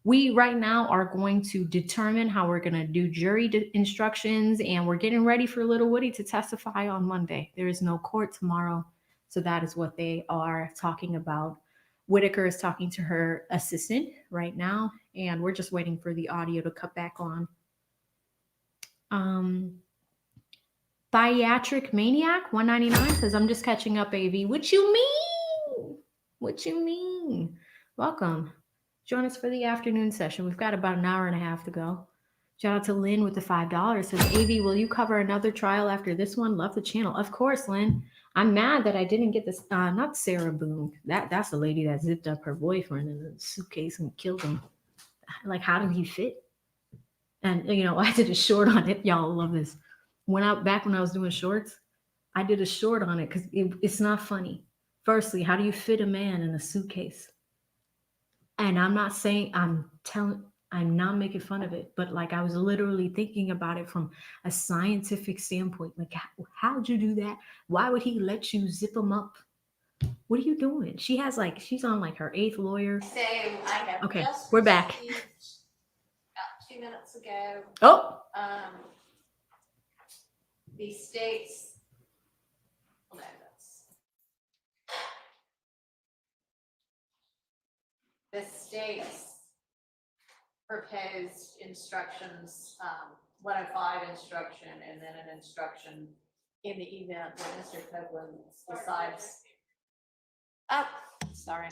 We right now are going to determine how we're going to do jury instructions, and we're getting ready for Little Woody to testify on Monday. There is no court tomorrow, so that is what they are talking about. Whitaker is talking to her assistant right now, and we're just waiting for the audio to cut back on. Bariatric Maniac, $1.99 says, I'm just catching up, AV. What you mean? What you mean? Welcome. Join us for the afternoon session. We've got about an hour and a half to go. Shout out to Lynn with the $5. Says, AV, will you cover another trial after this one? Love the channel. Of course, Lynn. I'm mad that I didn't get this. Not Sarah Boone. That's the lady that zipped up her boyfriend in a suitcase and killed him. Like, how did he fit? And, you know, I did a short on it. Y'all love this. Back when I was doing shorts, I did a short on it because it's not funny. Firstly, how do you fit a man in a suitcase? And I'm not saying, I'm not making fun of it, but like I was literally thinking about it from a scientific standpoint. Like, how'd you do that? Why would he let you zip him up? What are you doing? She's on like her 8th lawyer. So I have Okay, just we're back. received about 2 minutes ago. Oh, The states. No, the states proposed instructions, 105 instruction, and then an instruction in the event that Mr. Copeland decides. Oh, sorry.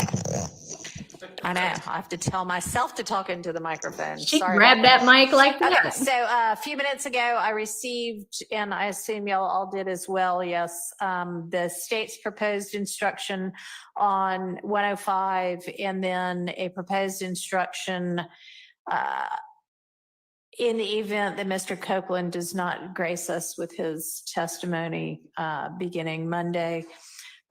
I know, I have to tell myself to talk into the microphone. She Sorry grabbed about that mic like Okay, that. so a few minutes ago, I received, and I assume y'all all did as well, yes, the state's proposed instruction on 105, and then a proposed instruction in the event that Mr. Copeland does not grace us with his testimony beginning Monday.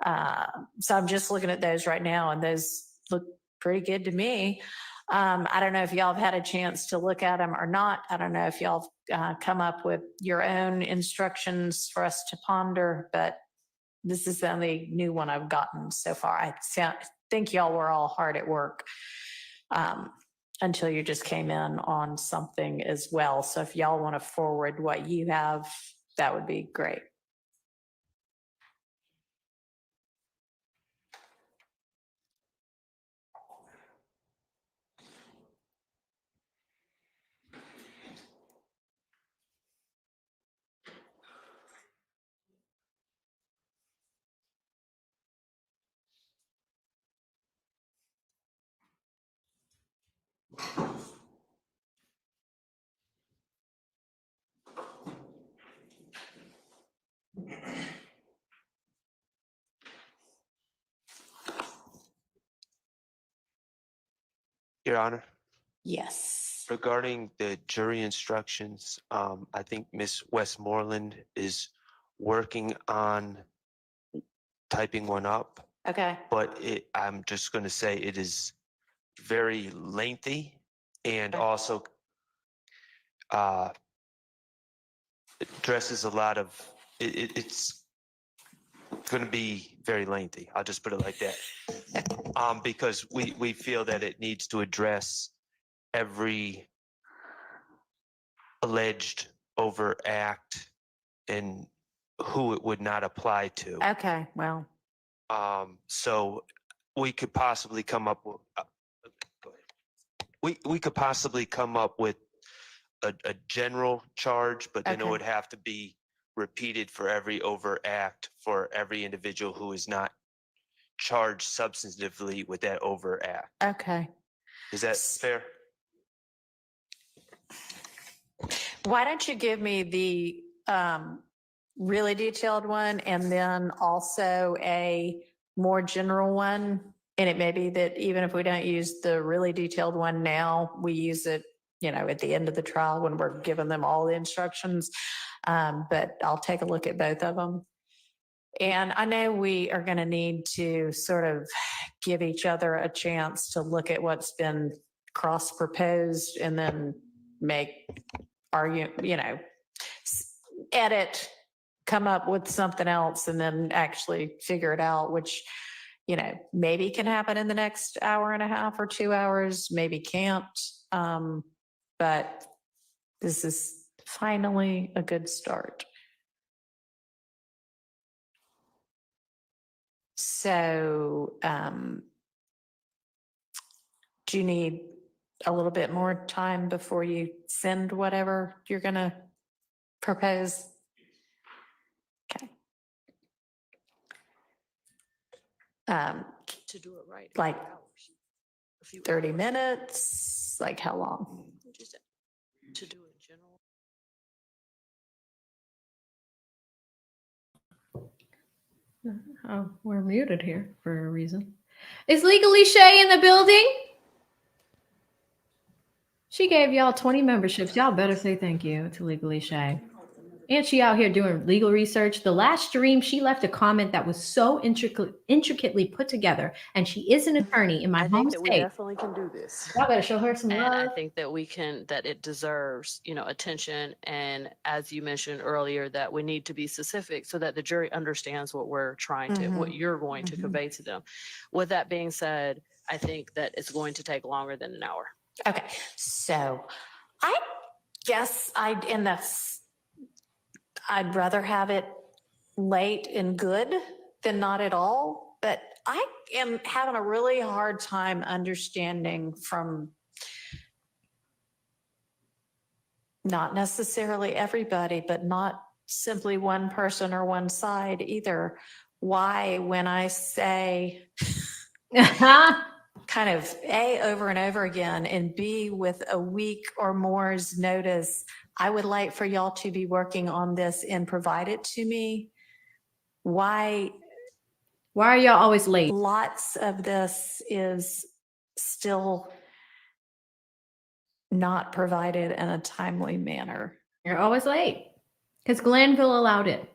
So I'm just looking at those right now, and those look pretty good to me. I don't know if y'all have had a chance to look at them or not. I don't know if y'all have come up with your own instructions for us to ponder, but this is the only new one I've gotten so far. I think y'all were all hard at work until you just came in on something as well. So if y'all want to forward what you have, that would be great. Your Honor, Yes. regarding the jury instructions, I think Ms. Westmoreland is working on typing one up, Okay. but I'm just going to say it is very lengthy and Okay. also it addresses a lot of, it's going to be very lengthy. I'll just put it like that. Because we feel that it needs to address every alleged overact and who it would not apply to. Okay, well, So we could possibly come up with, go ahead. We could possibly come up with a general charge, but then it Okay. would have to be repeated for every overact for every individual who is not charged substantively with that overact. okay. Is that fair? Why don't you give me the really detailed one and then also a more general one? And it may be that even if we don't use the really detailed one now, we use it, at the end of the trial when we're giving them all the instructions. But I'll take a look at both of them. And I know we are going to need to sort of give each other a chance to look at what's been cross-proposed and then make edit, come up with something else, and then actually figure it out, which, maybe can happen in the next hour and a half or 2 hours, maybe can't. But this is finally a good start. So, do you need a little bit more time before you send whatever you're going to propose? Okay. To do it right. Like A few 30 hours. minutes, like how long? Just to do it general. Oh, we're muted here for a reason. Is Legally Shay in the building? She gave y'all 20 memberships. Y'all better say thank you to Legally Shay. And she out here doing legal research. The last stream, she left a comment that was so intricately put together. And she is an attorney in my I home think that we state. definitely can do this. Y'all better show her some And love. I think that that it deserves, attention. And as you mentioned earlier, that we need to be specific so that the jury understands what we're trying to, what you're going to convey to them. With that being said, I think that it's going to take longer than an hour. Okay, so I guess I'd rather have it late and good than not at all, but I am having a really hard time understanding from not necessarily everybody, but not simply one person or one side either. Why, when I say kind of A, over and over again, and B, with a week or more's notice, I would like for y'all to be working on this and provide it to me. Why Why are y'all always late? lots of this is still not provided in a timely manner? You're always late because Glanville allowed it.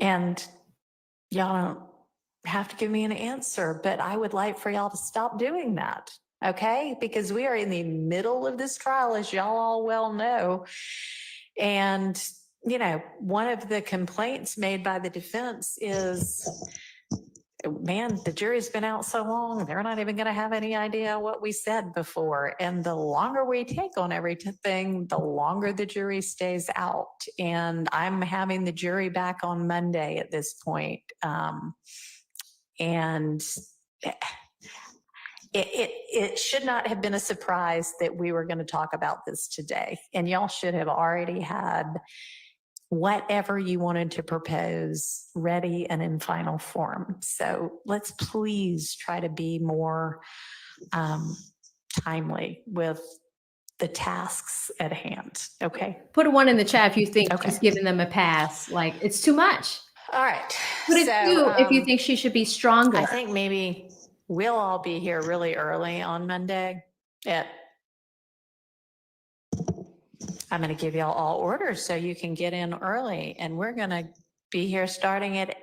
And y'all don't have to give me an answer, but I would like for y'all to stop doing that. Okay? Because we are in the middle of this trial, as y'all all well know. And, you know, one of the complaints made by the defense is, man, the jury's been out so long, they're not even going to have any idea what we said before. And the longer we take on everything, the longer the jury stays out. And I'm having the jury back on Monday at this point. And it should not have been a surprise that we were going to talk about this today. And y'all should have already had whatever you wanted to propose ready and in final form. So let's please try to be more timely with the tasks at hand. Okay. Put a 1 in the chat if you think Okay. she's giving them a pass. Like, it's too much. All right. Put a 2 if you think she should be stronger. I think maybe we'll all be here really early on Monday. I'm going to give y'all all orders so you can get in early, and we're going to be here starting at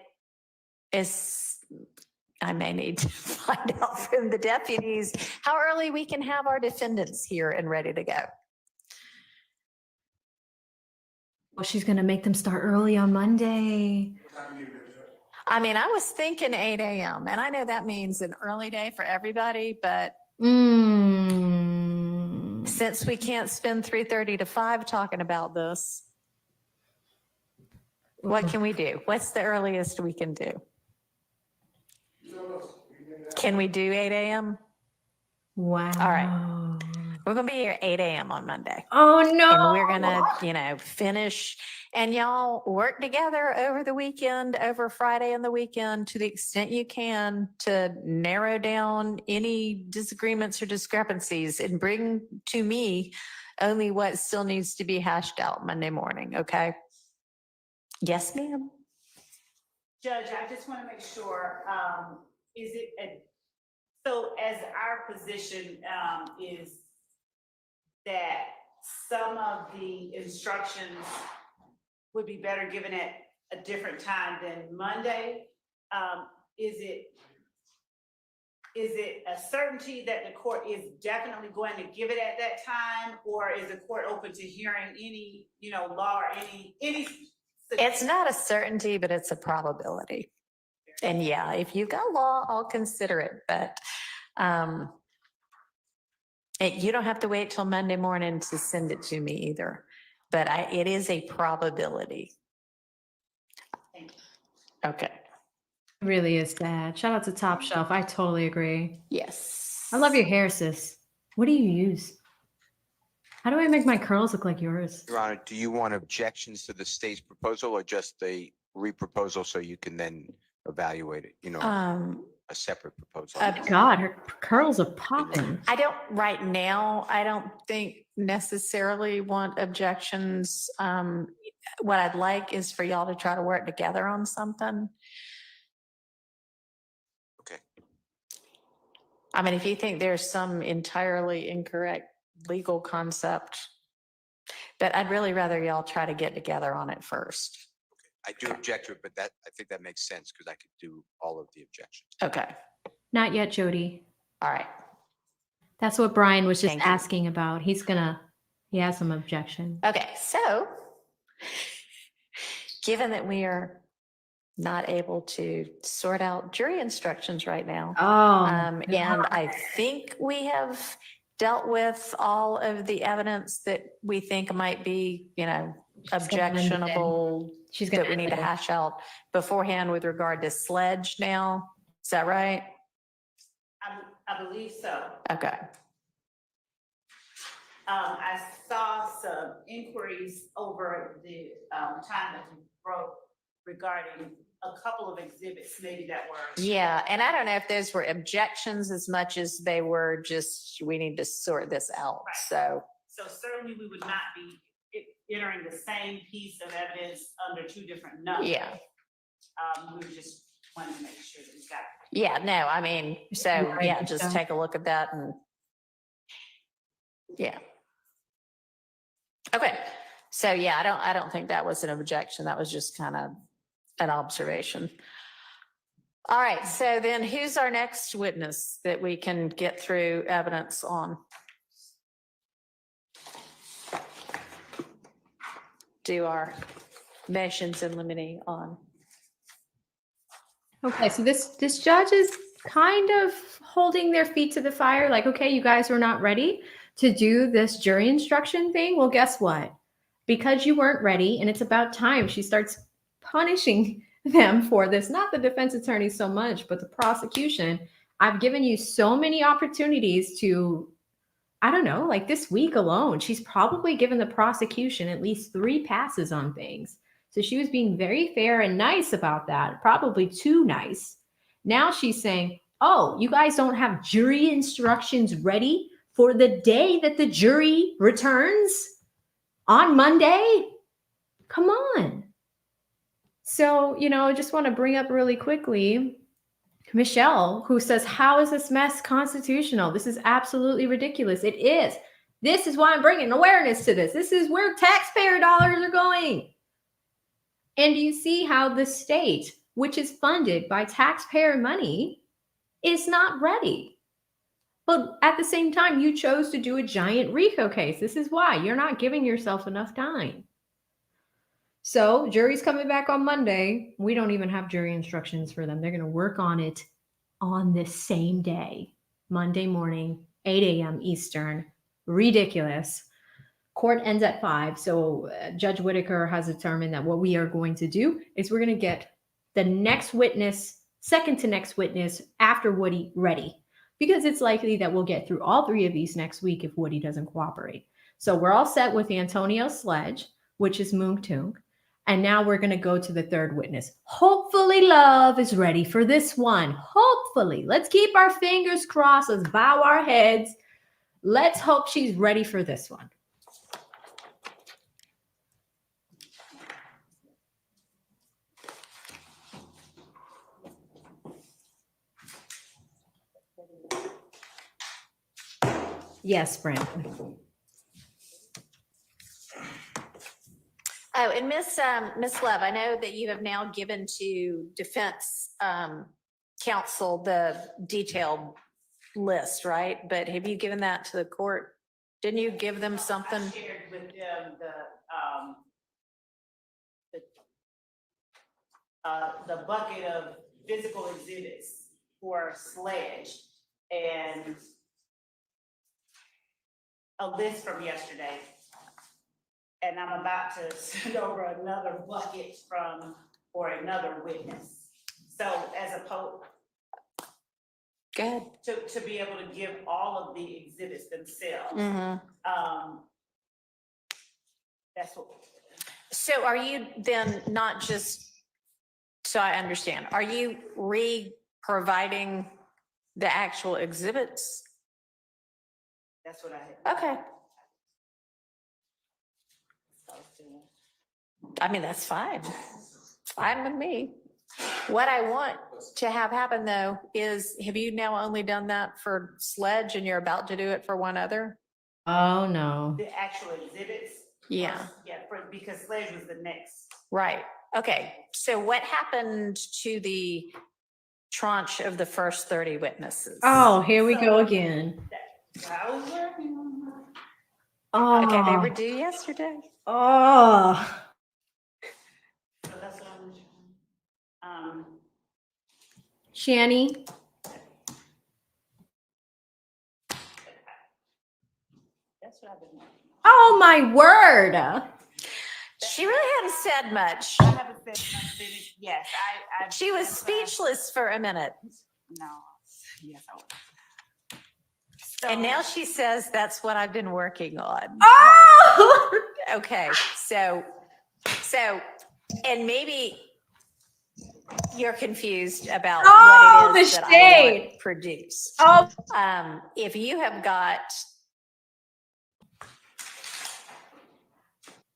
I may need to find out from the deputies how early we can have our defendants here and ready to go. Well, she's going to make them start early on Monday. I mean, I was thinking 8 a.m. and I know that means an early day for everybody, but since we can't spend 3:30 to 5 talking about this, what can we do? What's the earliest we can do? Can we do 8 a.m.? Wow. All right. We're going to be here at 8 a.m. on Monday. Oh, no. And we're going to, finish, and y'all work together over the weekend, over Friday and the weekend, to the extent you can, to narrow down any disagreements or discrepancies and bring to me only what still needs to be hashed out Monday morning. Okay. Yes, ma'am. Judge, I just want to make sure, so as our position is that some of the instructions would be better given at a different time than Monday. Is it a certainty that the court is definitely going to give it at that time, or is the court open to hearing any, law or any? It's not a certainty, but it's a probability. And yeah, if you've got law, I'll consider it, but you don't have to wait till Monday morning to send it to me either, but it is a probability. Okay. It really is sad. Shout out to Top Shelf. I totally agree. Yes. I love your hair, sis. What do you use? How do I make my curls look like yours? Your Honor, do you want objections to the state's proposal or just the re-proposal so you can then evaluate it, a separate proposal? God, her curls are popping. Right now, I don't think necessarily want objections. What I'd like is for y'all to try to work together on something. Okay. I mean, if you think there's some entirely incorrect legal concept, but I'd really rather y'all try to get together on it first. I do object to it, but I think that makes sense because I could do all of the objections. Okay. Not yet, Jody. All right. That's what Brian was just Thank you. asking about. He has some objection. Okay. So given that we are not able to sort out jury instructions right now, and I think we have dealt with all of the evidence that we think might be, objectionable, that we need to hash out beforehand with regard to Sledge now. Is that right? I believe so. Okay. I saw some inquiries over the time that you broke regarding a couple of exhibits maybe that were. Yeah, and I don't know if those were objections as much as they were just, we need to sort this out, Right. so. So certainly we would not be entering the same piece of evidence under two different numbers. Yeah. We just wanted to make sure that we got. Yeah, no, I mean, so, Right, yeah, just so- take a look at that and. Yeah. Okay, so yeah, I don't think that was an objection. That was just kind of an observation. All right, so then who's our next witness that we can get through evidence on? Do our motions in limine on. Okay, so this judge is kind of holding their feet to the fire, like, okay, you guys were not ready to do this jury instruction thing. Well, guess what? Because you weren't ready, and it's about time, she starts punishing them for this. Not the defense attorney so much, but the prosecution. I've given you so many opportunities to, I don't know, like this week alone, she's probably given the prosecution at least 3 passes on things. So she was being very fair and nice about that, probably too nice. Now she's saying, oh, you guys don't have jury instructions ready for the day that the jury returns on Monday? Come on. So, I just want to bring up really quickly Michelle, who says, how is this mess constitutional? This is absolutely ridiculous. It is. This is why I'm bringing awareness to this. This is where taxpayer dollars are going. And you see how the state, which is funded by taxpayer money, is not ready. But at the same time, you chose to do a giant RICO case. This is why you're not giving yourself enough time. So jury's coming back on Monday. We don't even have jury instructions for them. They're going to work on it on the same day, Monday morning, 8 a.m. Eastern. Ridiculous. Court ends at 5. So Judge Whitaker has determined that what we are going to do is we're going to get the next witness, second to next witness after Woody ready, because it's likely that we'll get through all 3 of these next week if Woody doesn't cooperate. So we're all set with Antonio Sledge, which is Mounk Tounk. And now we're going to go to the third witness. Hopefully Love is ready for this one. Hopefully. Let's keep our fingers crossed. Let's bow our heads. Let's hope she's ready for this one. Yes, Brandon. Oh, and Miss Love, I know that you have now given to defense counsel the detailed list, right? But have you given that to the court? Didn't you give them something? I shared with them the bucket of physical exhibits for Sledge and a list from yesterday. And I'm about to send over another bucket for another witness. So as opposed Good. to be able to give all of the exhibits themselves. Mm-hmm. That's what. So are you then not just, so I understand, are you re-providing the actual exhibits? That's what I had. Okay. I mean, that's fine. It's fine with me. What I want to have happen though is, have you now only done that for Sledge and you're about to do it for one other? Oh, no. The actual exhibits? Yeah. Yeah, because Sledge was the next. Right. Okay. So what happened to the tranche of the first 30 witnesses? Oh, here we go again. I was working on that. Oh. Okay, they were due yesterday. Oh. So that's what I'm. Shani. That's what I've been working on. Oh, my word. She really hadn't said much. I haven't said something. Yes, I. She was that's why- speechless for a minute. No, yes, I was. And now she says that's what I've been working on. Oh! Okay, so, and maybe you're confused about what it is that I want produced. Oh, If you have got,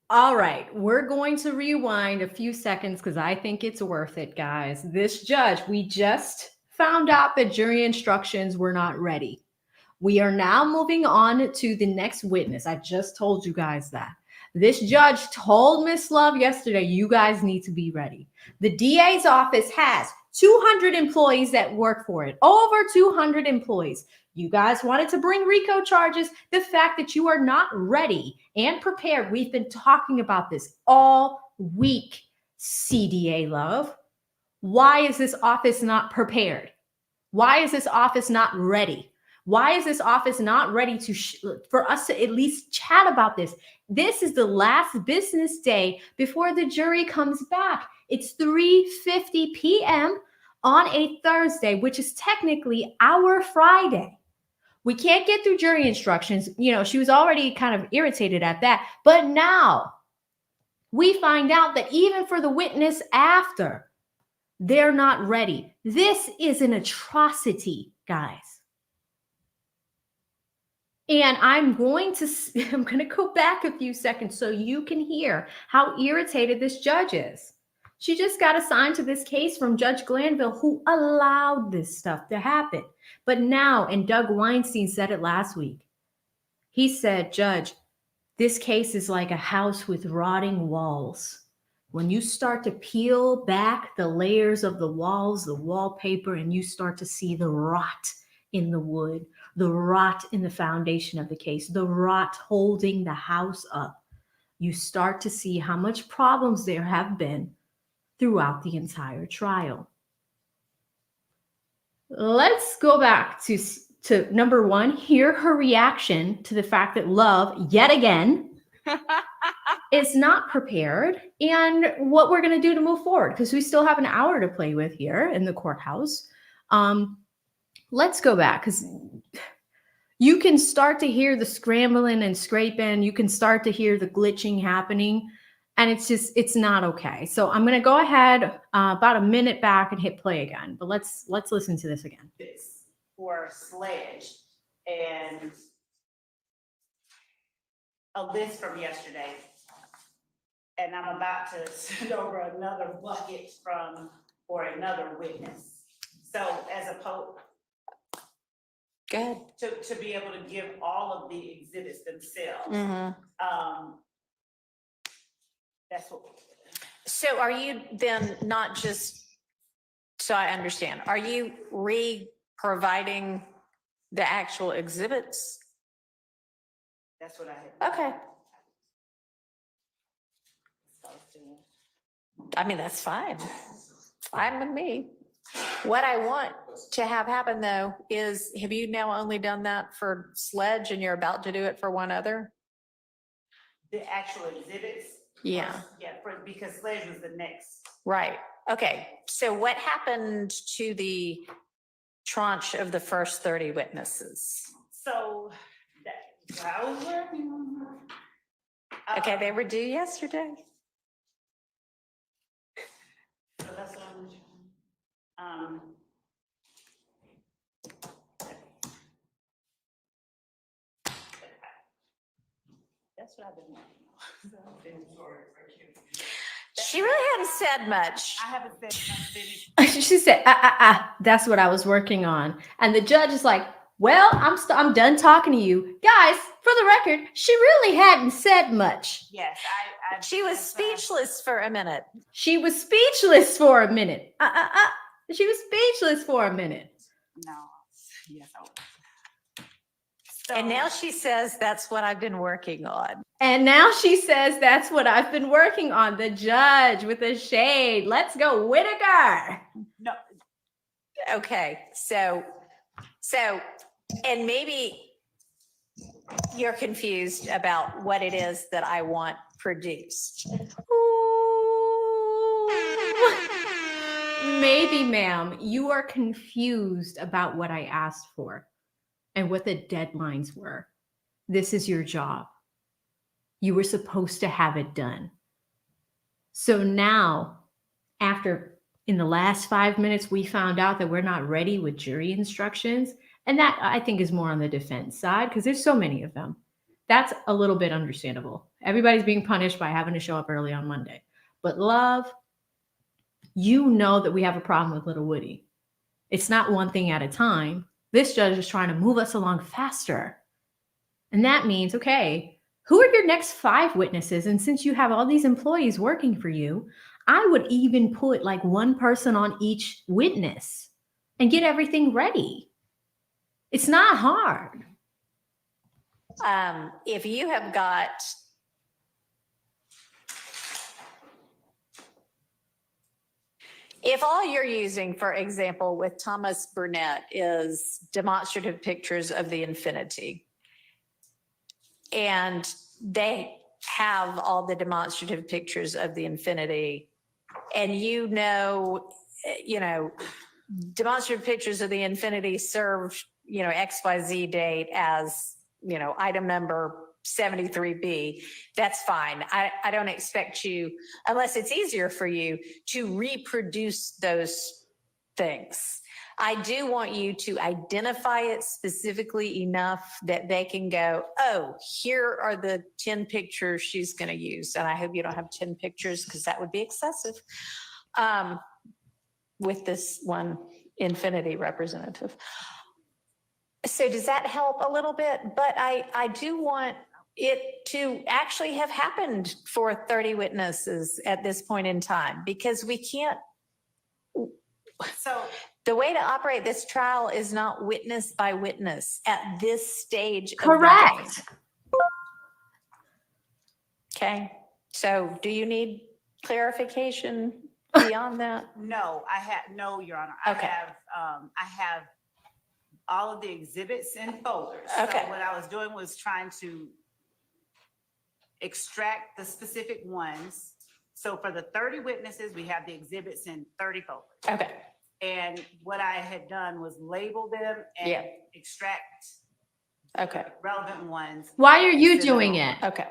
all right, we're going to rewind a few seconds because I think it's worth it, guys. This judge, we just found out that jury instructions were not ready. We are now moving on to the next witness. I just told you guys that. This judge told Miss Love yesterday, you guys need to be ready. The DA's office has 200 employees that work for it, over 200 employees. You guys wanted to bring RICO charges. The fact that you are not ready and prepared, we've been talking about this all week, CDA Love. Why is this office not prepared? Why is this office not ready? Why is this office not ready for us to at least chat about this? This is the last business day before the jury comes back. It's 3:50 p.m. on a Thursday, which is technically our Friday. We can't get through jury instructions. You know, she was already kind of irritated at that. But now we find out that even for the witness after, they're not ready. This is an atrocity, guys. And I'm going to go back a few seconds so you can hear how irritated this judge is. She just got assigned to this case from Judge Glanville, who allowed this stuff to happen. But now, and Doug Weinstein said it last week, he said, Judge, this case is like a house with rotting walls. When you start to peel back the layers of the walls, the wallpaper, and you start to see the rot in the wood, the rot in the foundation of the case, the rot holding the house up, you start to see how much problems there have been throughout the entire trial. Let's go back to number one, hear her reaction to the fact that Love, yet again, is not prepared, and what we're going to do to move forward, because we still have an hour to play with here in the courthouse. Let's go back, because you can start to hear the scrambling and scraping. You can start to hear the glitching happening, and it's not okay. So I'm going to go ahead about a minute back and hit play again, but let's listen to this again. For Sledge and a list from yesterday. And I'm about to send over another bucket for another witness. So as opposed good. To be able to give all of the exhibits themselves. Mm-hmm. That's what. So are you then not just, so I understand, are you providing the actual exhibits? That's what I had. Okay. I mean, that's fine. Fine with me. What I want to have happen though is, have you now only done that for Sledge and you're about to do it for one other? The actual exhibits? Yeah. Yeah, because Sledge was the next. Right. Okay. So what happened to the tranche of the first 30 witnesses? So that I was working on. Okay, they were due yesterday. So that's what I'm that's what I've been working on. She really hadn't said much. I haven't said nothing. She said, that's what I was working on. And the judge is like, well, I'm done talking to you. Guys, for the record, she really hadn't said much. Yes, she was speechless for a minute. She was speechless for a minute. She was speechless for a minute. No, yes, I was. And now she says that's what I've been working on. And now she says that's what I've been working on. The judge with a shade. Let's go, Whitaker. No. Okay, so, and maybe you're confused about what it is that I want produced. Maybe, ma'am, you are confused about what I asked for. and what the deadlines were. This is your job. You were supposed to have it done. So now, after in the last 5 minutes, we found out that we're not ready with jury instructions. And that I think is more on the defense side because there's so many of them. That's a little bit understandable. Everybody's being punished by having to show up early on Monday. But love, you know that we have a problem with Little Woody. It's not one thing at a time. This judge is trying to move us along faster. And that means, okay, who are your next 5 witnesses? And since you have all these employees working for you, I would even put like one person on each witness and get everything ready. It's not hard. If you have got if all you're using, for example, with Thomas Burnett is demonstrative pictures of the infinity, and they have all the demonstrative pictures of the infinity, and you know, demonstrative pictures of the infinity served, XYZ date as, item number 73B, that's fine. I don't expect you, unless it's easier for you, to reproduce those things. I do want you to identify it specifically enough that they can go, oh, here are the 10 pictures she's going to use. And I hope you don't have 10 pictures because that would be excessive with this one infinity representative. So does that help a little bit? But I do want it to actually have happened for 30 witnesses at this point in time, because we can't. So the way to operate this trial is not witness by witness at this stage. Correct. Of the game. Okay. So do you need clarification beyond that? no, no, Your Honor. Okay. I have all of the exhibits in folders. Okay. So what I was doing was trying to extract the specific ones. So for the 30 witnesses, we have the exhibits in 30 folders. Okay. And what I had done was label them and extract relevant ones. Why are you doing it? Okay.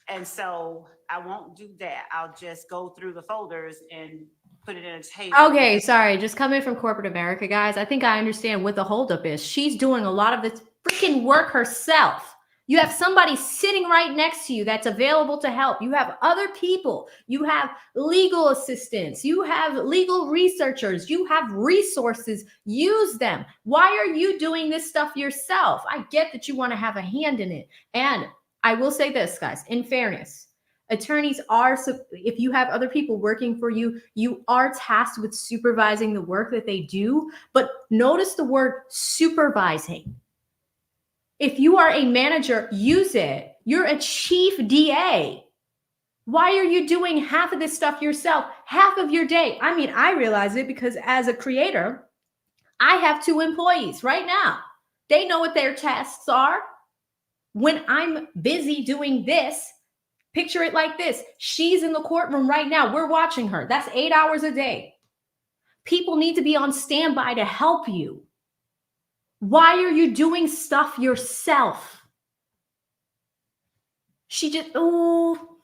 And so I won't do that. I'll just go through the folders and put it in a table. Okay, sorry. Just coming from corporate America, guys. I think I understand what the holdup is. She's doing a lot of this freaking work herself. You have somebody sitting right next to you that's available to help. You have other people. You have legal assistants. You have legal researchers. You have resources. Use them. Why are you doing this stuff yourself? I get that you want to have a hand in it. And I will say this, guys, in fairness, attorneys are, if you have other people working for you, you are tasked with supervising the work that they do. But notice the word supervising. If you are a manager, use it. You're a chief DA. Why are you doing half of this stuff yourself, half of your day? I mean, I realize it because as a creator, I have 2 employees right now. They know what their tasks are. When I'm busy doing this, picture it like this. She's in the courtroom right now. We're watching her. That's 8 hours a day. People need to be on standby to help you. Why are you doing stuff yourself? She just, oh.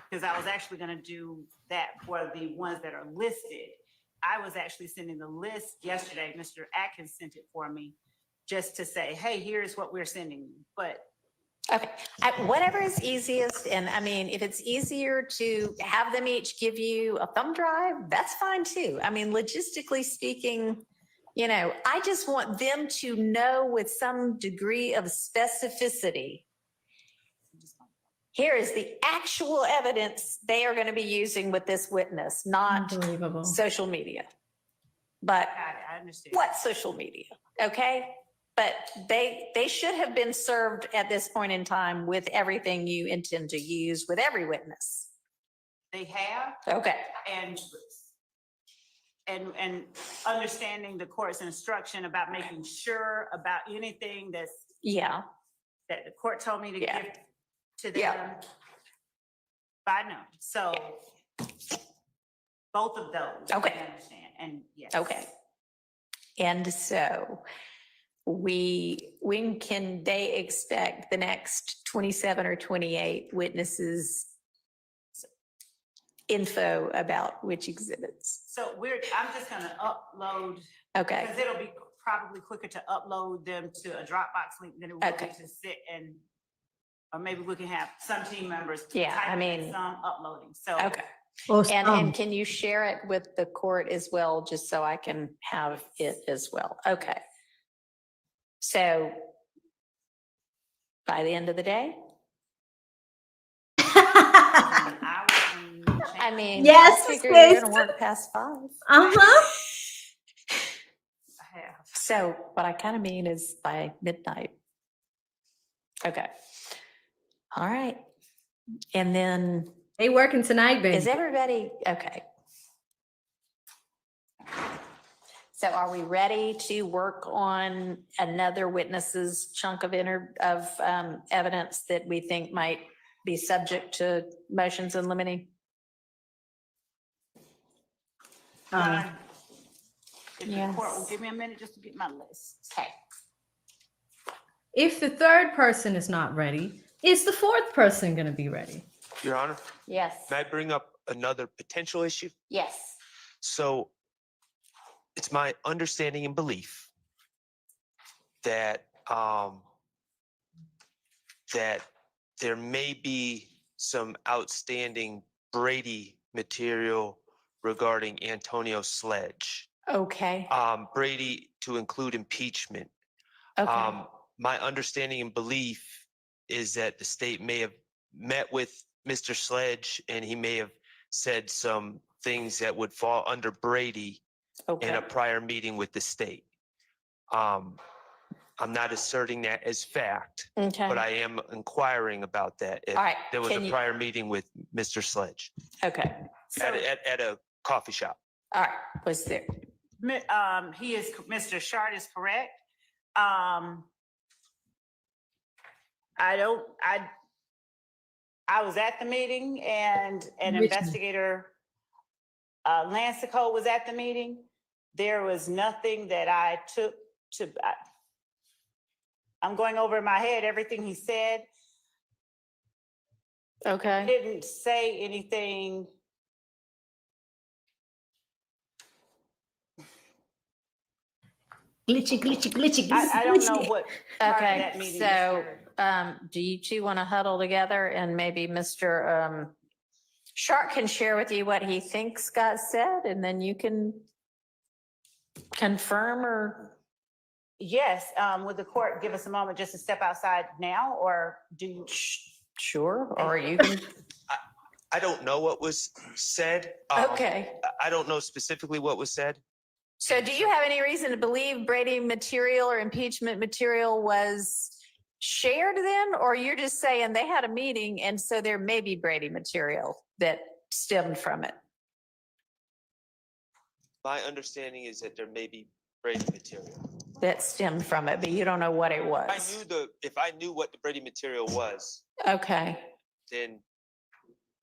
Because I was actually going to do that for the ones that are listed. I was actually sending the list yesterday. Mr. Atkins sent it for me just to say, hey, here's what we're sending you. But okay, whatever is easiest. And I mean, if it's easier to have them each give you a thumb drive, that's fine too. I mean, logistically speaking, I just want them to know with some degree of specificity. Here is the actual evidence they are going to be using with this witness, not social media. But I understand. what social media? Okay. But they should have been served at this point in time with everything you intend to use with every witness. They have. Okay. And understanding the court's instruction about making sure about anything that the court told me to give to them by noon. So both of those. Okay. I understand. And yes. Okay. And so when can they expect the next 27 or 28 witnesses info about which exhibits? So I'm just gonna upload, Okay, because it'll be probably quicker to upload them to a Dropbox link than it will Okay. be to sit and, or maybe we can have some team members. Yeah, I typing and mean- some uploading, so. okay. Or And some. can you share it with the court as well, just so I can have it as well? Okay. So by the end of the day? I mean, Yes, I Miss figure you're Grace. gonna work past 5. Uh-huh. I have. So what I kind of mean is by midnight. Okay. All right. And then They working tonight, baby. is everybody, okay. So are we ready to work on another witness's chunk of evidence that we think might be subject to motions in limine? Uh, If the court will give me a minute just to get my list. Okay. If the third person is not ready, is the fourth person going to be ready? Your Honor, Yes. may I bring up another potential issue? Yes. So it's my understanding and belief that that there may be some outstanding Brady material regarding Antonio Sledge. Okay. Brady to include impeachment. Okay. My understanding and belief is that the state may have met with Mr. Sledge and he may have said some things that would fall under Brady in Okay. a prior meeting with the state. I'm not asserting that as fact, Okay. but I am inquiring about that. If All right. there was Can a you- prior meeting with Mr. Sledge Okay. So, at a coffee shop. All right. Was there? Mr. Shard is correct. I was at the meeting and an Which- investigator, Lancico was at the meeting. There was nothing that I took to, I'm going over in my head everything he said. Okay. Didn't say anything. Glitchy, glitchy, glitchy, glitchy. I don't know glitchy. what part of Okay. that meeting. So, Mr. do you two want to huddle together and maybe Mr. Shark can share with you what he thinks got said and then you can confirm or? Yes, would the court give us a moment just to step outside now, or do you? Sure, or you can, I don't know what was said. okay. I don't know specifically what was said. So do you have any reason to believe Brady material or impeachment material was shared then? Or you're just saying they had a meeting and so there may be Brady material that stemmed from it? My understanding is that there may be Brady material. That stemmed from it, but you don't know what it was? If I knew what the Brady material was, Okay, then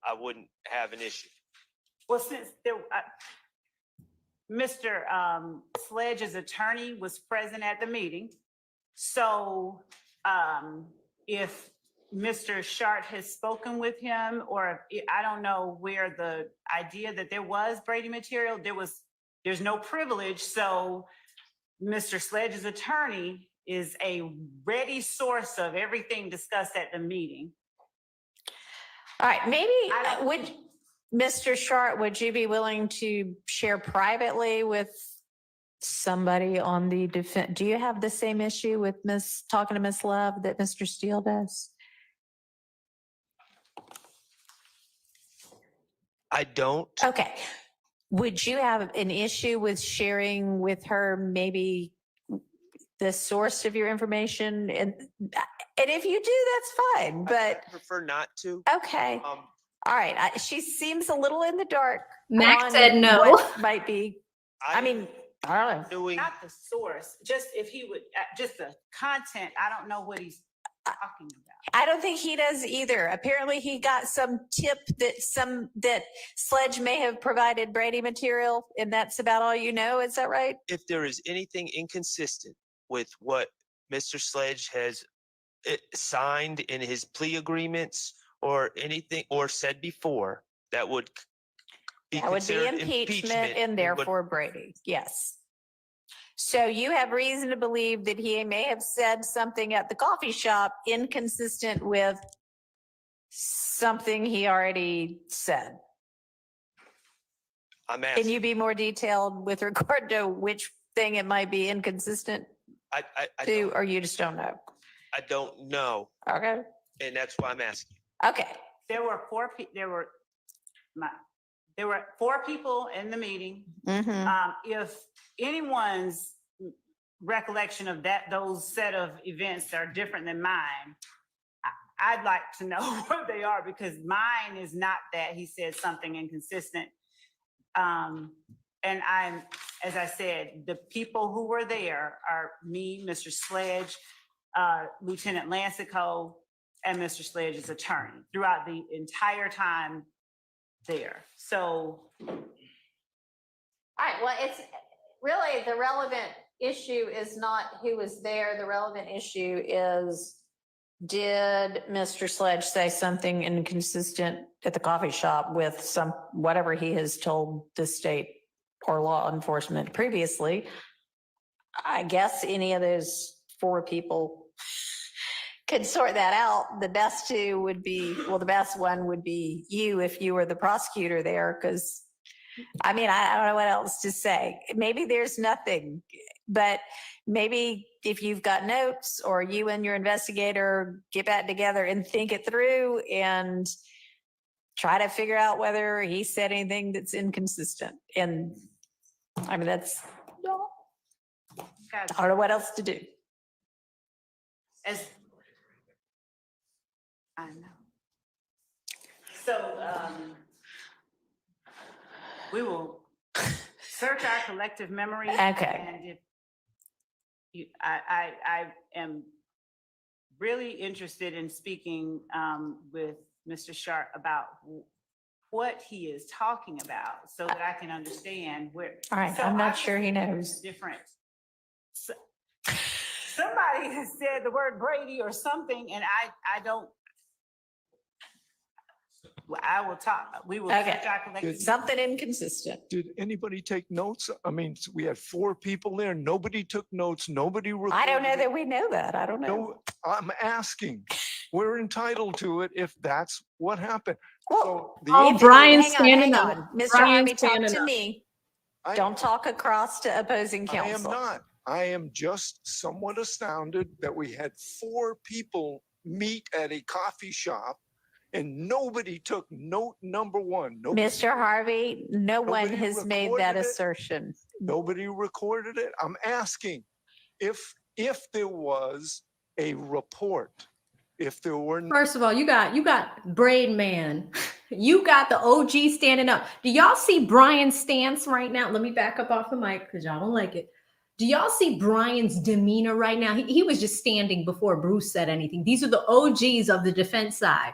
I wouldn't have an issue. Well, since there, Mr. Sledge's attorney was present at the meeting. So if Mr. Sharp has spoken with him, or I don't know where the idea that there was Brady material, there's no privilege. So Mr. Sledge's attorney is a ready source of everything discussed at the meeting. all right, maybe, I don't- would, Mr. Sharp, would you be willing to share privately with somebody on the defense? Do you have the same issue with talking to Miss Love that Mr. Steele does? I don't. Okay. Would you have an issue with sharing with her maybe the source of your information? And if you do, that's fine, but, I prefer not to. okay. All right. She seems a little in the dark. Mac on said no. what might be, I mean, I don't know. doing. Not the source, just if he would, just the content, I don't know what he's talking about. I don't think he does either. Apparently he got some tip that Sledge may have provided Brady material, and that's about all you know. Is that right? If there is anything inconsistent with what Mr. Sledge has signed in his plea agreements or anything or said before, that would be That would be considered impeachment and would- therefore Brady. Yes. So you have reason to believe that he may have said something at the coffee shop inconsistent with something he already said. I'm Can asking. you be more detailed with regard to which thing it might be inconsistent I to, don't, or you just don't know? I don't know, Okay. and that's why I'm asking. Okay. There were there were 4 people in the meeting. If anyone's recollection of those set of events are different than mine, I'd like to know what they are, because mine is not that he said something inconsistent. And as I said, the people who were there are me, Mr. Sledge, Lieutenant Lancico, and Mr. Sledge's attorney throughout the entire time there. So. All right. Well, it's really the relevant issue is not who was there. The relevant issue is, did Mr. Sledge say something inconsistent at the coffee shop with whatever he has told the state or law enforcement previously? I guess any of those 4 people could sort that out. The best two would be, well, the best one would be you if you were the prosecutor there, because I mean, I don't know what else to say. Maybe there's nothing, but maybe if you've got notes, or you and your investigator get back together and think it through and try to figure out whether he said anything that's inconsistent. And I mean, I don't know what else to do. I know. So, we will search our collective memory. Okay. And if you, I am really interested in speaking with Mr. Sharp about what he is talking about, so that I can understand where. All right, So I'm I not just sure he think knows. Different. So, somebody has said the word Brady or something, and I don't. Well, I will talk. We will. Okay. search our collective- Something inconsistent. Did anybody take notes? I mean, we had 4 people there. Nobody took notes. Nobody recorded. I don't know it. that we know that. I don't know. No, I'm asking. We're entitled to it if that's what happened. Well, So the- Oh, If- Brian's hang standing hang up. on. Mr. Brian's Harvey, talk standing to up. me. I- Don't talk across to opposing I am counsel. not. I am just somewhat astounded that we had 4 people meet at a coffee shop and nobody took note number 1. Mr. Harvey, no one Nobody has made that recorded it? assertion. Nobody recorded it. I'm asking if there was a report, if there were. First of all, you got Braid Man. You got the OG standing up. Do y'all see Brian's stance right now? Let me back up off the mic because y'all don't like it. Do y'all see Brian's demeanor right now? He was just standing before Bruce said anything. These are the OGs of the defense side.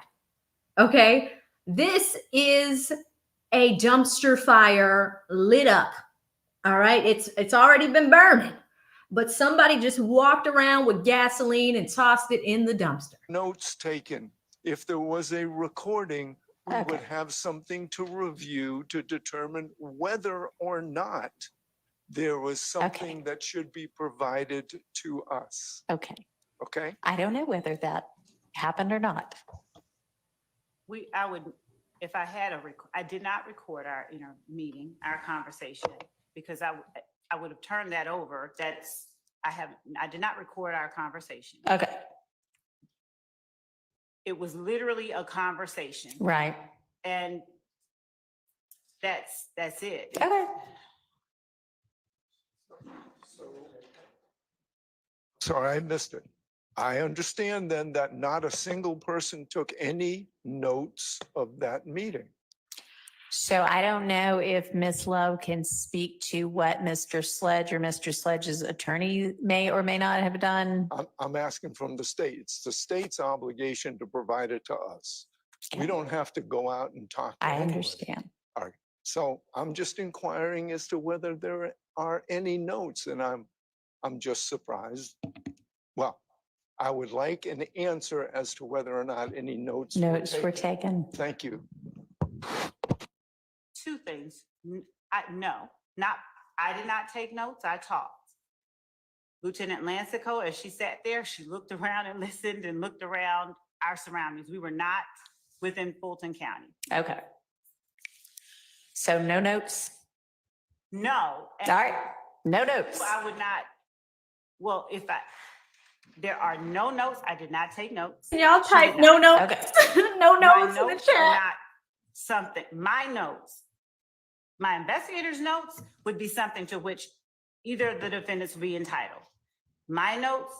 Okay. This is a dumpster fire lit up. All right. It's already been burning, but somebody just walked around with gasoline and tossed it in the dumpster. Notes taken. If there was a recording, we would Okay. have something to review to determine whether or not there was something that should be provided to us. Okay. Okay? I don't know whether that happened or not. I would, if I had I did not record our meeting, our conversation, because I would have turned that over. I did not record our conversation. Okay. It was literally a conversation, Right. and that's it. Okay. Sorry, I missed it. I understand then that not a single person took any notes of that meeting. So I don't know if Ms. Lowe can speak to what Mr. Sledge or Mr. Sledge's attorney may or may not have done. I'm asking from the state. It's the state's obligation to provide it to us. We don't have to go out and talk to I anybody. understand. So I'm just inquiring as to whether there are any notes, and I'm just surprised. Well, I would like an answer as to whether or not any notes Notes were taken. Thank you. Two things. I did not take notes. I talked. Lieutenant Lancico, as she sat there, she looked around and listened and looked around our surroundings. We were not within Fulton County. Okay. So no notes? No. All right, no notes. I would not, well, there are no notes. I did not take notes. Can y'all She type did no not. notes? No My notes in the notes are chat. not something, my notes, my investigator's notes would be something to which either of the defendants would be entitled. My notes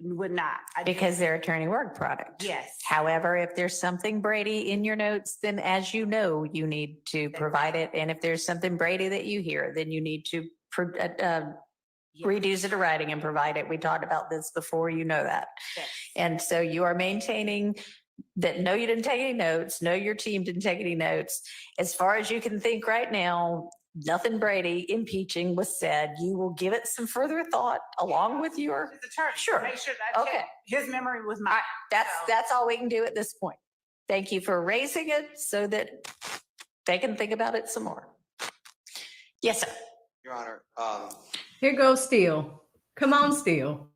would not. Because they're attorney work product. Yes. However, if there's something Brady in your notes, then as you know, you need to provide it. And if there's something Brady that you hear, then you need to reduce it to writing and provide it. We talked about this before, you know that. Yes. And so you are maintaining that, no, you didn't take any notes. No, your team didn't take any notes. As far as you can think right now, nothing Brady impeaching was said. You will give it some further thought along with your, His attorney. Sure. Make sure that I Okay. check. His memory was mine. that's all we can do at this point. Thank you for raising it so that they can think about it some more. Yes, sir. Your Honor, Here goes Steele. Come on, Steele.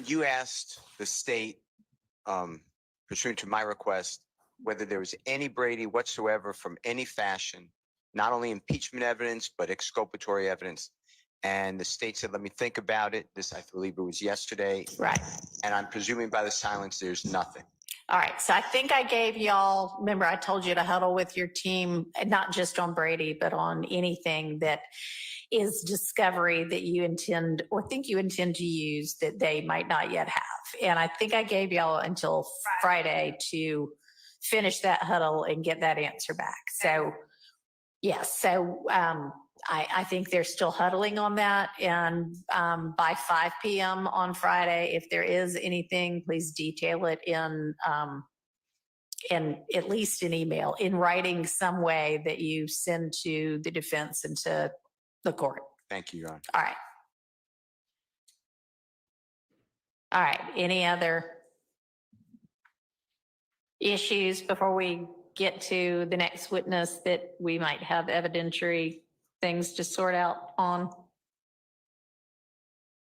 you asked the state, pursuant to my request, whether there was any Brady whatsoever from any fashion, not only impeachment evidence, but exculpatory evidence. And the state said, let me think about it. This, I believe it was yesterday. Right. And I'm presuming by the silence, there's nothing. All right. So I think I gave y'all, remember I told you to huddle with your team, not just on Brady, but on anything that is discovery that you intend or think you intend to use that they might not yet have. And I think I gave y'all until Friday to finish that huddle and get that answer back. So yes, so I think they're still huddling on that. And by 5 p.m. on Friday, if there is anything, please detail it in at least an email, in writing some way that you send to the defense and to the court. Thank you, Your Honor. All right. All right. Any other issues before we get to the next witness that we might have evidentiary things to sort out on?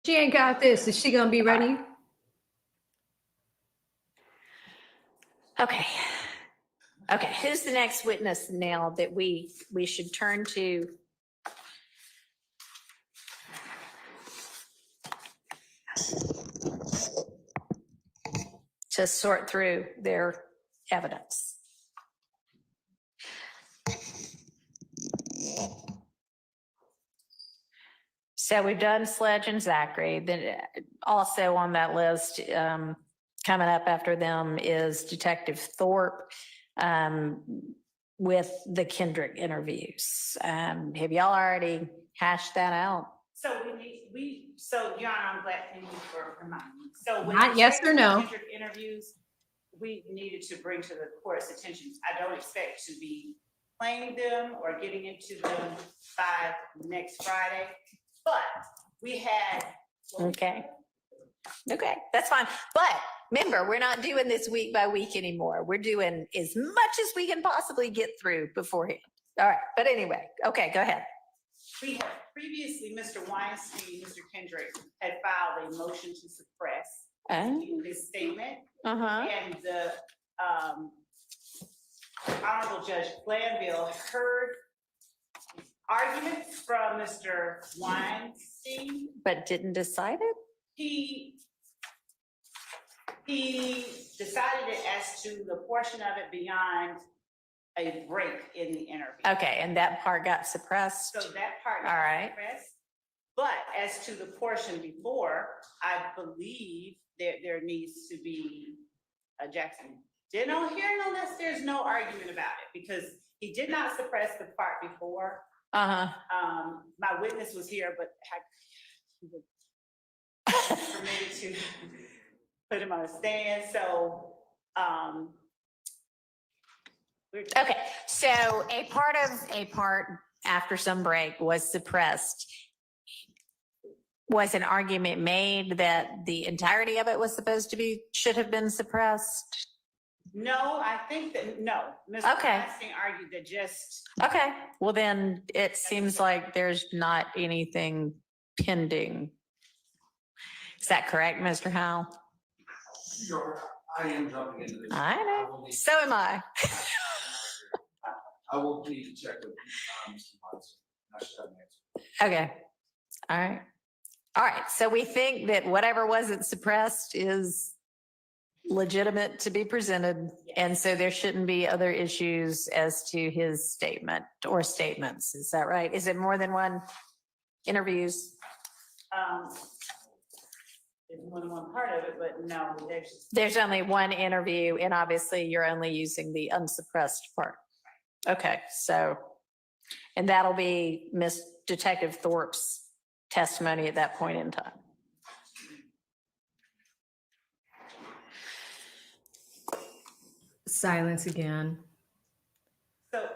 She ain't got this. Is she gonna be ready? Okay. Okay, who's the next witness now that we should turn to? To sort through their evidence. So we've done Sledge and Zachary. Then also on that list, coming up after them is Detective Thorp with the Kendrick interviews. Have y'all already hashed that out? So so Your Honor, I'm glad, thank you for reminding me. So when Not yes or no. Kendrick interviews, we needed to bring to the court's attention. I don't expect to be playing them or getting into them by next Friday, but we had. Okay. Okay, that's fine. But remember, we're not doing this week by week anymore. We're doing as much as we can possibly get through beforehand. All right, but anyway, okay, go ahead. We had previously, Mr. Weinstein, Mr. Kendrick had filed a motion to suppress his statement. And the Honorable Judge Glanville heard arguments from Mr. Weinstein. But didn't decide it? He decided it as to the portion of it beyond a break in the interview. Okay, and that part got suppressed? So that part All right. got suppressed. But as to the portion before, I believe there needs to be a Jackson. General hearing unless there's no argument about it, because he did not suppress the part before. My witness was here, but had permitted to put him on a stand, so, Okay, so a part after some break was suppressed. Was an argument made that the entirety of it was supposed to be, should have been suppressed? no, I think that, no. Mr. Okay. Lansing argued that just, Okay, well then it seems like there's not anything pending. Is that correct, Mr. Howell? Sure, I am jumping into this. I know, so am I. I will need to check with Mr. Munson. I should have an answer. Okay, all right. All right, so we think that whatever wasn't suppressed is legitimate to be presented, and so there shouldn't be other issues as to his statement or statements. Is that right? Is it more than one interviews? there's more than one part of it, but no, There's only one interview, and obviously you're only using the unsuppressed part. Okay, so, and that'll be Miss Detective Thorp's testimony at that point in time. Silence again. So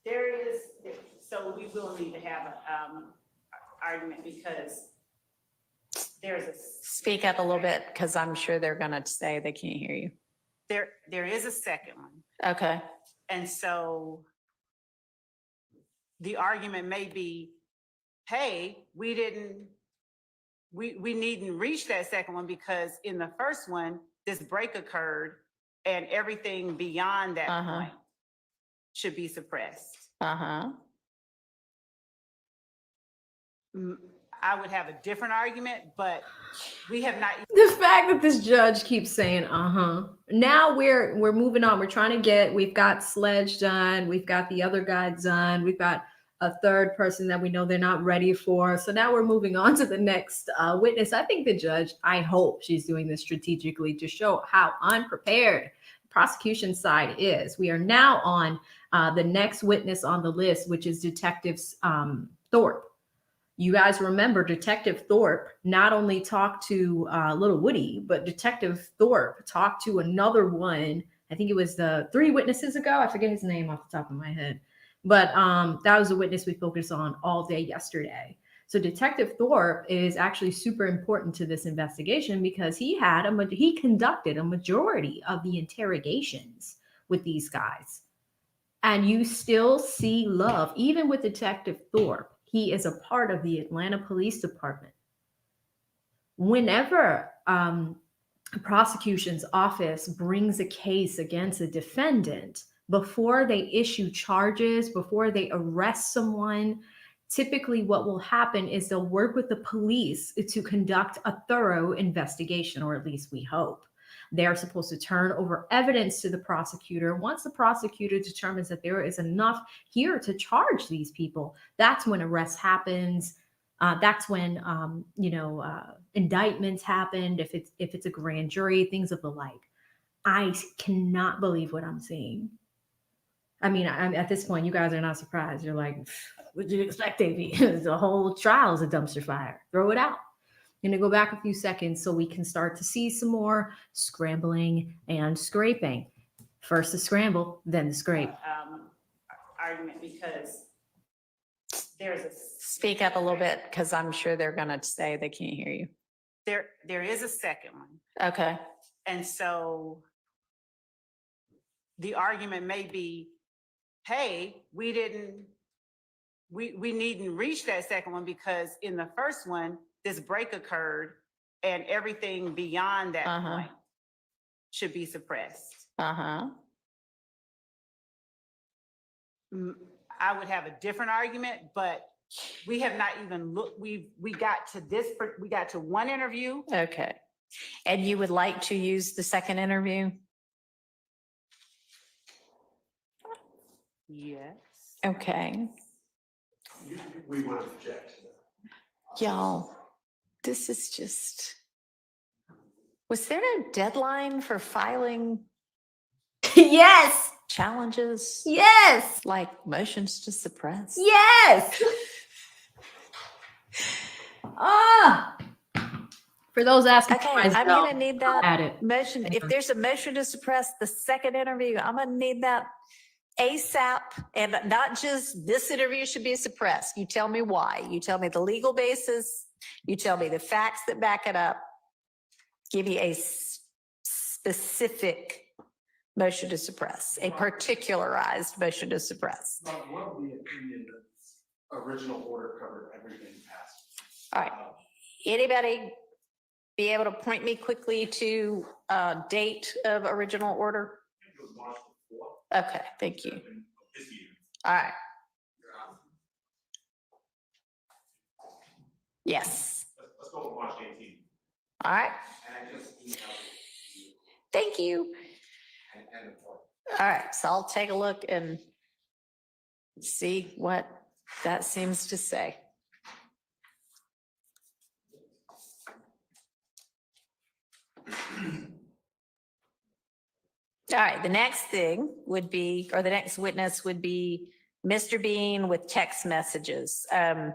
there is, so we will need to have an argument because there's a. Speak up a little bit, because I'm sure they're gonna say they can't hear you. There is a second one. Okay, And so the argument may be, hey, we needn't reach that second one because in the first one, this break occurred and everything beyond that point should be suppressed. I would have a different argument, but we have not. The fact that this judge keeps saying, now we're moving on. We've got Sledge done. We've got the other guy done. We've got a third person that we know they're not ready for. So now we're moving on to the next witness. I think the judge, I hope she's doing this strategically to show how unprepared the prosecution side is. We are now on the next witness on the list, which is Detective Thorp. You guys remember Detective Thorp not only talked to Little Woody, but Detective Thorp talked to another one. I think it was the 3 witnesses ago. I forget his name off the top of my head. But that was a witness we focused on all day yesterday. So Detective Thorp is actually super important to this investigation because he conducted a majority of the interrogations with these guys. And you still see love, even with Detective Thorp. He is a part of the Atlanta Police Department. Whenever a prosecution's office brings a case against a defendant, before they issue charges, before they arrest someone, typically what will happen is they'll work with the police to conduct a thorough investigation, or at least we hope. They're supposed to turn over evidence to the prosecutor. Once the prosecutor determines that there is enough here to charge these people, that's when arrest happens. That's when indictments happened. If it's a grand jury, things of the like. I cannot believe what I'm seeing. I mean, at this point, you guys are not surprised. You're like, what did you expect, AB? The whole trial is a dumpster fire. Throw it out. I'm going to go back a few seconds so we can start to see some more scrambling and scraping. First the scramble, then the scrape. Argument because there's a. Speak up a little bit, because I'm sure they're going to say they can't hear you. There is a second one. Okay. And so the argument may be, hey, we needn't reach that second one because in the first one, this break occurred and everything beyond that point should be suppressed. Uh-huh. I would have a different argument, but we have not even looked, we got to one interview. Okay. And you would like to use the second interview? Yes. Okay. We would object. Y'all, this is just, Was there no deadline for filing Yes. challenges? Yes. Like motions to suppress? Yes. Ah. For those asking Okay, for I'm myself, gonna need that at it. motion. If there's a motion to suppress the second interview, I'm gonna need that ASAP, and not just this interview should be suppressed. You tell me why. You tell me the legal basis. You tell me the facts that back it up. Give me a specific motion to suppress, a particularized motion to suppress. What would be an opinion that original order covered everything past? All right. Anybody be able to point me quickly to date of original order? It was March 4th. Okay, thank you. This year. All right. Yes. Let's go with March 18th. All right. And I just emailed you Thank you. and the court. All right. So I'll take a look and see what that seems to say. All right, the next thing would be, or the next witness would be Mr. Bean with text messages. So,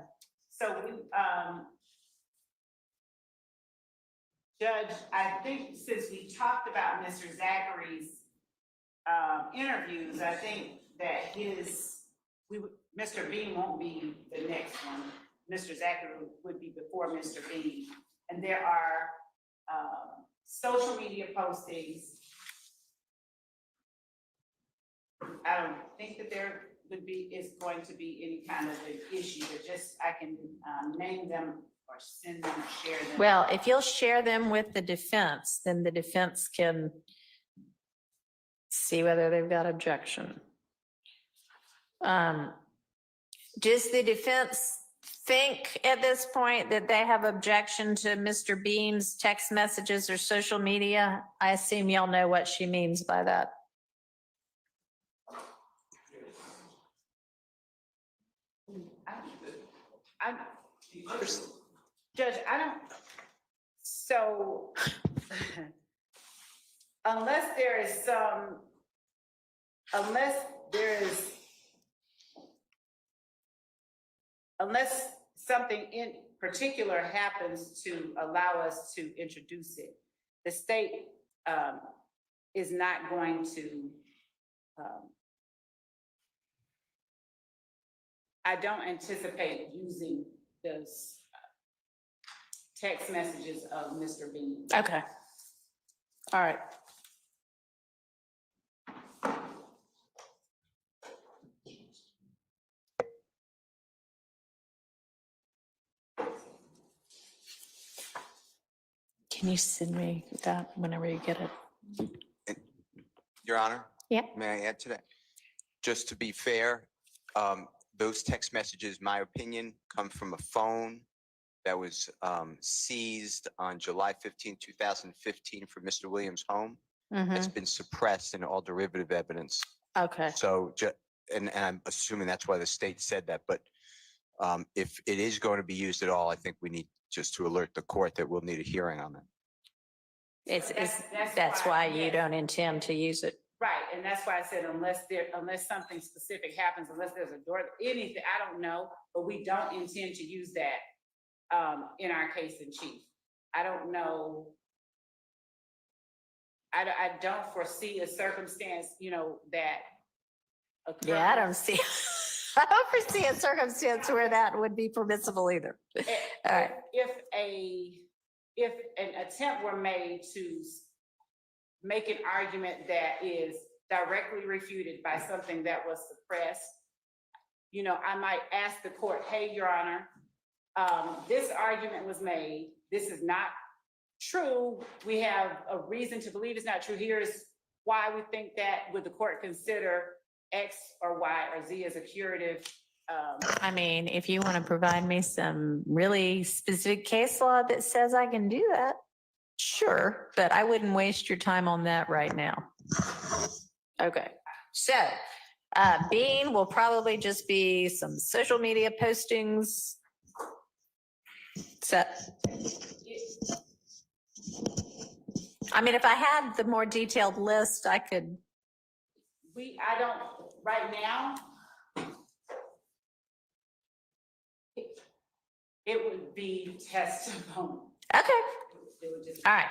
Judge, I think since we talked about Mr. Zachary's interviews, I think that Mr. Bean won't be the next one. Mr. Zachary would be before Mr. Bean. And there are social media postings. I don't think that there is going to be any kind of an issue, but just I can name them or send them or share them. Well, if you'll share them with the defense, then the defense can see whether they've got objection. Does the defense think at this point that they have objection to Mr. Bean's text messages or social media? I assume y'all know what she means by that. Judge, I don't, so unless something in particular happens to allow us to introduce it, the state is not going to, I don't anticipate using those text messages of Mr. Bean. Okay. All right. Can you send me that whenever you get it? Your Honor? Yeah. May I add to that? Just to be fair, those text messages, my opinion, come from a phone that was seized on July 15, 2015 from Mr. Williams' home. It's been suppressed in all derivative evidence. Okay. So, and I'm assuming that's why the state said that, but if it is going to be used at all, I think we need just to alert the court that we'll need a hearing on that. That's why you don't intend to use it. Right, and that's why I said unless something specific happens, unless there's a door, anything, I don't know, but we don't intend to use that in our case in chief. I don't know. I don't foresee a circumstance, that occurs. Yeah, I don't foresee a circumstance where that would be permissible either. All right. If an attempt were made to make an argument that is directly refuted by something that was suppressed, I might ask the court, hey, Your Honor, this argument was made. This is not true. We have a reason to believe it's not true. Here's why we think that. Would the court consider X or Y or Z as a curative? I mean, if you want to provide me some really specific case law that says I can do that, sure, but I wouldn't waste your time on that right now. Okay, so Bean will probably just be some social media postings. I mean, if I had the more detailed list, I could. I don't, right now, it would be testimony. Okay. It would just. All right.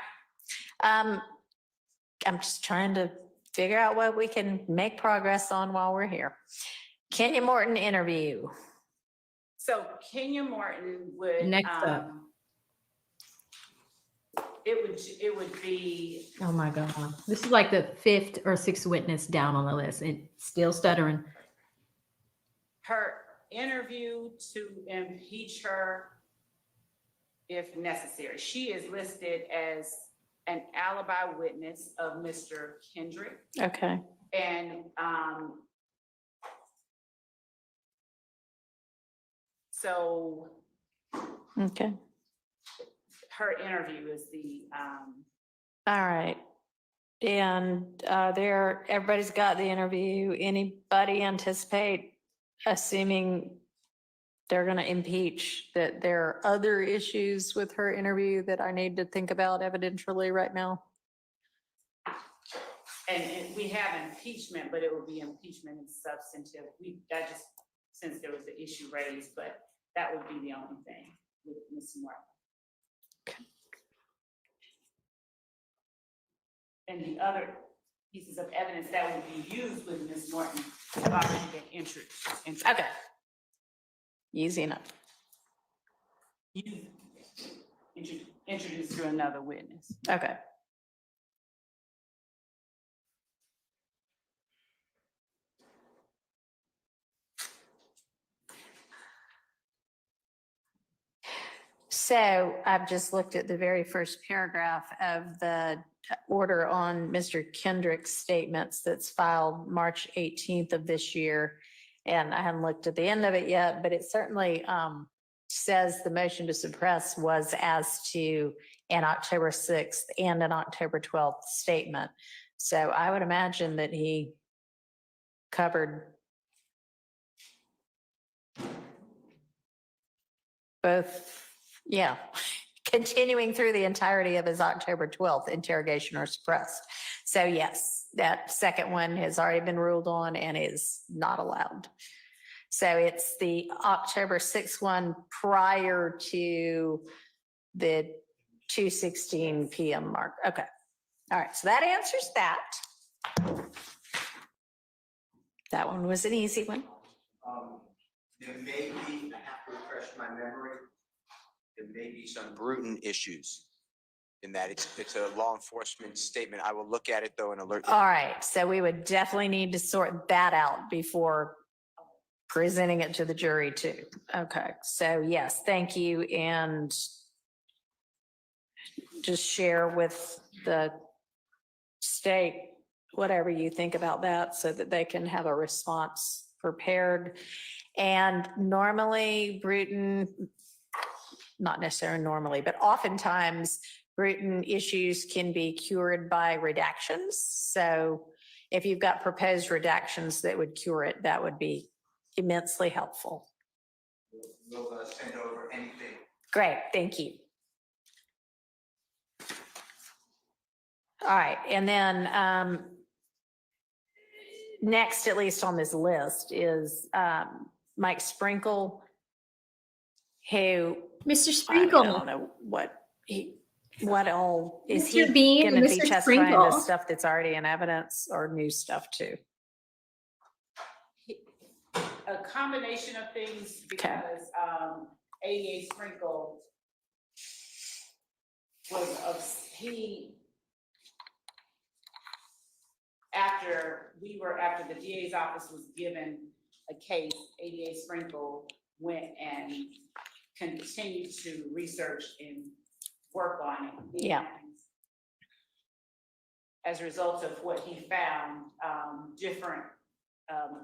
I'm just trying to figure out what we can make progress on while we're here. Kenya Morton interview. So Kenya Morton would. Next up. It would be. Oh my God. This is like the 5th or 6th witness down on the list and still stuttering. Her interview to impeach her if necessary. She is listed as an alibi witness of Mr. Kendrick. Okay. And so Okay. her interview is the All right. And everybody's got the interview. Anybody anticipate, assuming they're going to impeach, that there are other issues with her interview that I need to think about evidentially right now? and we have impeachment, but it will be impeachment and substantive. That just, since there was the issue raised, but that would be the only thing with Ms. Morton. Okay. And the other pieces of evidence that would be used with Ms. Morton have already been introduced. Okay. Easy enough. Introduced to another witness. Okay. So I've just looked at the very first paragraph of the order on Mr. Kendrick's statements that's filed March 18th of this year. And I haven't looked at the end of it yet, but it certainly says the motion to suppress was as to an October 6th and an October 12th statement. So I would imagine that he covered both. Yeah, continuing through the entirety of his October 12th interrogation or suppressed. So yes, that second one has already been ruled on and is not allowed. So it's the October 6th one prior to the 2:16 p.m. mark. Okay. All right. So that answers that. That one was an easy one. There may be, I have to refresh my memory, there may be some Bruton issues in that it's a law enforcement statement. I will look at it though and alert you. All right. So we would definitely need to sort that out before presenting it to the jury too. Okay. So yes, thank you. And just share with the state whatever you think about that so that they can have a response prepared. And normally Bruton, not necessarily normally, but oftentimes Bruton issues can be cured by redactions. So if you've got proposed redactions that would cure it, that would be immensely helpful. We'll send over anything. Great, thank you. All right, and then next, at least on this list, is Mike Sprinkle, who Mr. Sprinkle. I don't know what all is he Mr. Bean, going to be Mr. testifying to Sprinkle. stuff that's already in evidence or new stuff too? A combination of things because ADA Sprinkle was after the DA's office was given a case, ADA Sprinkle went and continued to research and work on it. Yeah. As a result of what he found, different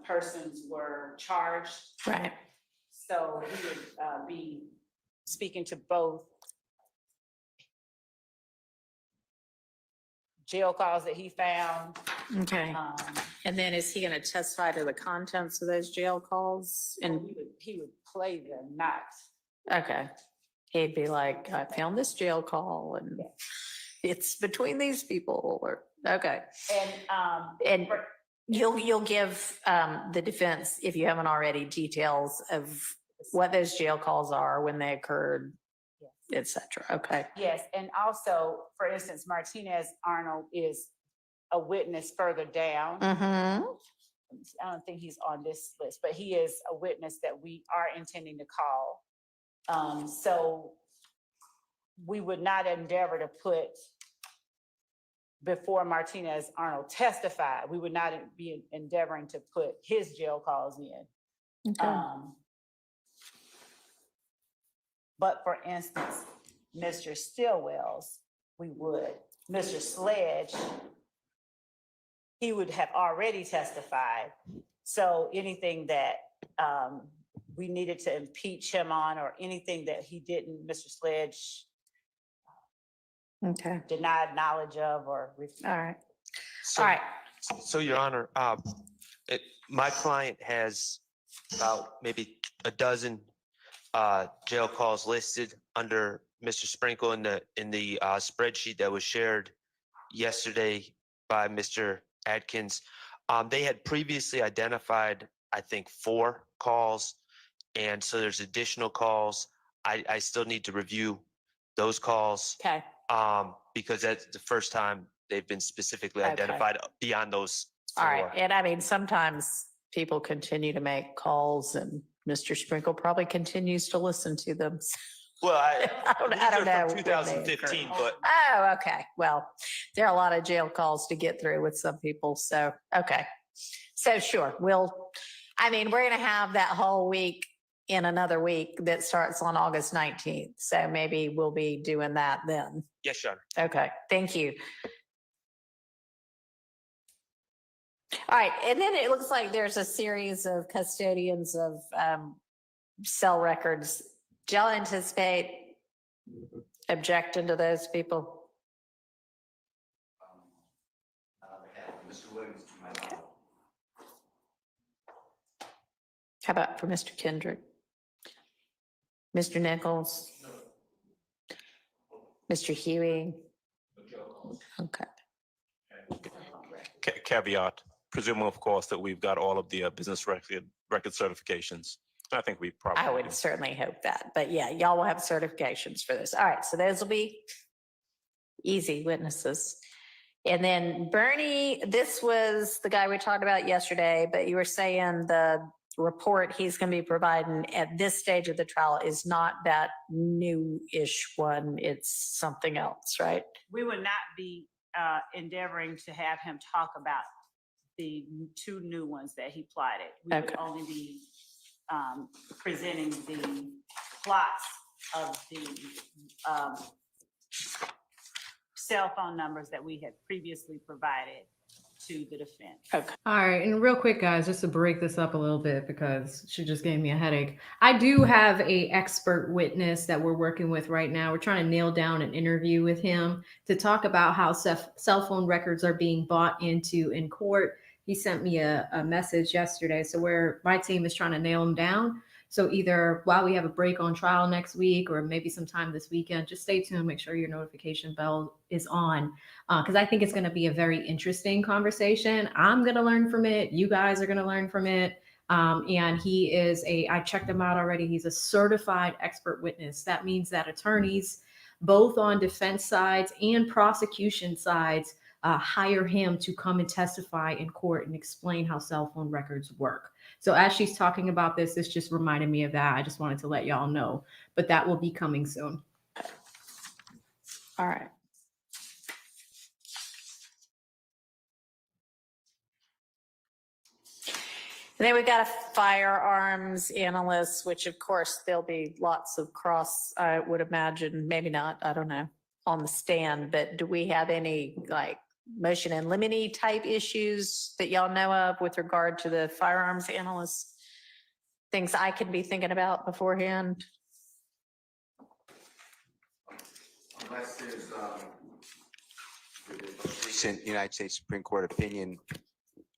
persons were charged. Right. So he would be speaking to both jail calls that he found. Okay. And then is he going to testify to the contents of those jail calls? And he would play them, not. okay. He'd be like, I found this jail call and it's between these people or, okay. And, And you'll give the defense, if you haven't already, details of what those jail calls are, when they occurred, et cetera. Okay. yes, and also, for instance, Martinez Arnold is a witness further down. Mm-hmm. I don't think he's on this list, but he is a witness that we are intending to call. So we would not endeavor to put, before Martinez Arnold testified, we would not be endeavoring to put his jail calls in. Okay. But for instance, Mr. Stillwell's, we would. Mr. Sledge, he would have already testified. So anything that we needed to impeach him on, or anything that he didn't, Mr. Sledge Okay. denied knowledge of or. All right. So, All right. So, Your Honor, my client has about maybe a dozen jail calls listed under Mr. Sprinkle in the spreadsheet that was shared yesterday by Mr. Adkins. They had previously identified, I think, 4 calls, and so there's additional calls. I still need to review those calls. Okay. Because that's the first time they've been specifically Okay. identified beyond those 4. All right. And I mean, sometimes people continue to make calls and Mr. Sprinkle probably continues to listen to them. Well, I don't these are know. from when they 2015, occur. but Oh, okay. Well, there are a lot of jail calls to get through with some people. So, okay. So sure, we're going to have that whole week in another week that starts on August 19th. So maybe we'll be doing that then. yes, Your Honor. Okay, thank you. All right, and then it looks like there's a series of custodians of cell records. Do y'all anticipate objecting to those people? How about for Mr. Kendrick? Mr. Nichols? Mr. Huey? Okay. Caveat, presuming of course that we've got all of the business record certifications. I think we probably. I would do. certainly hope that, but yeah, y'all will have certifications for this. All right, so those will be easy witnesses. And then Bernie, this was the guy we talked about yesterday, but you were saying the report he's going to be providing at this stage of the trial is not that new-ish one, it's something else, right? We would not be endeavoring to have him talk about the 2 new ones that he plotted. We would Okay. only be presenting the plots of the cell phone numbers that we had previously provided to the defense. Okay. All right, and real quick, guys, just to break this up a little bit because she just gave me a headache. I do have a expert witness that we're working with right now. We're trying to nail down an interview with him to talk about how cell phone records are being bought into in court. He sent me a message yesterday, so my team is trying to nail him down. So either while we have a break on trial next week or maybe sometime this weekend, just stay tuned, make sure your notification bell is on, because I think it's going to be a very interesting conversation. I'm going to learn from it. You guys are going to learn from it. And he is I checked him out already. He's a certified expert witness. That means that attorneys, both on defense sides and prosecution sides, hire him to come and testify in court and explain how cell phone records work. So as she's talking about this just reminded me of that. I just wanted to let y'all know, but that will be coming soon. All right. And then we got a firearms analyst, which of course there'll be lots of cross, I would imagine, maybe not, I don't know, on the stand, but do we have any like motion and limine type issues that y'all know of with regard to the firearms analyst? Things I could be thinking about beforehand? Unless there's recent United States Supreme Court opinion,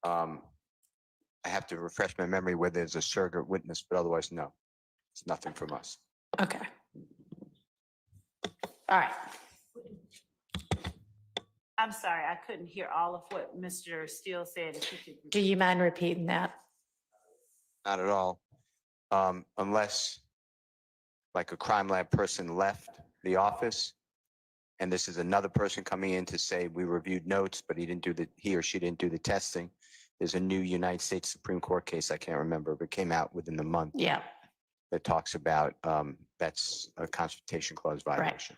I have to refresh my memory whether there's a surrogate witness, but otherwise, no, it's nothing from us. Okay. All right. I'm sorry, I couldn't hear all of what Mr. Steele said. If you could Do you mind repeating that? Not at all. Unless like a crime lab person left the office and this is another person coming in to say we reviewed notes, but he or she didn't do the testing. There's a new United States Supreme Court case, I can't remember, but came out within the month Yeah, that talks about that's a Confrontation Clause violation.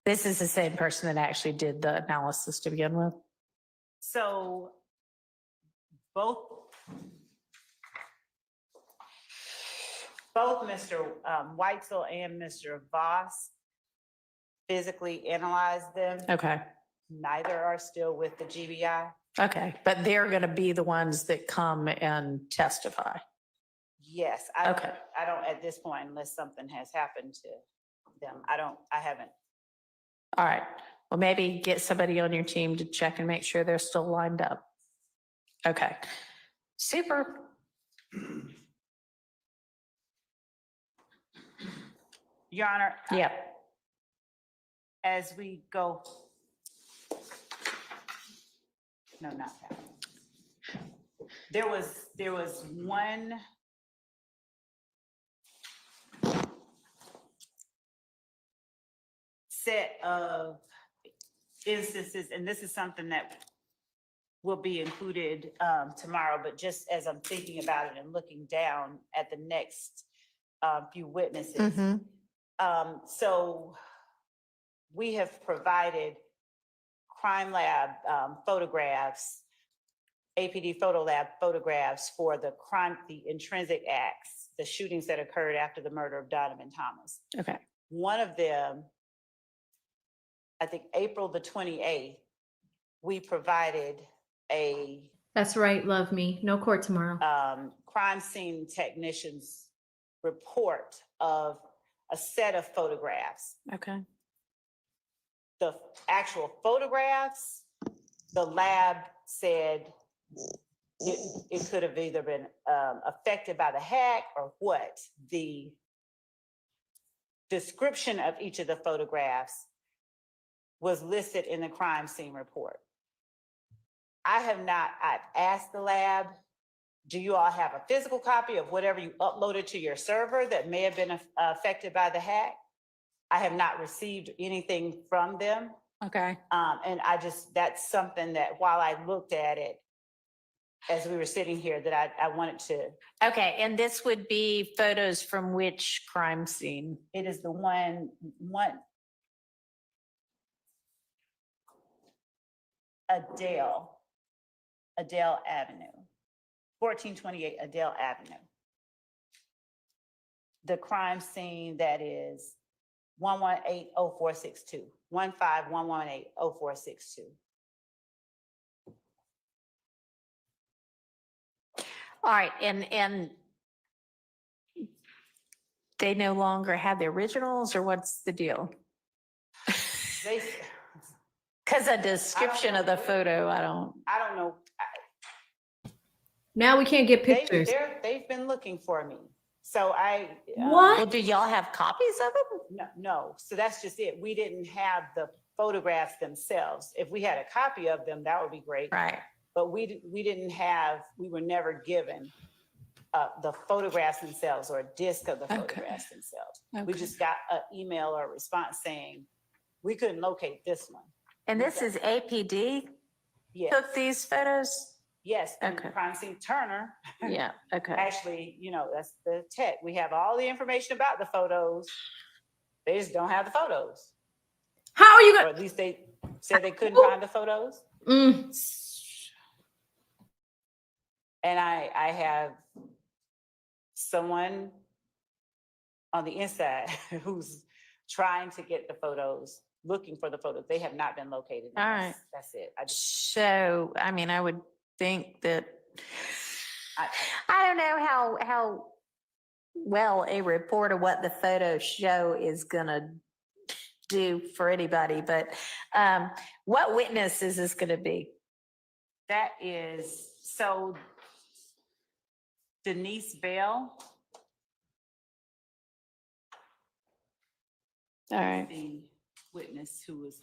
this is the same person that actually did the analysis to begin with. So both Mr. Weitzel and Mr. Voss physically analyzed them. Okay, Neither are still with the GBI. okay, but they're going to be the ones that come and testify. Yes, I don't at this point, unless something has happened to them. I haven't. All right, well, maybe get somebody on your team to check and make sure they're still lined up. Okay, super. Your Honor. Yeah. As we go. No, not that. There was one set of instances, and this is something that will be included tomorrow, but just as I'm thinking about it and looking down at the next few witnesses. So we have provided crime lab photographs, APD photo lab photographs for the intrinsic acts, the shootings that occurred after the murder of Donovan Thomas. Okay. One of them, I think April the 28th, we provided a That's right, love me. No court tomorrow. crime scene technician's report of a set of photographs. Okay. The actual photographs, the lab said it could have either been affected by the hack or what. The description of each of the photographs was listed in the crime scene report. I've asked the lab, do you all have a physical copy of whatever you uploaded to your server that may have been affected by the hack? I have not received anything from them. Okay. And that's something that while I looked at it as we were sitting here, that I wanted to. Okay, and this would be photos from which crime scene? It is the one Adele Avenue, 1428 Adele Avenue. The crime scene that is 1180462, 151180462. All right, and they no longer have the originals, or what's the deal? Because a description of the photo, I don't know. Now we can't get pictures. They've been looking for me. So What? Well, do y'all have copies of them? No. So that's just it. We didn't have the photographs themselves. If we had a copy of them, that would be great. Right. But we were never given the photographs themselves or a disc of the photographs themselves. We just got an email or a response saying, we couldn't locate this one. And this is APD? Yes. Took these photos? Yes, and Okay. crime scene Turner. Yeah, okay. Actually, that's the tech. We have all the information about the photos. They just don't have the photos. How are you Or going at least they said they couldn't find the photos. to? And I have someone on the inside who's trying to get the photos, looking for the photos. They have not been located. All right. That's it. So, I mean, I would think that, I don't know how well a report of what the photos show is gonna do for anybody, but what witness is this gonna be? That is, so Denise Bell. All right. The witness who was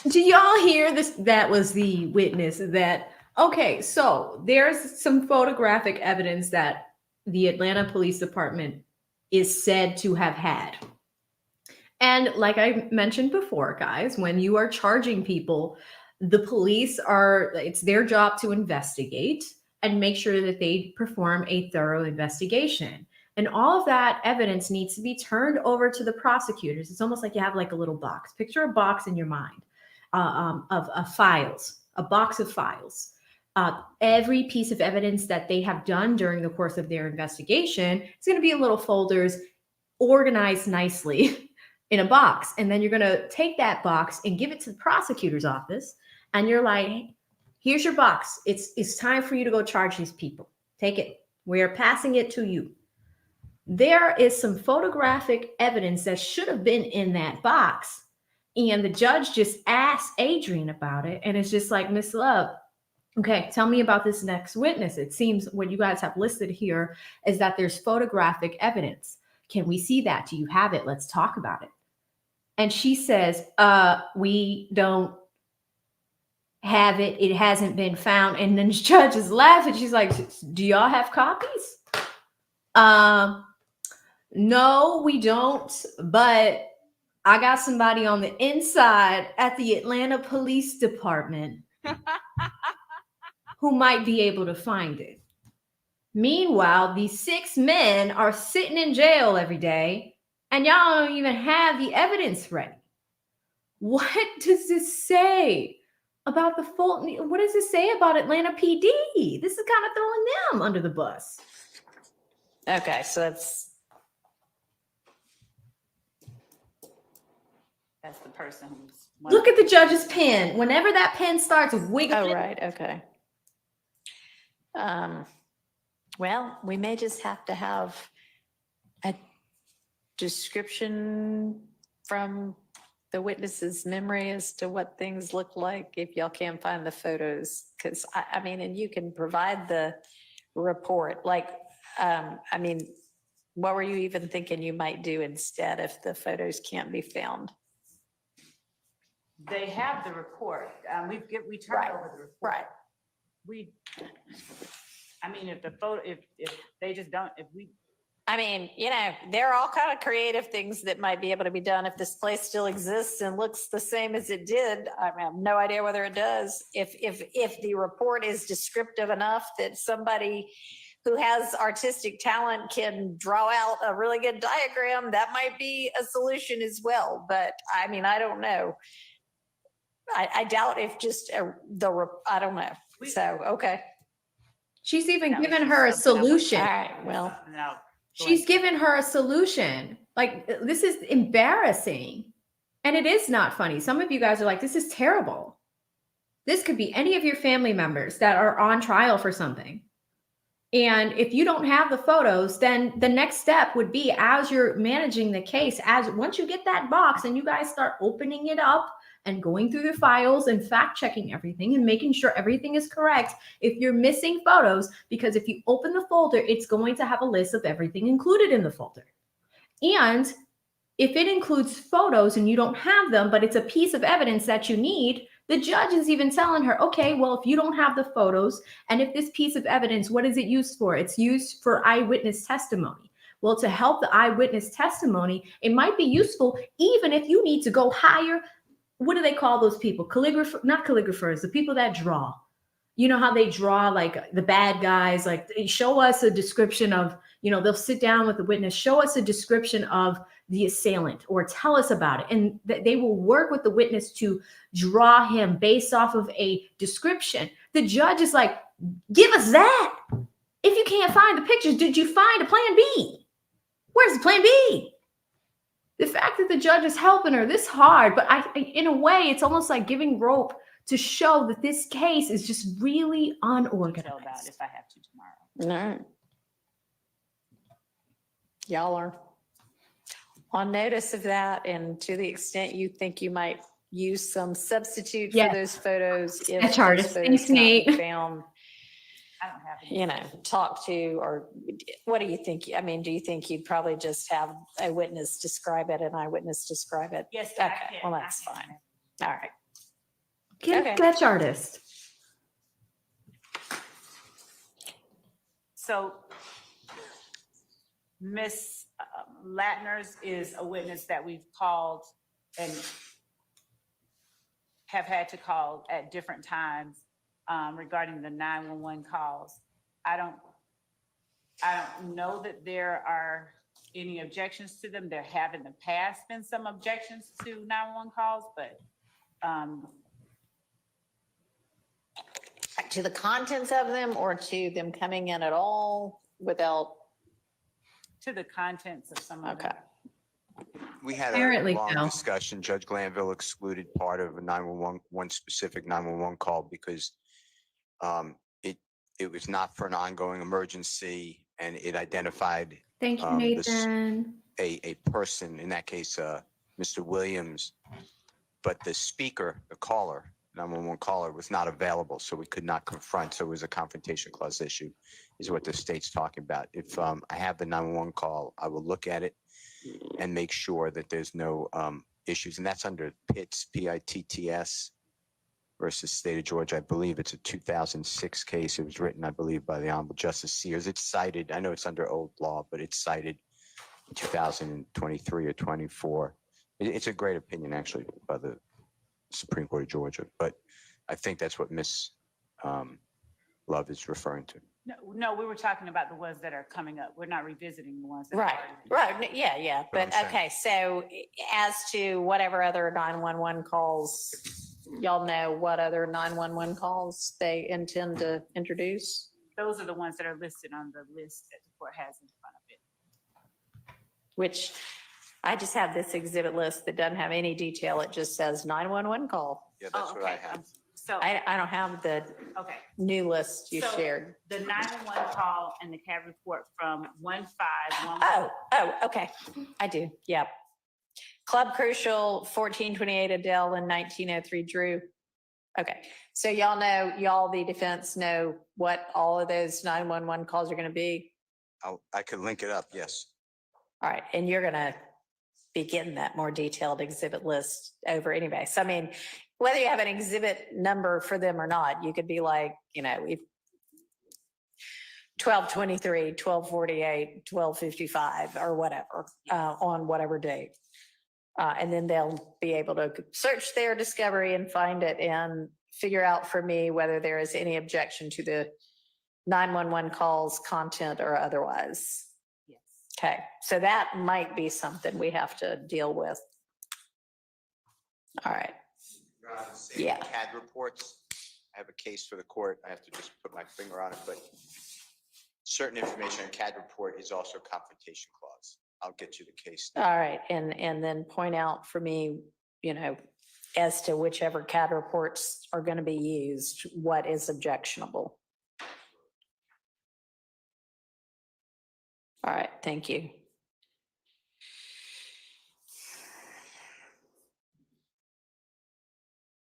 Do y'all hear this? That was the witness that, okay, so there's some photographic evidence that the Atlanta Police Department is said to have had. And like I mentioned before, guys, when you are charging people, the police it's their job to investigate and make sure that they perform a thorough investigation. And all of that evidence needs to be turned over to the prosecutors. It's almost like you have like a little box. Picture a box in your mind of files, a box of files. Every piece of evidence that they have done during the course of their investigation is going to be in little folders organized nicely in a box. And then you're going to take that box and give it to the prosecutor's office. And you're like, hey, here's your box. It's time for you to go charge these people. Take it. We're passing it to you. There is some photographic evidence that should have been in that box. And the judge just asked Adrian about it. And it's just like, Miss Love, okay, tell me about this next witness. It seems what you guys have listed here is that there's photographic evidence. Can we see that? Do you have it? Let's talk about it. And she says, we don't have it. It hasn't been found. And then the judge is laughing. She's like, do y'all have copies? No, we don't. But I got somebody on the inside at the Atlanta Police Department who might be able to find it. Meanwhile, these 6 men are sitting in jail every day, and y'all don't even have the evidence ready. What does this say about the Fulton? What does this say about Atlanta PD? This is kind of throwing them under the bus. Okay, so that's the person who's. Look at the judge's pen. Whenever that pen starts wiggling. Oh, right. Okay. Well, we may just have to have a description from the witness's memory as to what things look like if y'all can't find the photos. Because I mean, and you can provide the report. Like, I mean, what were you even thinking you might do instead if the photos can't be found? They have the report. We turned Right. over the report. Right. I mean, if the photo, if they just don't, I mean, you know, there are all kind of creative things that might be able to be done if this place still exists and looks the same as it did. I mean, I have no idea whether it does. If the report is descriptive enough that somebody who has artistic talent can draw out a really good diagram, that might be a solution as well. But I mean, I don't know. I doubt if just I don't know. So, okay. She's even given her a solution. All right, well. She's given her a solution. Like, this is embarrassing. And it is not funny. Some of you guys are like, this is terrible. This could be any of your family members that are on trial for something. And if you don't have the photos, then the next step would be, as you're managing the case, once you get that box and you guys start opening it up and going through the files and fact checking everything and making sure everything is correct. If you're missing photos, because if you open the folder, it's going to have a list of everything included in the folder. And if it includes photos and you don't have them, but it's a piece of evidence that you need, the judge is even telling her, okay, well, if you don't have the photos and if this piece of evidence, what is it used for? It's used for eyewitness testimony. Well, to help the eyewitness testimony, it might be useful even if you need to go hire. What do they call those people? Not calligraphers, the people that draw. You know how they draw like the bad guys, like they show us a description of, you know, they'll sit down with the witness, show us a description of the assailant or tell us about it. And they will work with the witness to draw him based off of a description. The judge is like, give us that. If you can't find the pictures, did you find a plan B? Where's the plan B? The fact that the judge is helping her this hard, but in a way, it's almost like giving rope to show that this case is just really unorganized. Tell about if I have to tomorrow. All right. Y'all are on notice of that, and to the extent you think you might use some substitute for those photos, if That's hard. those photos Thanks, Nate. cannot be found, I don't have any. you know, talk to, or what do you think? I mean, do you think you'd probably just have a witness describe it and eyewitness describe it? Yes, Okay, I can. well, I that's can. fine. All right. Get Okay. a sketch artist. So Ms. Latners is a witness that we've called and have had to call at different times regarding the 911 calls. I don't know that there are any objections to them. There have in the past been some objections to 911 calls, but To the contents of them or to them coming in at all without, to the contents of some of okay. them. We had a Apparently long so. discussion. Judge Glanville excluded part of a 911, one specific 911 call because it was not for an ongoing emergency and it identified Thank you, this- Nathan. a person, in that case, Mr. Williams, but the speaker, the caller, 911 caller was not available, so we could not confront. So it was a confrontation clause issue, is what the state's talking about. If I have the 911 call, I will look at it and make sure that there's no issues. And that's under Pitts, P-I-T-T-S versus State of Georgia. I believe it's a 2006 case. It was written, I believe, by the Honorable Justice Sears. It's cited, I know it's under old law, but it's cited in 2023 or 24. It's a great opinion, actually, by the Supreme Court of Georgia. But I think that's what Ms. Love is referring to. No, we were talking about the ones that are coming up. We're not revisiting the ones that. Right, are already- right, yeah, yeah, What I'm but saying. okay, so as to whatever other 911 calls, y'all know what other 911 calls they intend to introduce? Those are the ones that are listed on the list that the court has in front of it. Which I just have this exhibit list that doesn't have any detail. It just says 911 call. Yeah, Oh, okay. So, I don't have the okay, new list you So- shared. the 911 call and the CAD report from 151. Oh, okay, I do, yep. Club Crucial, 1428 Adele and 1903 Drew. Okay, so y'all, the defense know what all of those 911 calls are gonna be? I could link it up, yes. All right, and you're gonna be getting that more detailed exhibit list over anyway. So I mean, whether you have an exhibit number for them or not, you could be like, you know, 1223, 1248, 1255, or whatever, on whatever date. And then they'll be able to search their discovery and find it and figure out for me whether there is any objection to the 911 calls, content, or otherwise. Yes. Okay, so that might be something we have to deal with. All right. Yeah. CAD reports, I have a case for the court. I have to just put my finger on it, but certain information in CAD report is also confrontation clause. I'll get you the case. All right, and then point out for me, you know, as to whichever CAD reports are going to be used, what is objectionable. All right, thank you.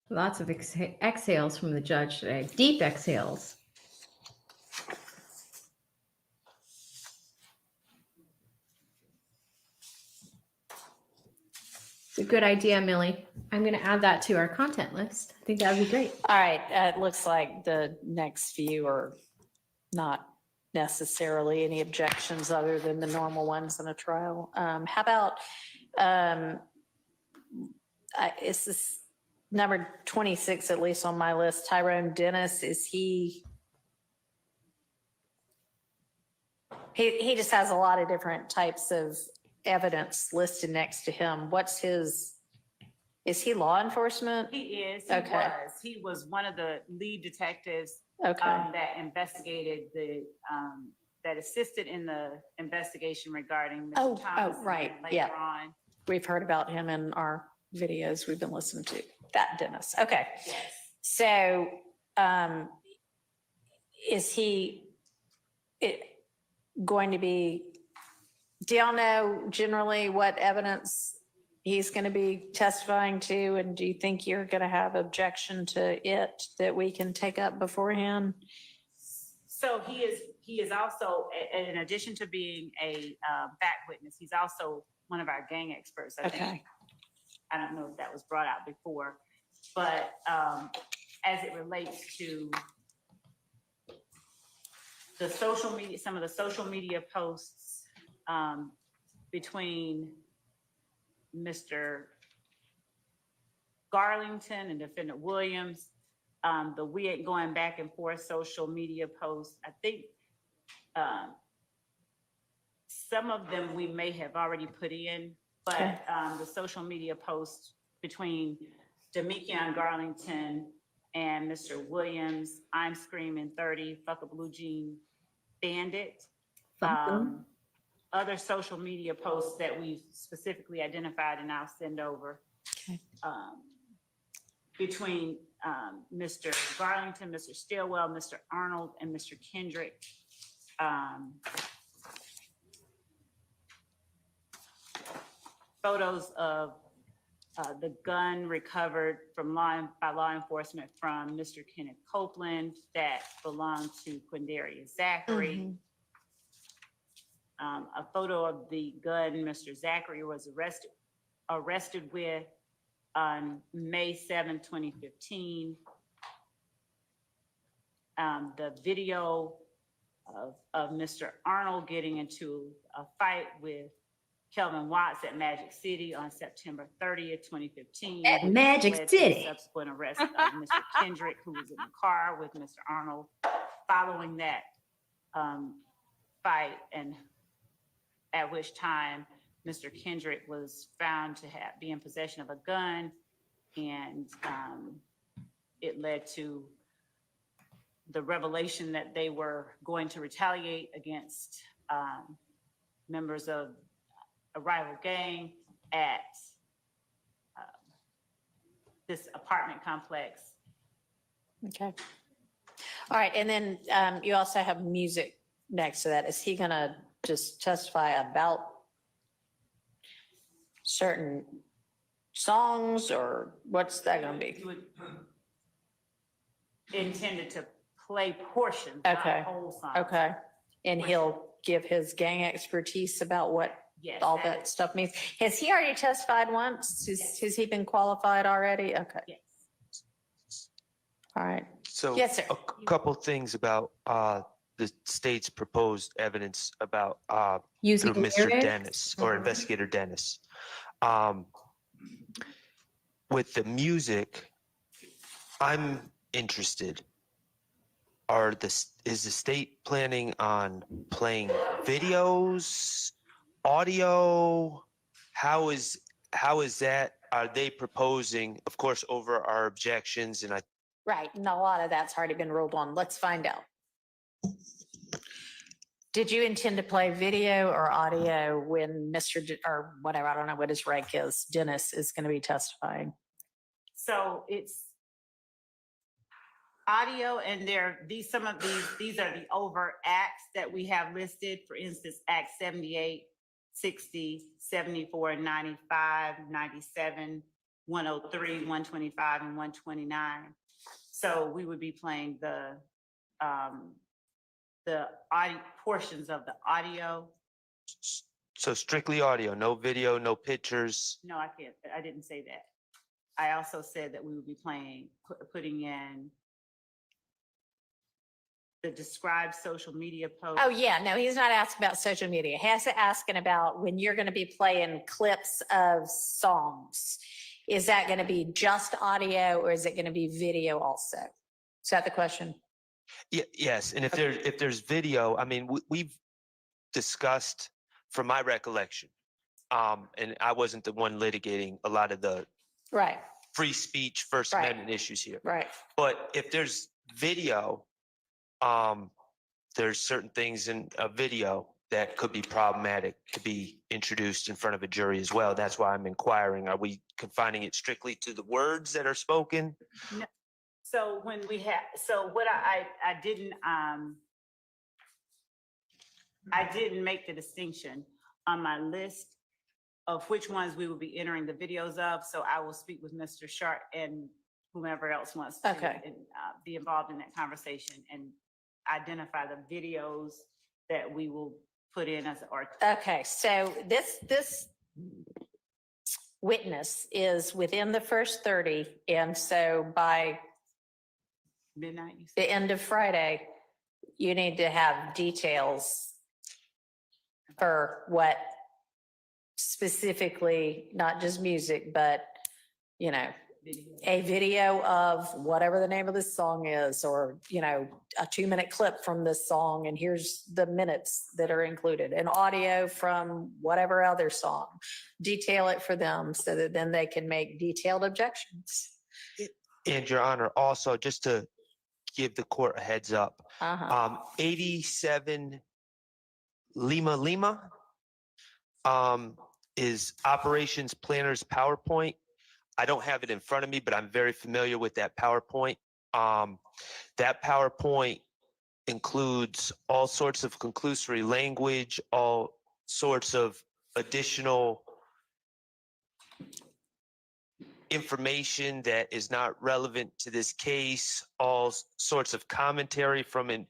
Lots of exhales from the judge today. Deep exhales. It's a good idea, Millie. I'm going to add that to our content list. I think that would be great. All right, it looks like the next few are not necessarily any objections other than the normal ones in a trial. How about, is this number 26, at least on my list, Tyrone Dennis, is he just has a lot of different types of evidence listed next to him. What's his, is he law enforcement? He is, Okay. he was one of the lead detectives Okay, that investigated that assisted in the investigation regarding Oh, Mr. Thomas. and right, then later yeah. on. we've heard about him in our videos we've been listening to. That Dennis, okay. Yes. So, is he going to be, do y'all know generally what evidence he's going to be testifying to? And do you think you're going to have objection to it that we can take up beforehand? So he is also, in addition to being a fact witness, he's also one of our gang experts, I think. Okay. I don't know if that was brought out before, but as it relates to the social media, some of the social media posts between Mr. Garlington and Defendant Williams, the we ain't going back and forth social media posts, I think some of them we may have already put in, but the social media posts between Demikion Garlington and Mr. Williams, I'm screaming 30, fuck a blue jean bandit. Other social media posts that we've specifically identified and I'll send over. Okay. Between Mr. Garlington, Mr. Stillwell, Mr. Arnold, and Mr. Kendrick. Photos of the gun recovered from by law enforcement from Mr. Kenneth Copeland that belonged to Quindarius Zachary. A photo of the gun Mr. Zachary was arrested with on May 7, 2015. The video of Mr. Arnold getting into a fight with Kelvin Watts at Magic City on September 30th, 2015. At Magic led to the City. Subsequent arrest of Mr. Kendrick, who was in the car with Mr. Arnold. Following that fight, and at which time Mr. Kendrick was found to be in possession of a gun, and it led to the revelation that they were going to retaliate against members of a rival gang at this apartment complex. Okay. All right, and then you also have music next to that. Is he gonna just testify about certain songs, or what's that gonna be? You would intended to play portions, not Okay. whole songs. Okay, and he'll give his gang expertise about what Yes, all that that is- stuff means. Has he already testified once? Has he been qualified already? Okay, Yes. all right. So Yes, sir. a couple things about the state's proposed evidence about Using through Mr. lyrics? Dennis or Investigator Dennis. With the music, I'm interested. Is the state planning on playing videos, audio? How is that? Are they proposing, of course, over our objections? And Right, and a lot of that's already been ruled on. Let's find out. Did you intend to play video or audio when or whatever, I don't know what his rank is, Dennis is going to be testifying? So it's audio, and these are the overt acts that we have listed. For instance, Act 78, 60, 74, 95, 97, 103, 125, and 129. So we would be playing the audio portions of the audio. so strictly audio, no video, no pictures. No, I didn't say that. I also said that we would be putting in the described social media posts. Oh, yeah, no, he's not asking about social media. He's asking about when you're going to be playing clips of songs. Is that going to be just audio, or is it going to be video also? Is that the question? Yes, and if there's video, I mean, we've discussed, from my recollection, and I wasn't the one litigating a lot of the Right, free speech, First Right. Amendment issues here. right. But if there's video, there's certain things in a video that could be problematic to be introduced in front of a jury as well. That's why I'm inquiring, are we confining it strictly to the words that are spoken? No. So when we have, so what I didn't make the distinction on my list of which ones we will be entering the videos of. So I will speak with Mr. Sharp and whomever else wants to Okay. be involved in that conversation and identify the videos that we will put in as, or Okay, so this witness is within the first 30, and so by midnight? You said? the end of Friday, you need to have details for what specifically, not just music, but, you know, a video of whatever the name of this song is, or, you know, a 2-minute clip from this song, and here's the minutes that are included, and audio from whatever other song. Detail it for them so that then they can make detailed objections. And Your Honor, also, just to give the court a heads up, Uh-huh. 87 Lima is Operations Planner's PowerPoint. I don't have it in front of me, but I'm very familiar with that PowerPoint. That PowerPoint includes all sorts of conclusory language, all sorts of additional information that is not relevant to this case, all sorts of commentary from it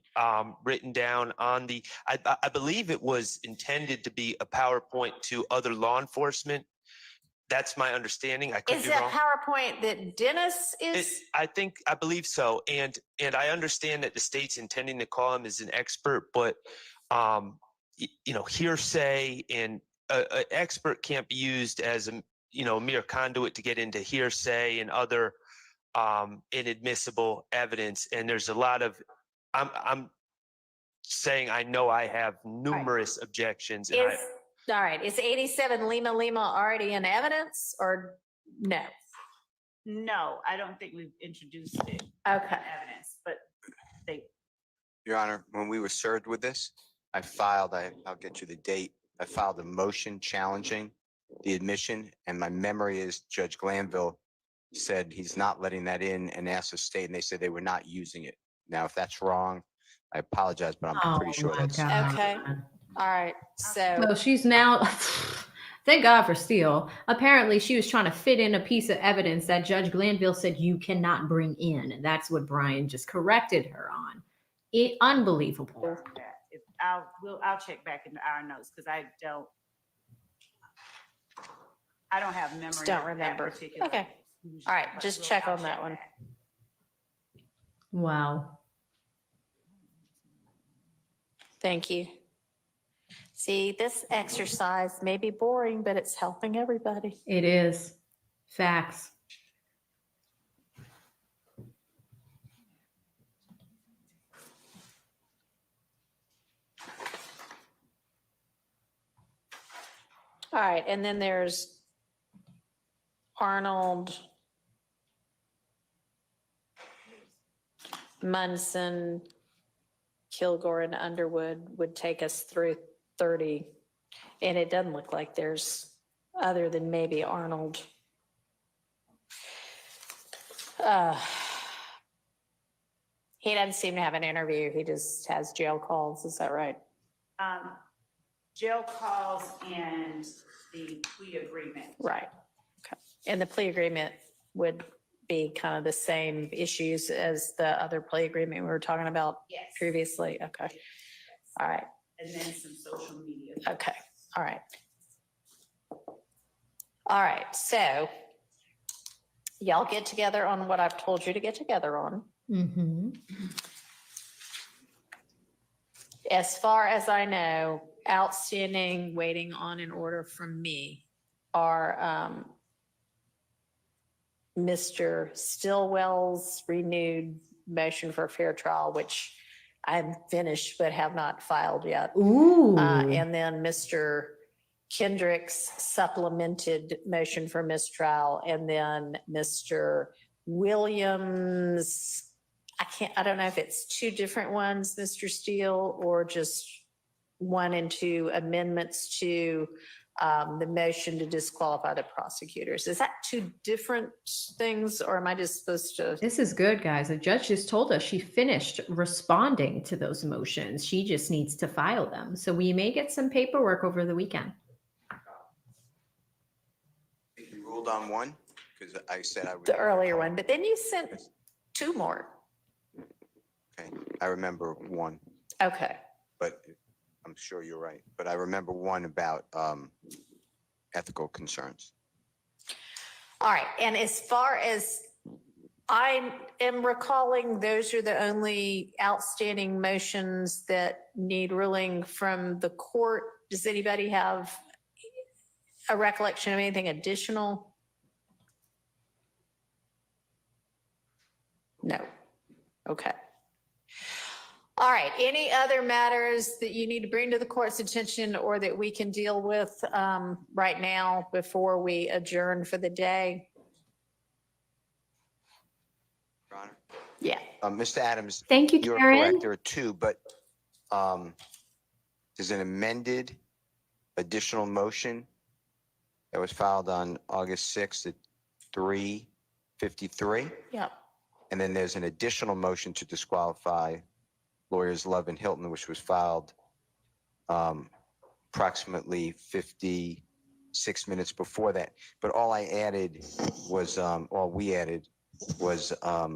written down on the, I believe it was intended to be a PowerPoint to other law enforcement. That's my understanding. I could Is be that wrong. PowerPoint that Dennis is? I believe so. And I understand that the state's intending to call him as an expert, but you know, hearsay and an expert can't be used as a, you know, mere conduit to get into hearsay and other inadmissible evidence. And there's a lot of, I'm saying I know I have numerous objections. And All right, is 87 Lima already in evidence, or no? No, I don't think we've introduced it. Okay. Evidence, but they, Your Honor, when we were served with this, I'll get you the date. I filed a motion challenging the admission, and my memory is Judge Glanville said he's not letting that in and asked the state, and they said they were not using it. Now, if that's wrong, I apologize, but I'm pretty sure that's. Okay. All right, so. So she's now, thank God for Steele. Apparently, she was trying to fit in a piece of evidence that Judge Glanville said you cannot bring in. And that's what Brian just corrected her on. Unbelievable. I'll check back into our notes because I don't have memory. Don't of that remember. particular. Okay. All right, just check on that one. Wow. Thank you. See, this exercise may be boring, but it's helping everybody. It is. Facts. All right, and then there's Arnold, Munson, Kilgore, and Underwood would take us through 30. And it doesn't look like there's, other than maybe Arnold. He doesn't seem to have an interview. He just has jail calls. Is that right? Jail calls and the plea agreement. Right. Okay. And the plea agreement would be kind of the same issues as the other plea agreement we were talking about previously? Okay. All right. And then some social media. Okay. All right. All right. So y'all get together on what I've told you to get together on. Mm-hmm. As far as I know, outstanding, waiting on an order from me are Mr. Stillwell's renewed motion for fair trial, which I'm finished but have not filed yet. Ooh. And then Mr. Kendrick's supplemented motion for mistrial, and then Mr. Williams. I don't know if it's two different ones, Mr. Steele, or just one and two amendments to the motion to disqualify the prosecutors. Is that two different things, or am I just supposed to? This is good, guys. The judge just told us she finished responding to those motions. She just needs to file them. So we may get some paperwork over the weekend. You ruled on one, because I said I would. The earlier one, but then you sent two more. Okay, I remember one, Okay. but I'm sure you're right. But I remember one about ethical concerns. All right. And as far as I am recalling, those are the only outstanding motions that need ruling from the court. Does anybody have a recollection of anything additional? No. Okay. All right. Any other matters that you need to bring to the court's attention or that we can deal with right now before we adjourn for the day? Your Honor? Yeah. Mr. Adams, Thank you, you're Karen. correct. There are two, but there's an amended additional motion that was filed on August 6th at 3:53. Yeah. And then there's an additional motion to disqualify lawyers Love and Hilton, which was filed approximately 56 minutes before that. But all I added was, all we added was a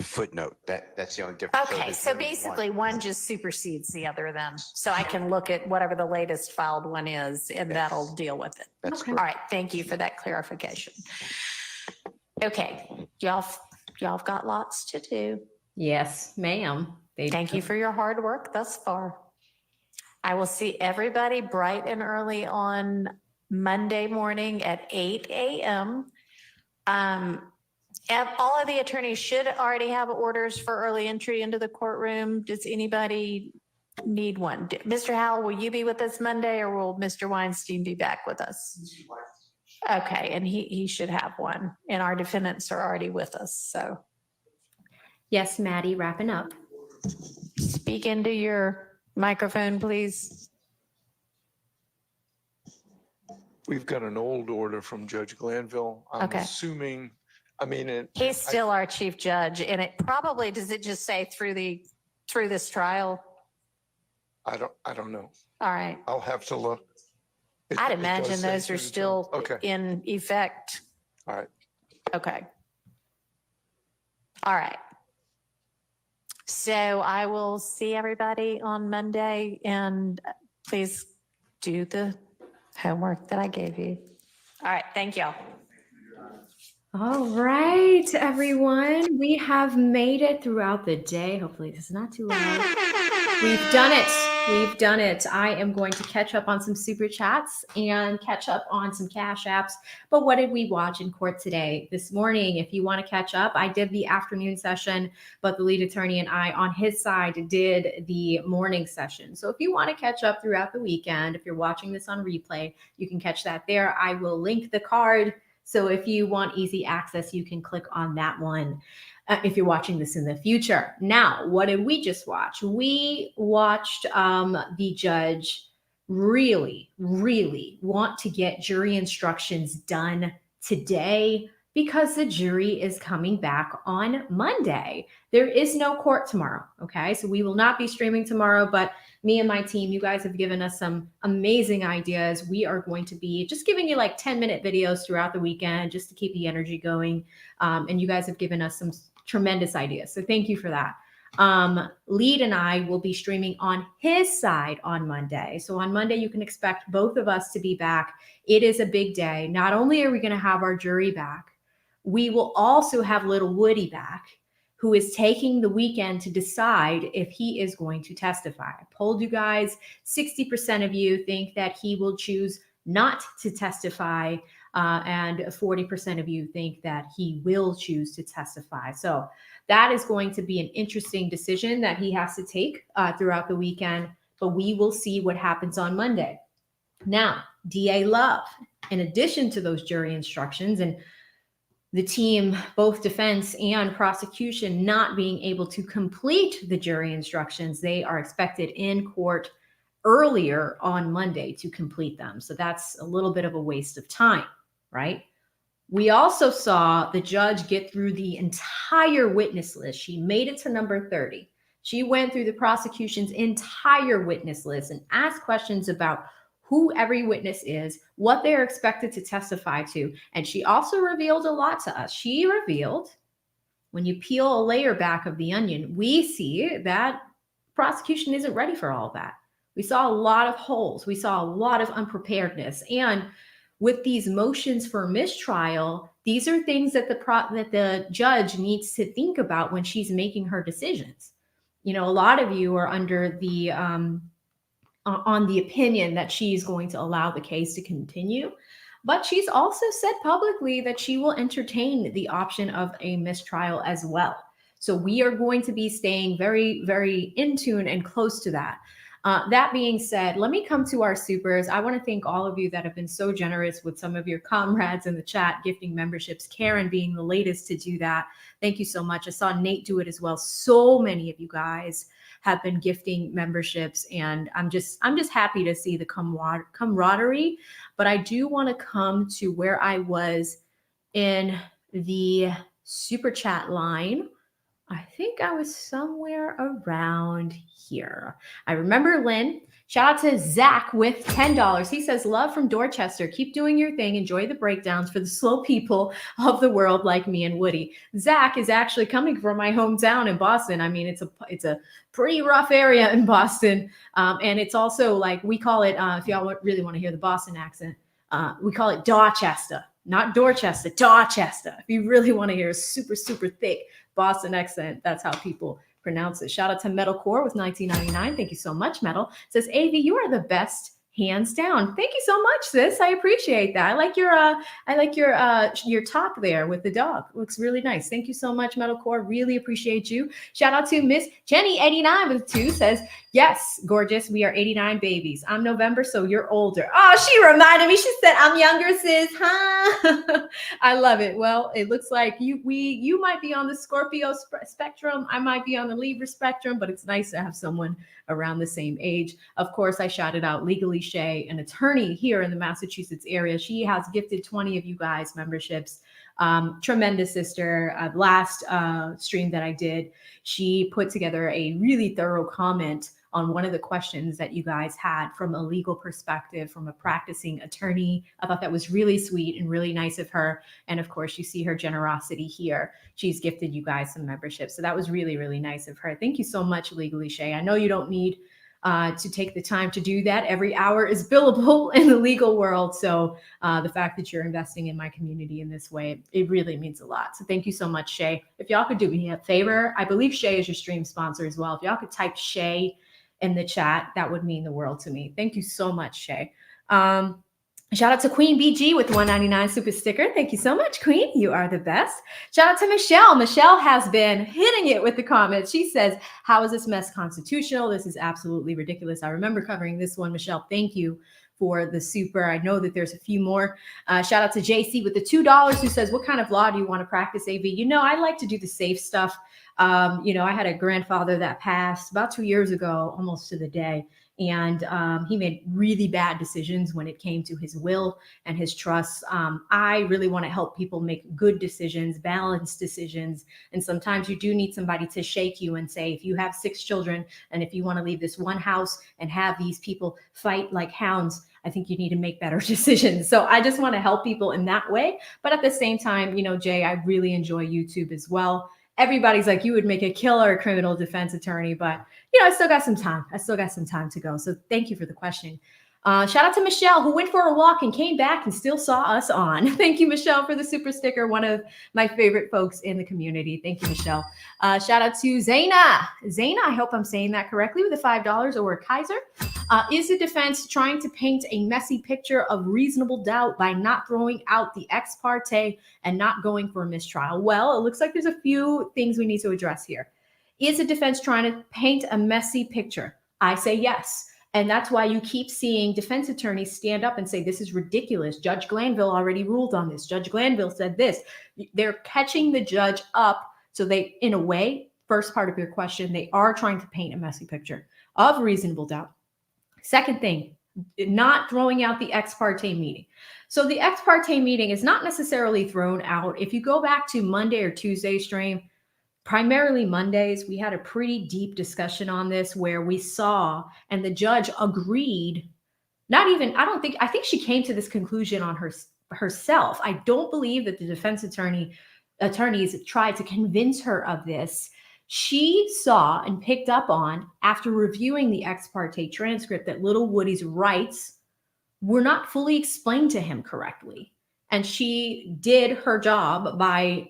footnote. That's the only difference. Okay, there's so really basically one just supersedes the other then. So I can look at whatever the latest filed one is and Yes. that'll deal with it. That's Okay. All correct. right, thank you for that clarification. Okay, y'all have got lots to do. Yes, ma'am. Thank you for your hard work thus far. I will see everybody bright and early on Monday morning at 8 a.m. And all of the attorneys should already have orders for early entry into the courtroom. Does anybody need one? Mr. Howell, will you be with us Monday or will Mr. Weinstein be back with us? Okay, and he should have one. And our defendants are already with us, so. Yes, Maddie, wrapping up. Speak into your microphone, please. We've got an old order from Judge Glanville. I'm Okay. assuming, He's still our chief judge, and it probably, does it just say through this trial? I don't know. All right. I'll have to look. It- I'd it does imagine say those through are the still trial. Okay, in effect. all right. Okay. All right. So I will see everybody on Monday, and please do the homework that I gave you. All right, thank y'all. All right, everyone. We have made it throughout the day. Hopefully, this is not too loud. We've done it. We've done it. I am going to catch up on some super chats and catch up on some cash apps. But what did we watch in court today? This morning, if you want to catch up, I did the afternoon session, but the lead attorney and I on his side did the morning session. So if you want to catch up throughout the weekend, if you're watching this on replay, you can catch that there. I will link the card. So if you want easy access, you can click on that one if you're watching this in the future. Now, what did we just watch? We watched the judge really want to get jury instructions done today because the jury is coming back on Monday. There is no court tomorrow, okay? So we will not be streaming tomorrow, but me and my team, you guys have given us some amazing ideas. We are going to be just giving you like 10-minute videos throughout the weekend just to keep the energy going. And you guys have given us some tremendous ideas. So thank you for that. Lead and I will be streaming on his side on Monday. So on Monday, you can expect both of us to be back. It is a big day. Not only are we going to have our jury back, we will also have little Woody back, who is taking the weekend to decide if he is going to testify. I polled you guys, 60% of you think that he will choose not to testify, and 40% of you think that he will choose to testify. So that is going to be an interesting decision that he has to take throughout the weekend, but we will see what happens on Monday. Now, DA Love, in addition to those jury instructions and the team, both defense and prosecution, not being able to complete the jury instructions, they are expected in court earlier on Monday to complete them. So that's a little bit of a waste of time, right? We also saw the judge get through the entire witness list. She made it to number 30. She went through the prosecution's entire witness list and asked questions about who every witness is, what they're expected to testify to. And she also revealed a lot to us. She revealed when you peel a layer back of the onion, we see that prosecution isn't ready for all that. We saw a lot of holes. We saw a lot of unpreparedness. And with these motions for mistrial, these are things that the judge needs to think about when she's making her decisions. You know, a lot of you are under the on the opinion that she's going to allow the case to continue, but she's also said publicly that she will entertain the option of a mistrial as well. So we are going to be staying very, very in tune and close to that. That being said, let me come to our supers. I want to thank all of you that have been so generous with some of your comrades in the chat, gifting memberships. Karen being the latest to do that. Thank you so much. I saw Nate do it as well. So many of you guys have been gifting memberships, and I'm just happy to see the camaraderie. But I do want to come to where I was in the super chat line. I think I was somewhere around here. I remember Lynn. Shout out to Zach with $10. He says, love from Dorchester. Keep doing your thing. Enjoy the breakdowns for the slow people of the world like me and Woody. Zach is actually coming from my hometown in Boston. I mean, it's a pretty rough area in Boston. And it's also like, we call it, if y'all really want to hear the Boston accent, we call it Dorchester, not Dorchester, Dorchester. If you really want to hear a super, super thick Boston accent, that's how people pronounce it. Shout out to Metalcore with $19.99. Thank you so much, Metal. Says, AV, you are the best, hands down. Thank you so much, sis. I appreciate that. I like your top there with the dog. Looks really nice. Thank you so much, Metalcore. Really appreciate you. Shout out to Miss Jenny 89 with 2 says, yes, gorgeous. We are 89 babies. I'm November, so you're older. Oh, she reminded me. She said, I'm younger, sis. Huh? I love it. Well, it looks like you might be on the Scorpio spectrum. I might be on the Libra spectrum, but it's nice to have someone around the same age. Of course, I shouted out Legally Shay, an attorney here in the Massachusetts area. She has gifted 20 of you guys memberships. Tremendous sister. Last stream that I did, she put together a really thorough comment on one of the questions that you guys had from a legal perspective, from a practicing attorney. I thought that was really sweet and really nice of her. And of course, you see her generosity here. She's gifted you guys some memberships. So that was really, really nice of her. Thank you so much, Legally Shay. I know you don't need to take the time to do that. Every hour is billable in the legal world. So the fact that you're investing in my community in this way, it really means a lot. So thank you so much, Shay. If y'all could do me a favor, I believe Shay is your stream sponsor as well. If y'all could type Shay in the chat, that would mean the world to me. Thank you so much, Shay. Shout out to Queen BG with the $1.99 super sticker. Thank you so much, Queen. You are the best. Shout out to Michelle. Michelle has been hitting it with the comments. She says, how is this mess constitutional? This is absolutely ridiculous. I remember covering this one, Michelle. Thank you for the super. I know that there's a few more. Shout out to JC with the $2 who says, what kind of law do you want to practice, AV? You know, I like to do the safe stuff. You know, I had a grandfather that passed about 2 years ago, almost to the day. And he made really bad decisions when it came to his will and his trusts. I really want to help people make good decisions, balanced decisions. And sometimes you do need somebody to shake you and say, if you have 6 children and if you want to leave this one house and have these people fight like hounds, I think you need to make better decisions. So I just want to help people in that way. But at the same time, you know, Jay, I really enjoy YouTube as well. Everybody's like, you would make a killer criminal defense attorney, but you know, I still got some time. I still got some time to go. So thank you for the question. Shout out to Michelle, who went for a walk and came back and still saw us on. Thank you, Michelle, for the super sticker. One of my favorite folks in the community. Thank you, Michelle. Shout out to Zaina. Zaina, I hope I'm saying that correctly, with the $5 or Kaiser. Is the defense trying to paint a messy picture of reasonable doubt by not throwing out the ex parte and not going for a mistrial? Well, it looks like there's a few things we need to address here. Is the defense trying to paint a messy picture? I say yes. And that's why you keep seeing defense attorneys stand up and say, this is ridiculous. Judge Glanville already ruled on this. Judge Glanville said this. They're catching the judge up. So they, in a way, first part of your question, they are trying to paint a messy picture of reasonable doubt. Second thing, not throwing out the ex parte meeting. So the ex parte meeting is not necessarily thrown out. If you go back to Monday or Tuesday stream, primarily Mondays, we had a pretty deep discussion on this where we saw, and the judge agreed, I think she came to this conclusion on herself. I don't believe that the defense attorney attorneys tried to convince her of this, she saw and picked up on, after reviewing the ex parte transcript, that little Woody's rights were not fully explained to him correctly. And she did her job by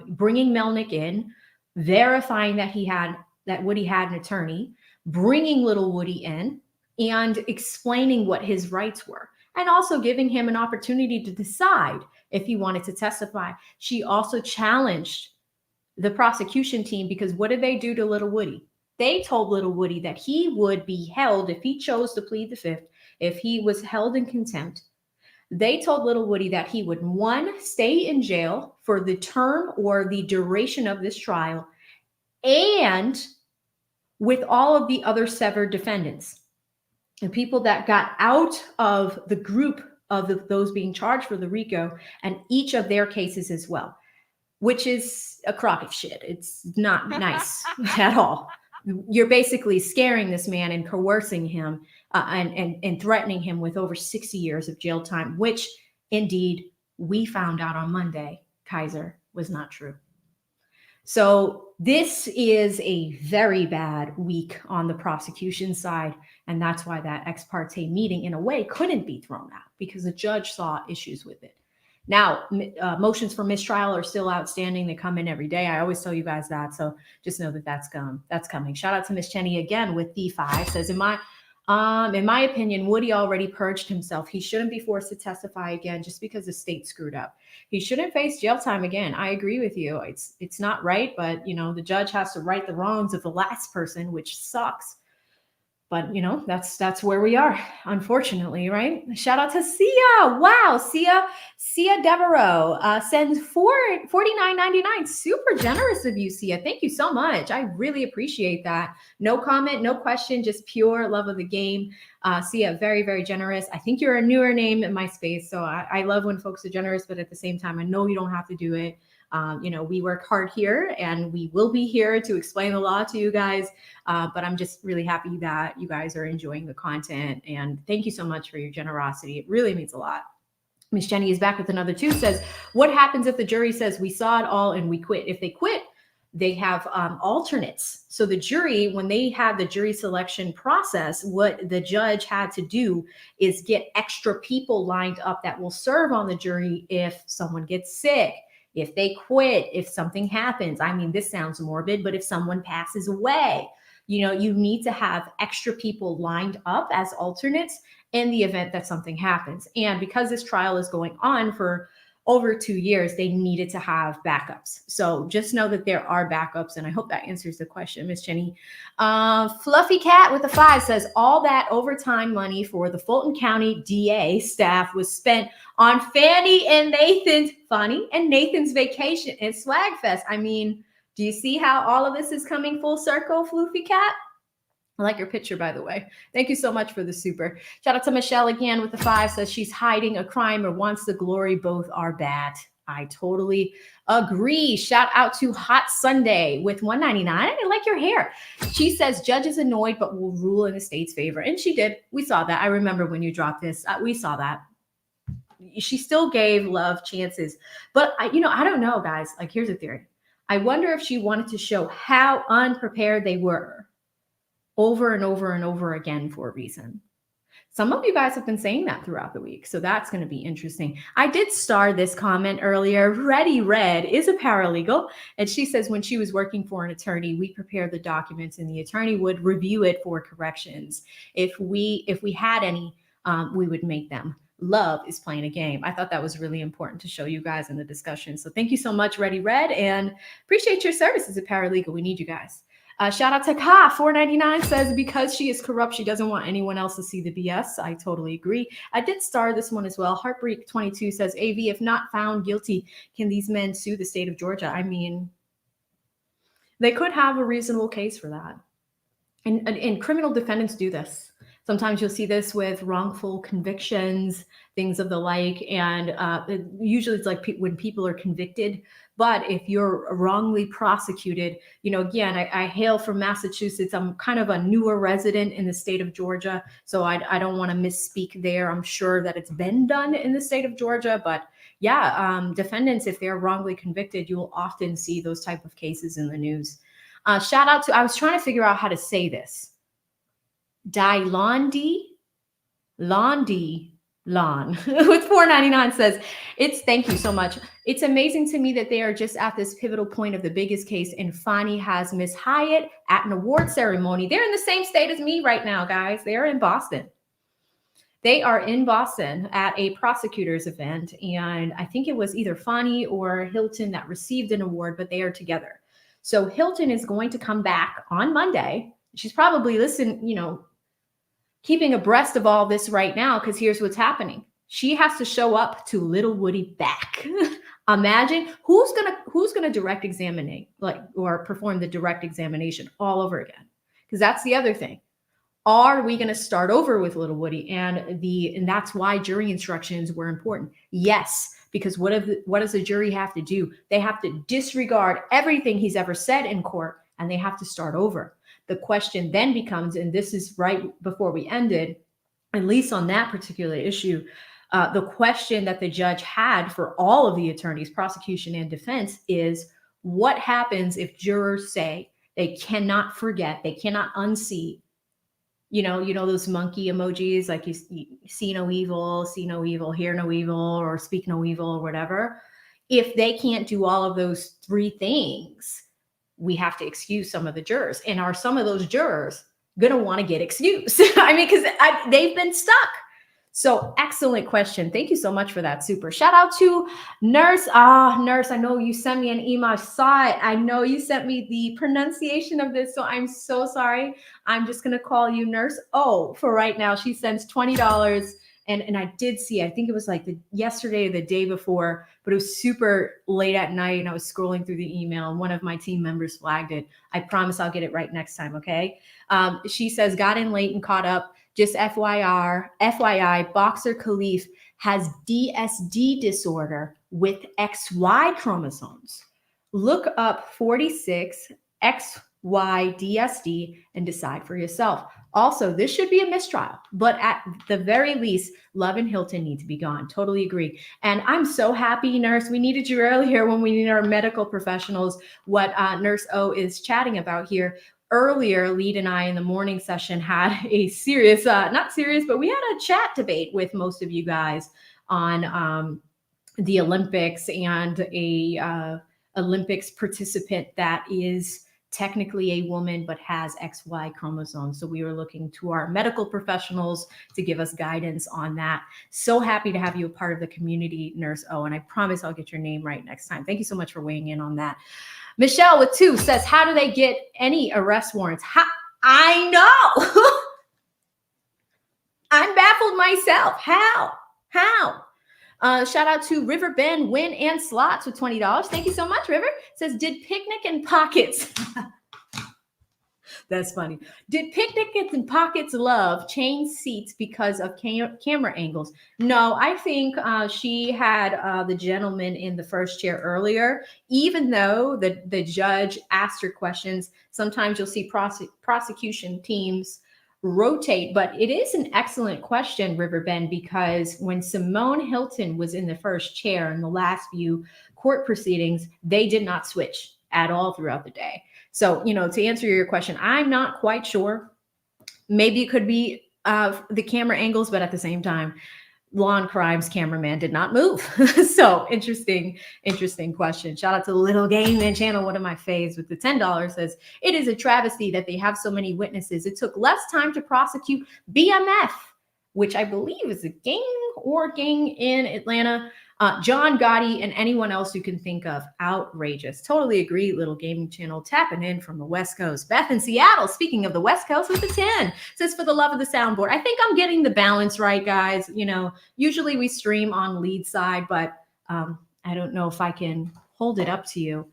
bringing Melnick in, verifying that Woody had an attorney, bringing little Woody in, and explaining what his rights were, and also giving him an opportunity to decide if he wanted to testify. She also challenged the prosecution team, because what did they do to little Woody? They told little Woody that he would be held if he chose to plead the fifth, if he was held in contempt. They told little Woody that he would, 1, stay in jail for the term or the duration of this trial, and with all of the other severed defendants, the people that got out of the group of those being charged for the RICO, and each of their cases as well, which is a crock of shit. It's not nice at all. You're basically scaring this man and coercing him and threatening him with over 60 years of jail time, which indeed we found out on Monday, Kaiser, was not true. So this is a very bad week on the prosecution side. And that's why that ex parte meeting, in a way, couldn't be thrown out, because the judge saw issues with it. Now, motions for mistrial are still outstanding. They come in every day. I always tell you guys that. So just know that that's coming. Shout out to Miss Chenny again with D5. Says, in my opinion, Woody already purged himself. He shouldn't be forced to testify again just because the state screwed up. He shouldn't face jail time again. I agree with you. It's not right, but the judge has to right the wrongs of the last person, which sucks. But that's where we are, unfortunately, right? Shout out to Sia. Wow, Sia Devereaux sends $49.99. Super generous of you, Sia. Thank you so much. I really appreciate that. No comment, no question, just pure love of the game. Sia, very, very generous. I think you're a newer name in my space, so I love when folks are generous, but at the same time, I know you don't have to do it. We work hard here, and we will be here to explain the law to you guys. But I'm just really happy that you guys are enjoying the content, and thank you so much for your generosity. It really means a lot. Miss Jenny is back with another 2, says, what happens if the jury says we saw it all and we quit? If they quit, they have alternates. So the jury, when they had the jury selection process, what the judge had to do is get extra people lined up that will serve on the jury if someone gets sick, if they quit, if something happens. I mean, this sounds morbid, but if someone passes away, you need to have extra people lined up as alternates in the event that something happens. And because this trial is going on for over 2 years, they needed to have backups. So just know that there are backups, and I hope that answers the question, Miss Jenny. Fluffy Cat with a 5 says, all that overtime money for the Fulton County DA staff was spent on Fanny and Nathan's vacation and Swag Fest. I mean, do you see how all of this is coming full circle, Fluffy Cat? I like your picture, by the way. Thank you so much for the super. Shout out to Michelle again with the 5, says she's hiding a crime or wants the glory. Both are bad. I totally agree. Shout out to Hot Sunday with $1.99. I like your hair. She says judge is annoyed but will rule in the state's favor. And she did. We saw that. I remember when you dropped this. We saw that. She still gave love chances. But I don't know, guys. Like, here's a theory. I wonder if she wanted to show how unprepared they were over and over and over again for a reason. Some of you guys have been saying that throughout the week, so that's going to be interesting. I did star this comment earlier. Ready Red is a paralegal, and she says when she was working for an attorney, we prepared the documents and the attorney would review it for corrections. If we had any, we would make them. Love is playing a game. I thought that was really important to show you guys in the discussion. So thank you so much, Ready Red, and appreciate your service as a paralegal. We need you guys. Shout out to Ka, $4.99 says because she is corrupt, she doesn't want anyone else to see the BS. I totally agree. I did star this one as well. Heartbreak 22 says, AV, if not found guilty, can these men sue the state of Georgia? I mean, they could have a reasonable case for that. And criminal defendants do this. Sometimes you'll see this with wrongful convictions, things of the like. And usually it's like when people are convicted. But if you're wrongly prosecuted, again, I hail from Massachusetts. I'm kind of a newer resident in the state of Georgia. So I don't want to misspeak there. I'm sure that it's been done in the state of Georgia. But, defendants, if they're wrongly convicted, you will often see those type of cases in the news. Shout out to, I was trying to figure out how to say this. Londi Lon with $4.99 says, thank you so much. It's amazing to me that they are just at this pivotal point of the biggest case, and Fani has Miss Hyatt at an award ceremony. They're in the same state as me right now, guys. They're in Boston. They are in Boston at a prosecutor's event, and I think it was either Fani or Hilton that received an award, but they are together. So Hilton is going to come back on Monday. She's probably keeping abreast of all this right now, because here's what's happening. She has to show up to Little Woody back. Imagine who's gonna direct examining, or perform the direct examination all over again. Because that's the other thing. Are we going to start over with Little Woody? And that's why jury instructions were important. Yes, because what does the jury have to do? They have to disregard everything he's ever said in court, and they have to start over. The question then becomes, and this is right before we ended, at least on that particular issue, the question that the judge had for all of the attorneys, prosecution and defense, is what happens if jurors say they cannot forget, they cannot unsee, you know those monkey emojis, like you see no evil, hear no evil, or speak no evil, or whatever. If they can't do all of those three things, we have to excuse some of the jurors. And are some of those jurors going to want to get excused? I mean, because they've been stuck. So excellent question. Thank you so much for that. Super. Shout out to Nurse. Nurse, I know you sent me an email. I saw it. I know you sent me the pronunciation of this, so I'm so sorry. I'm just going to call you Nurse O for right now. She sends $20. And I did see, I think it was like yesterday or the day before, but it was super late at night, and I was scrolling through the email, and one of my team members flagged it. I promise I'll get it right next time, okay? She says, got in late and caught up. Just FYI, Boxer Khalif has DSD disorder with XY chromosomes. Look up 46 XY DSD and decide for yourself. Also, this should be a mistrial, but at the very least, Love and Hilton need to be gone. Totally agree. And I'm so happy, Nurse. We needed you earlier when we need our medical professionals. What Nurse O is chatting about here. Earlier, Lead and I in the morning session had a serious, not serious, but we had a chat debate with most of you guys on the Olympics, and a Olympics participant that is technically a woman but has XY chromosomes. So we were looking to our medical professionals to give us guidance on that. So happy to have you a part of the community, Nurse O, and I promise I'll get your name right next time. Thank you so much for weighing in on that. Michelle with 2 says, how do they get any arrest warrants? I know. I'm baffled myself. How? Shout out to River Bend, Win and Slots with $20. Thank you so much, River. Says, did Picnic and Pockets. That's funny. Did Picnic and Pockets Love change seats because of camera angles? No, I think she had the gentleman in the first chair earlier. Even though the judge asked her questions, sometimes you'll see prosecution teams rotate. But it is an excellent question, Riverbend, because when Simone Hilton was in the first chair in the last few court proceedings, they did not switch at all throughout the day. So, to answer your question, I'm not quite sure. Maybe it could be the camera angles, but at the same time, Lawn Crimes cameraman did not move. So interesting question. Shout out to the Little Gaming channel, one of my faves, with the $10 says, it is a travesty that they have so many witnesses. It took less time to prosecute BMF, which I believe is a gang in Atlanta. John Gotti and anyone else you can think of. Outrageous. Totally agree. Little Gaming channel tapping in from the West Coast. Beth in Seattle, speaking of the West Coast, with the 10, says, for the love of the soundboard. I think I'm getting the balance right, guys. Usually we stream on lead side, but I don't know if I can hold it up to you.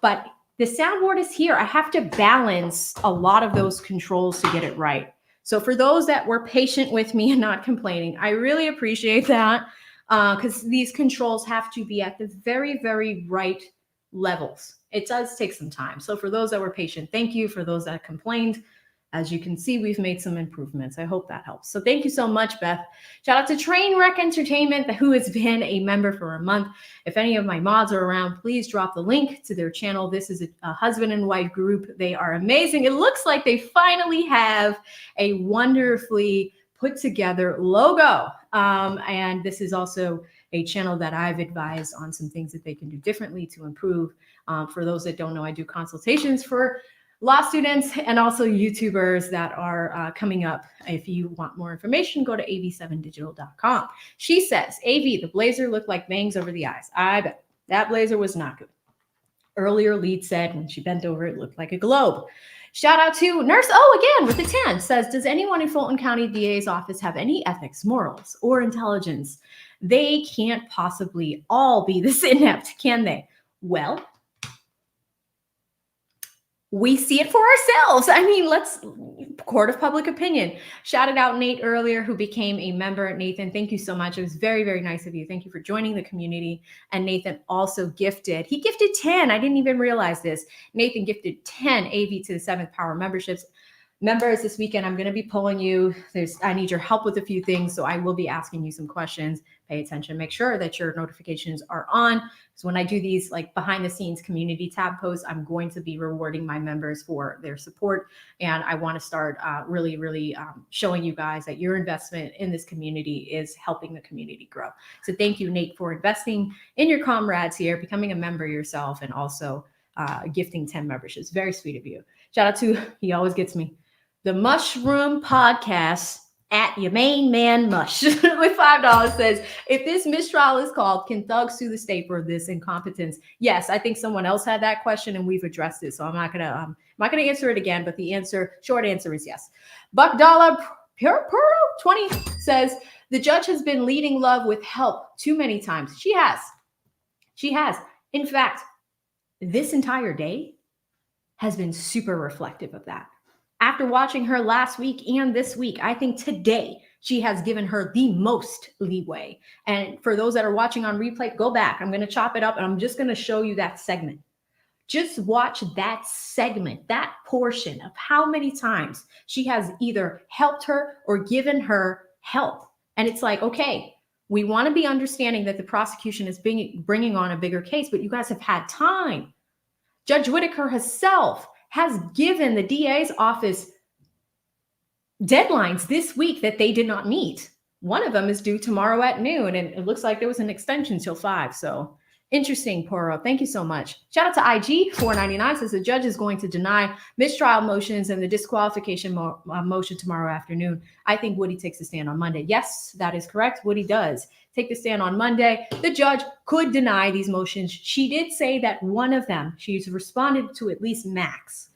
But the soundboard is here. I have to balance a lot of those controls to get it right. So for those that were patient with me and not complaining, I really appreciate that. Because these controls have to be at the very, very right levels. It does take some time. So for those that were patient, thank you. For those that complained, as you can see, we've made some improvements. I hope that helps. So thank you so much, Beth. Shout out to Trainwreck Entertainment, who has been a member for a month. If any of my mods are around, please drop the link to their channel. This is a husband and wife group. They are amazing. It looks like they finally have a wonderfully put together logo. And this is also a channel that I've advised on some things that they can do differently to improve. For those that don't know, I do consultations for law students and also YouTubers that are coming up. If you want more information, go to av7digital.com. She says, AV, the blazer looked like bangs over the eyes. I bet that blazer was not good. Earlier, lead said when she bent over, it looked like a globe. Shout out to Nurse O again with the 10, says, does anyone in Fulton County DA's office have any ethics, morals, or intelligence? They can't possibly all be this inept, can they? Well, we see it for ourselves. I mean, let's court of public opinion. Shouted out Nate earlier, who became a member. Nathan, thank you so much. It was very, very nice of you. Thank you for joining the community. And Nathan also gifted, he gifted 10. I didn't even realize this. Nathan gifted 10 AV to the 7th Power memberships. Members, this weekend, I'm going to be polling you. I need your help with a few things, so I will be asking you some questions. Pay attention. Make sure that your notifications are on. So when I do these like behind the scenes community tab posts, I'm going to be rewarding my members for their support. And I want to start really showing you guys that your investment in this community is helping the community grow. So thank you, Nate, for investing in your comrades here, becoming a member yourself, and also gifting 10 memberships. Very sweet of you. Shout out to, he always gets me, the Mushroom Podcast at your main man Mush with $5 says, if this mistrial is called, can thugs sue the state for this incompetence? Yes, I think someone else had that question and we've addressed it. So I'm not gonna answer it again, but the short answer is yes. Buck Dollar Puro 20 says, the judge has been leading love with help too many times. She has. In fact, this entire day has been super reflective of that. After watching her last week and this week, I think today she has given her the most leeway. And for those that are watching on replay, go back. I'm going to chop it up and I'm just going to show you that segment. Just watch that segment, that portion of how many times she has either helped her or given her help. And it's like, okay, we want to be understanding that the prosecution is bringing on a bigger case, but you guys have had time. Judge Whitaker herself has given the DA's office deadlines this week that they did not meet. One of them is due tomorrow at noon, and it looks like there was an extension till 5. So interesting, Poro. Thank you so much. Shout out to IG 499 says the judge is going to deny mistrial motions and the disqualification motion tomorrow afternoon. I think Woody takes a stand on Monday. Yes, that is correct. Woody does take the stand on Monday. The judge could deny these motions. She did say that one of them, she's responded to at least Max.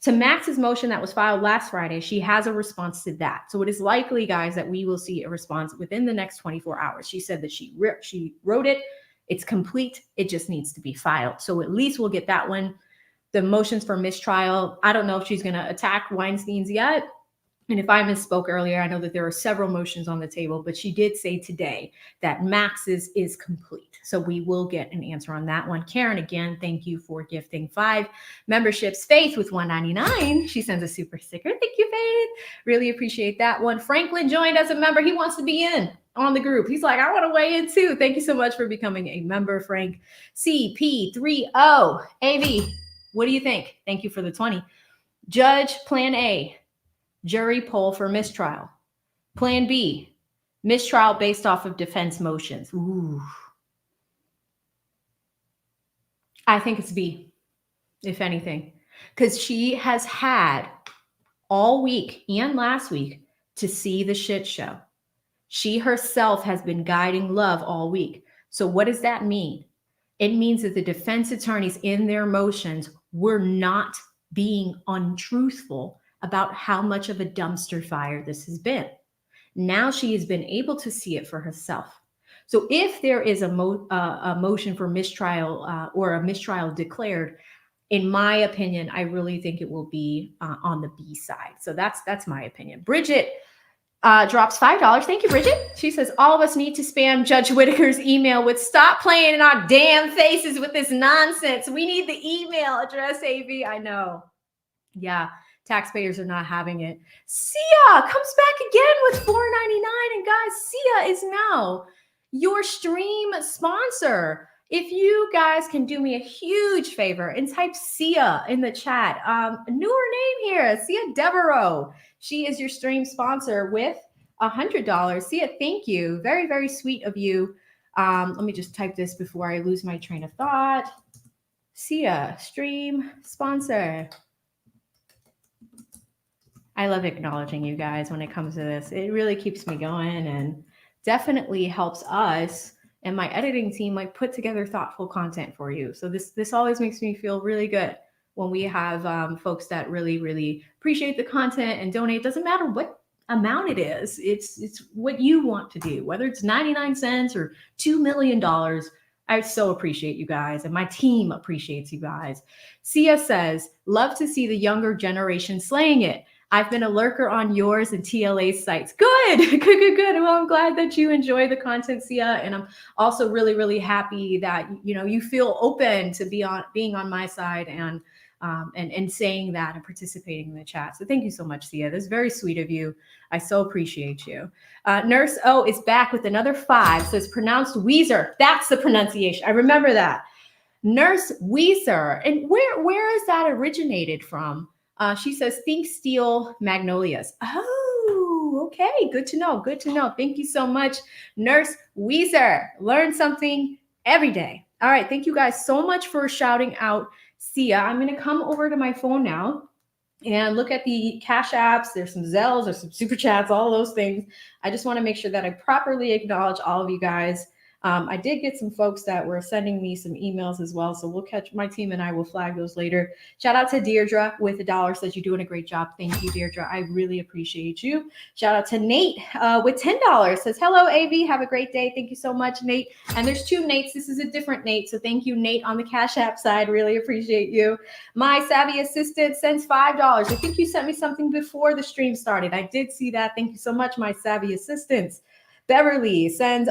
To Max's motion that was filed last Friday, she has a response to that. So it is likely, guys, that we will see a response within the next 24 hours. She said that she wrote it. It's complete. It just needs to be filed. So at least we'll get that one. The motions for mistrial, I don't know if she's going to attack Weinstein's yet. And if I misspoke earlier, I know that there are several motions on the table, but she did say today that Max's is complete. So we will get an answer on that one. Karen, again, thank you for gifting 5 memberships. Faith with $1.99. She sends a super sticker. Thank you, Faith. Really appreciate that one. Franklin joined as a member. He wants to be in on the group. He's like, I want to weigh in too. Thank you so much for becoming a member, Frank. CP30 AV. What do you think? Thank you for the 20. Judge Plan A. Jury poll for mistrial. Plan B, mistrial based off of defense motions. Ooh. I think it's B, if anything, because she has had all week and last week to see the shit show. She herself has been guiding love all week. So what does that mean? It means that the defense attorneys in their motions were not being untruthful about how much of a dumpster fire this has been. Now she has been able to see it for herself. So if there is a motion for mistrial or a mistrial declared, in my opinion, I really think it will be on the B side. So that's my opinion. Bridget drops $5. Thank you, Bridget. She says, all of us need to spam Judge Whitaker's email with stop playing in our damn faces with this nonsense. We need the email address, AV. I know. Yeah, taxpayers are not having it. Sia comes back again with $4.99, and guys, Sia is now your stream sponsor. If you guys can do me a huge favor and type Sia in the chat, newer name here, Sia Devereaux. She is your stream sponsor with $100. Sia, thank you. Very, very sweet of you. Let me just type this before I lose my train of thought. Sia, stream sponsor. I love acknowledging you guys when it comes to this. It really keeps me going and definitely helps us and my editing team like put together thoughtful content for you. So this always makes me feel really good when we have folks that really appreciate the content and donate. Doesn't matter what amount it is. It's what you want to do, whether it's 99 cents or $2 million. I so appreciate you guys, and my team appreciates you guys. Sia says, love to see the younger generation slaying it. I've been a lurker on yours and TLA sites. Good. Well, I'm glad that you enjoy the content, Sia. And I'm also really happy that, you know, you feel open to being on my side and saying that and participating in the chat. So thank you so much, Sia. That's very sweet of you. I so appreciate you. Nurse O is back with another 5. So it's pronounced Weezer. That's the pronunciation. I remember that. Nurse Weezer. And where is that originated from? She says, think steel magnolias. Oh, okay. Good to know. Good to know. Thank you so much, Nurse Weezer. Learn something every day. All right. Thank you guys so much for shouting out Sia. I'm going to come over to my phone now and look at the Cash Apps. There's some Zells, there's some Super Chats, all those things. I just want to make sure that I properly acknowledge all of you guys. I did get some folks that were sending me some emails as well. So we'll catch, my team and I will flag those later. Shout out to Deirdre with $1, says you're doing a great job. Thank you, Deirdre. I really appreciate you. Shout out to Nate with $10, says, hello, AV. Have a great day. Thank you so much, Nate. And there's 2 Nates. This is a different Nate. So thank you, Nate, on the Cash App side. Really appreciate you. My savvy assistant sends $5. I think you sent me something before the stream started. I did see that. Thank you so much, my savvy assistants. Beverly sends,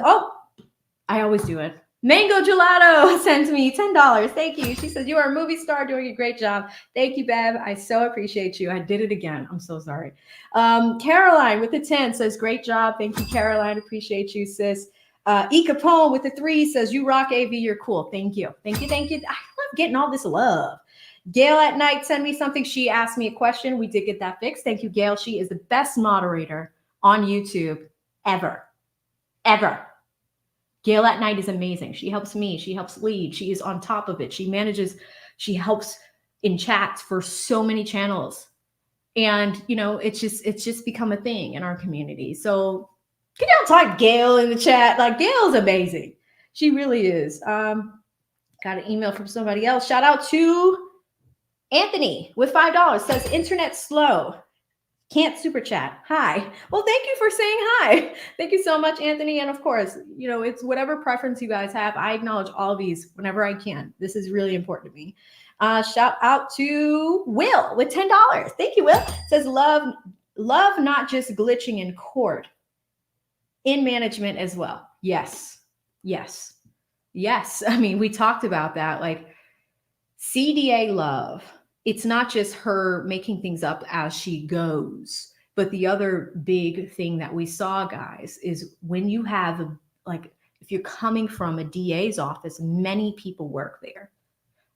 I always do it. Mango Gelato sends me $10. Thank you. She says, you are a movie star doing a great job. Thank you, Bev. I so appreciate you. I did it again. I'm so sorry. Caroline with the 10 says, great job. Thank you, Caroline. Appreciate you, sis. E. Capone with the 3 says, you rock, AV. You're cool. Thank you. Thank you. Thank you. I love getting all this love. Gail at night send me something. She asked me a question. We did get that fixed. Thank you, Gail. She is the best moderator on YouTube ever. Gail at night is amazing. She helps me. She helps lead. She is on top of it. She helps in chats for so many channels. And, you know, it's just become a thing in our community. So can y'all type Gail in the chat? Like, Gail's amazing. She really is. Got an email from somebody else. Shout out to Anthony with $5. Says, internet slow. Can't super chat. Hi. Well, thank you for saying hi. Thank you so much, Anthony. And of course, you know, it's whatever preference you guys have. I acknowledge all these whenever I can. This is really important to me. Shout out to Will with $10. Thank you, Will. Says love not just glitching in court, in management as well. Yes. I mean, we talked about that. Like CDA love. It's not just her making things up as she goes, but the other big thing that we saw, guys, is when you have, like, if you're coming from a DA's office, many people work there.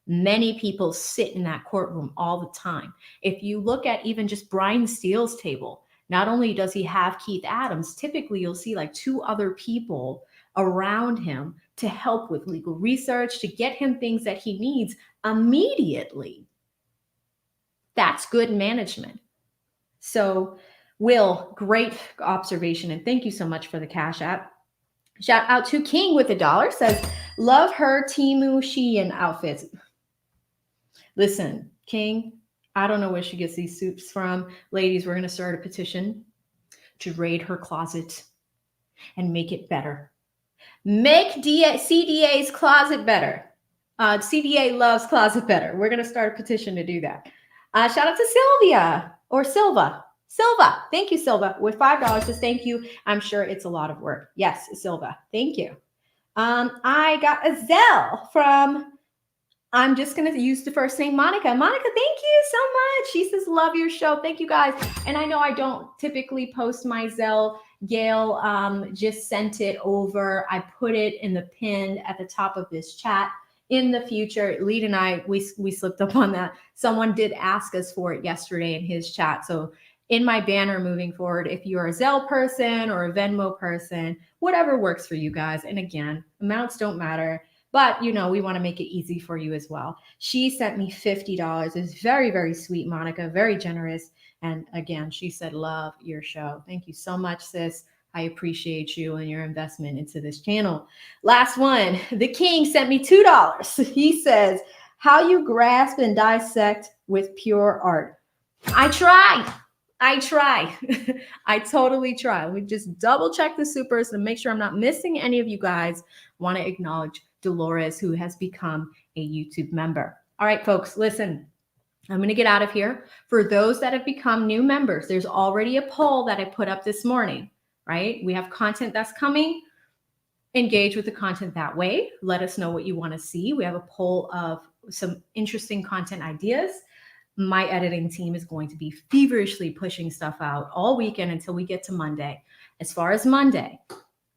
Many people sit in that courtroom all the time. If you look at even just Brian Steele's table, not only does he have Keith Adams, typically you'll see like 2 other people around him to help with legal research, to get him things that he needs immediately. That's good management. So, Will, great observation. And thank you so much for the Cash App. Shout out to King with $1. Says, love her Temu Shein outfits. Listen, King, I don't know where she gets these suits from. Ladies, we're going to start a petition to raid her closet and make it better. Make CDA's closet better. CDA loves closet better. We're going to start a petition to do that. Shout out to Sylvia or Silva. Thank you, Silva, with $5. Says thank you. I'm sure it's a lot of work. Yes, Silva. Thank you. I got a Zelle from I'm just going to use the first name, Monica. Monica, thank you so much. She says, love your show. Thank you, guys. And I know I don't typically post my Zelle. Gail just sent it over. I put it in the pin at the top of this chat. In the future, Lead and I, we slipped up on that. Someone did ask us for it yesterday in his chat. So in my banner moving forward, if you're a Zelle person or a Venmo person, whatever works for you guys. And again, amounts don't matter. But, you know, we want to make it easy for you as well. She sent me $50. It's very, very sweet, Monica, very generous. And again, she said, love your show. Thank you so much, sis. I appreciate you and your investment into this channel. Last one, the King sent me $2. He says, how you grasp and dissect with pure art. I try. I totally try. We just double check the supers and make sure I'm not missing any of you guys. Want to acknowledge Dolores, who has become a YouTube member. All right, folks, listen, I'm going to get out of here. For those that have become new members, there's already a poll that I put up this morning, right? We have content that's coming. Engage with the content that way. Let us know what you want to see. We have a poll of some interesting content ideas. My editing team is going to be feverishly pushing stuff out all weekend until we get to Monday. As far as Monday,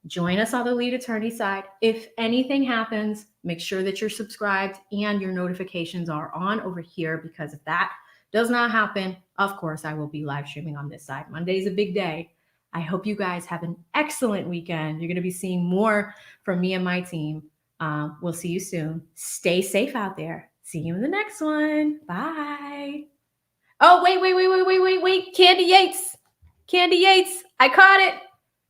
join us on the Lead Attorney side. If anything happens, make sure that you're subscribed and your notifications are on over here, because if that does not happen, of course, I will be live streaming on this side. Monday is a big day. I hope you guys have an excellent weekend. You're going to be seeing more from me and my team. We'll see you soon. Stay safe out there. See you in the next one. Bye. Oh, wait. Candy Yates. I caught it.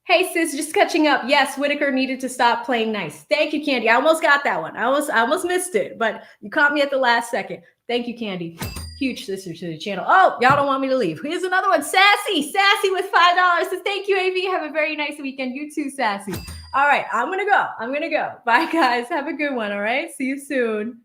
Hey, sis, just catching up. Yes, Whitaker needed to stop playing nice. Thank you, Candy. I almost got that one. I almost missed it, but you caught me at the last second. Thank you, Candy. Huge sister to the channel. Oh, y'all don't want me to leave. Here's another one. Sassy with $5. So thank you, AV. Have a very nice weekend. You too, Sassy. All right, I'm going to go. Bye, guys. Have a good one, all right? See you soon.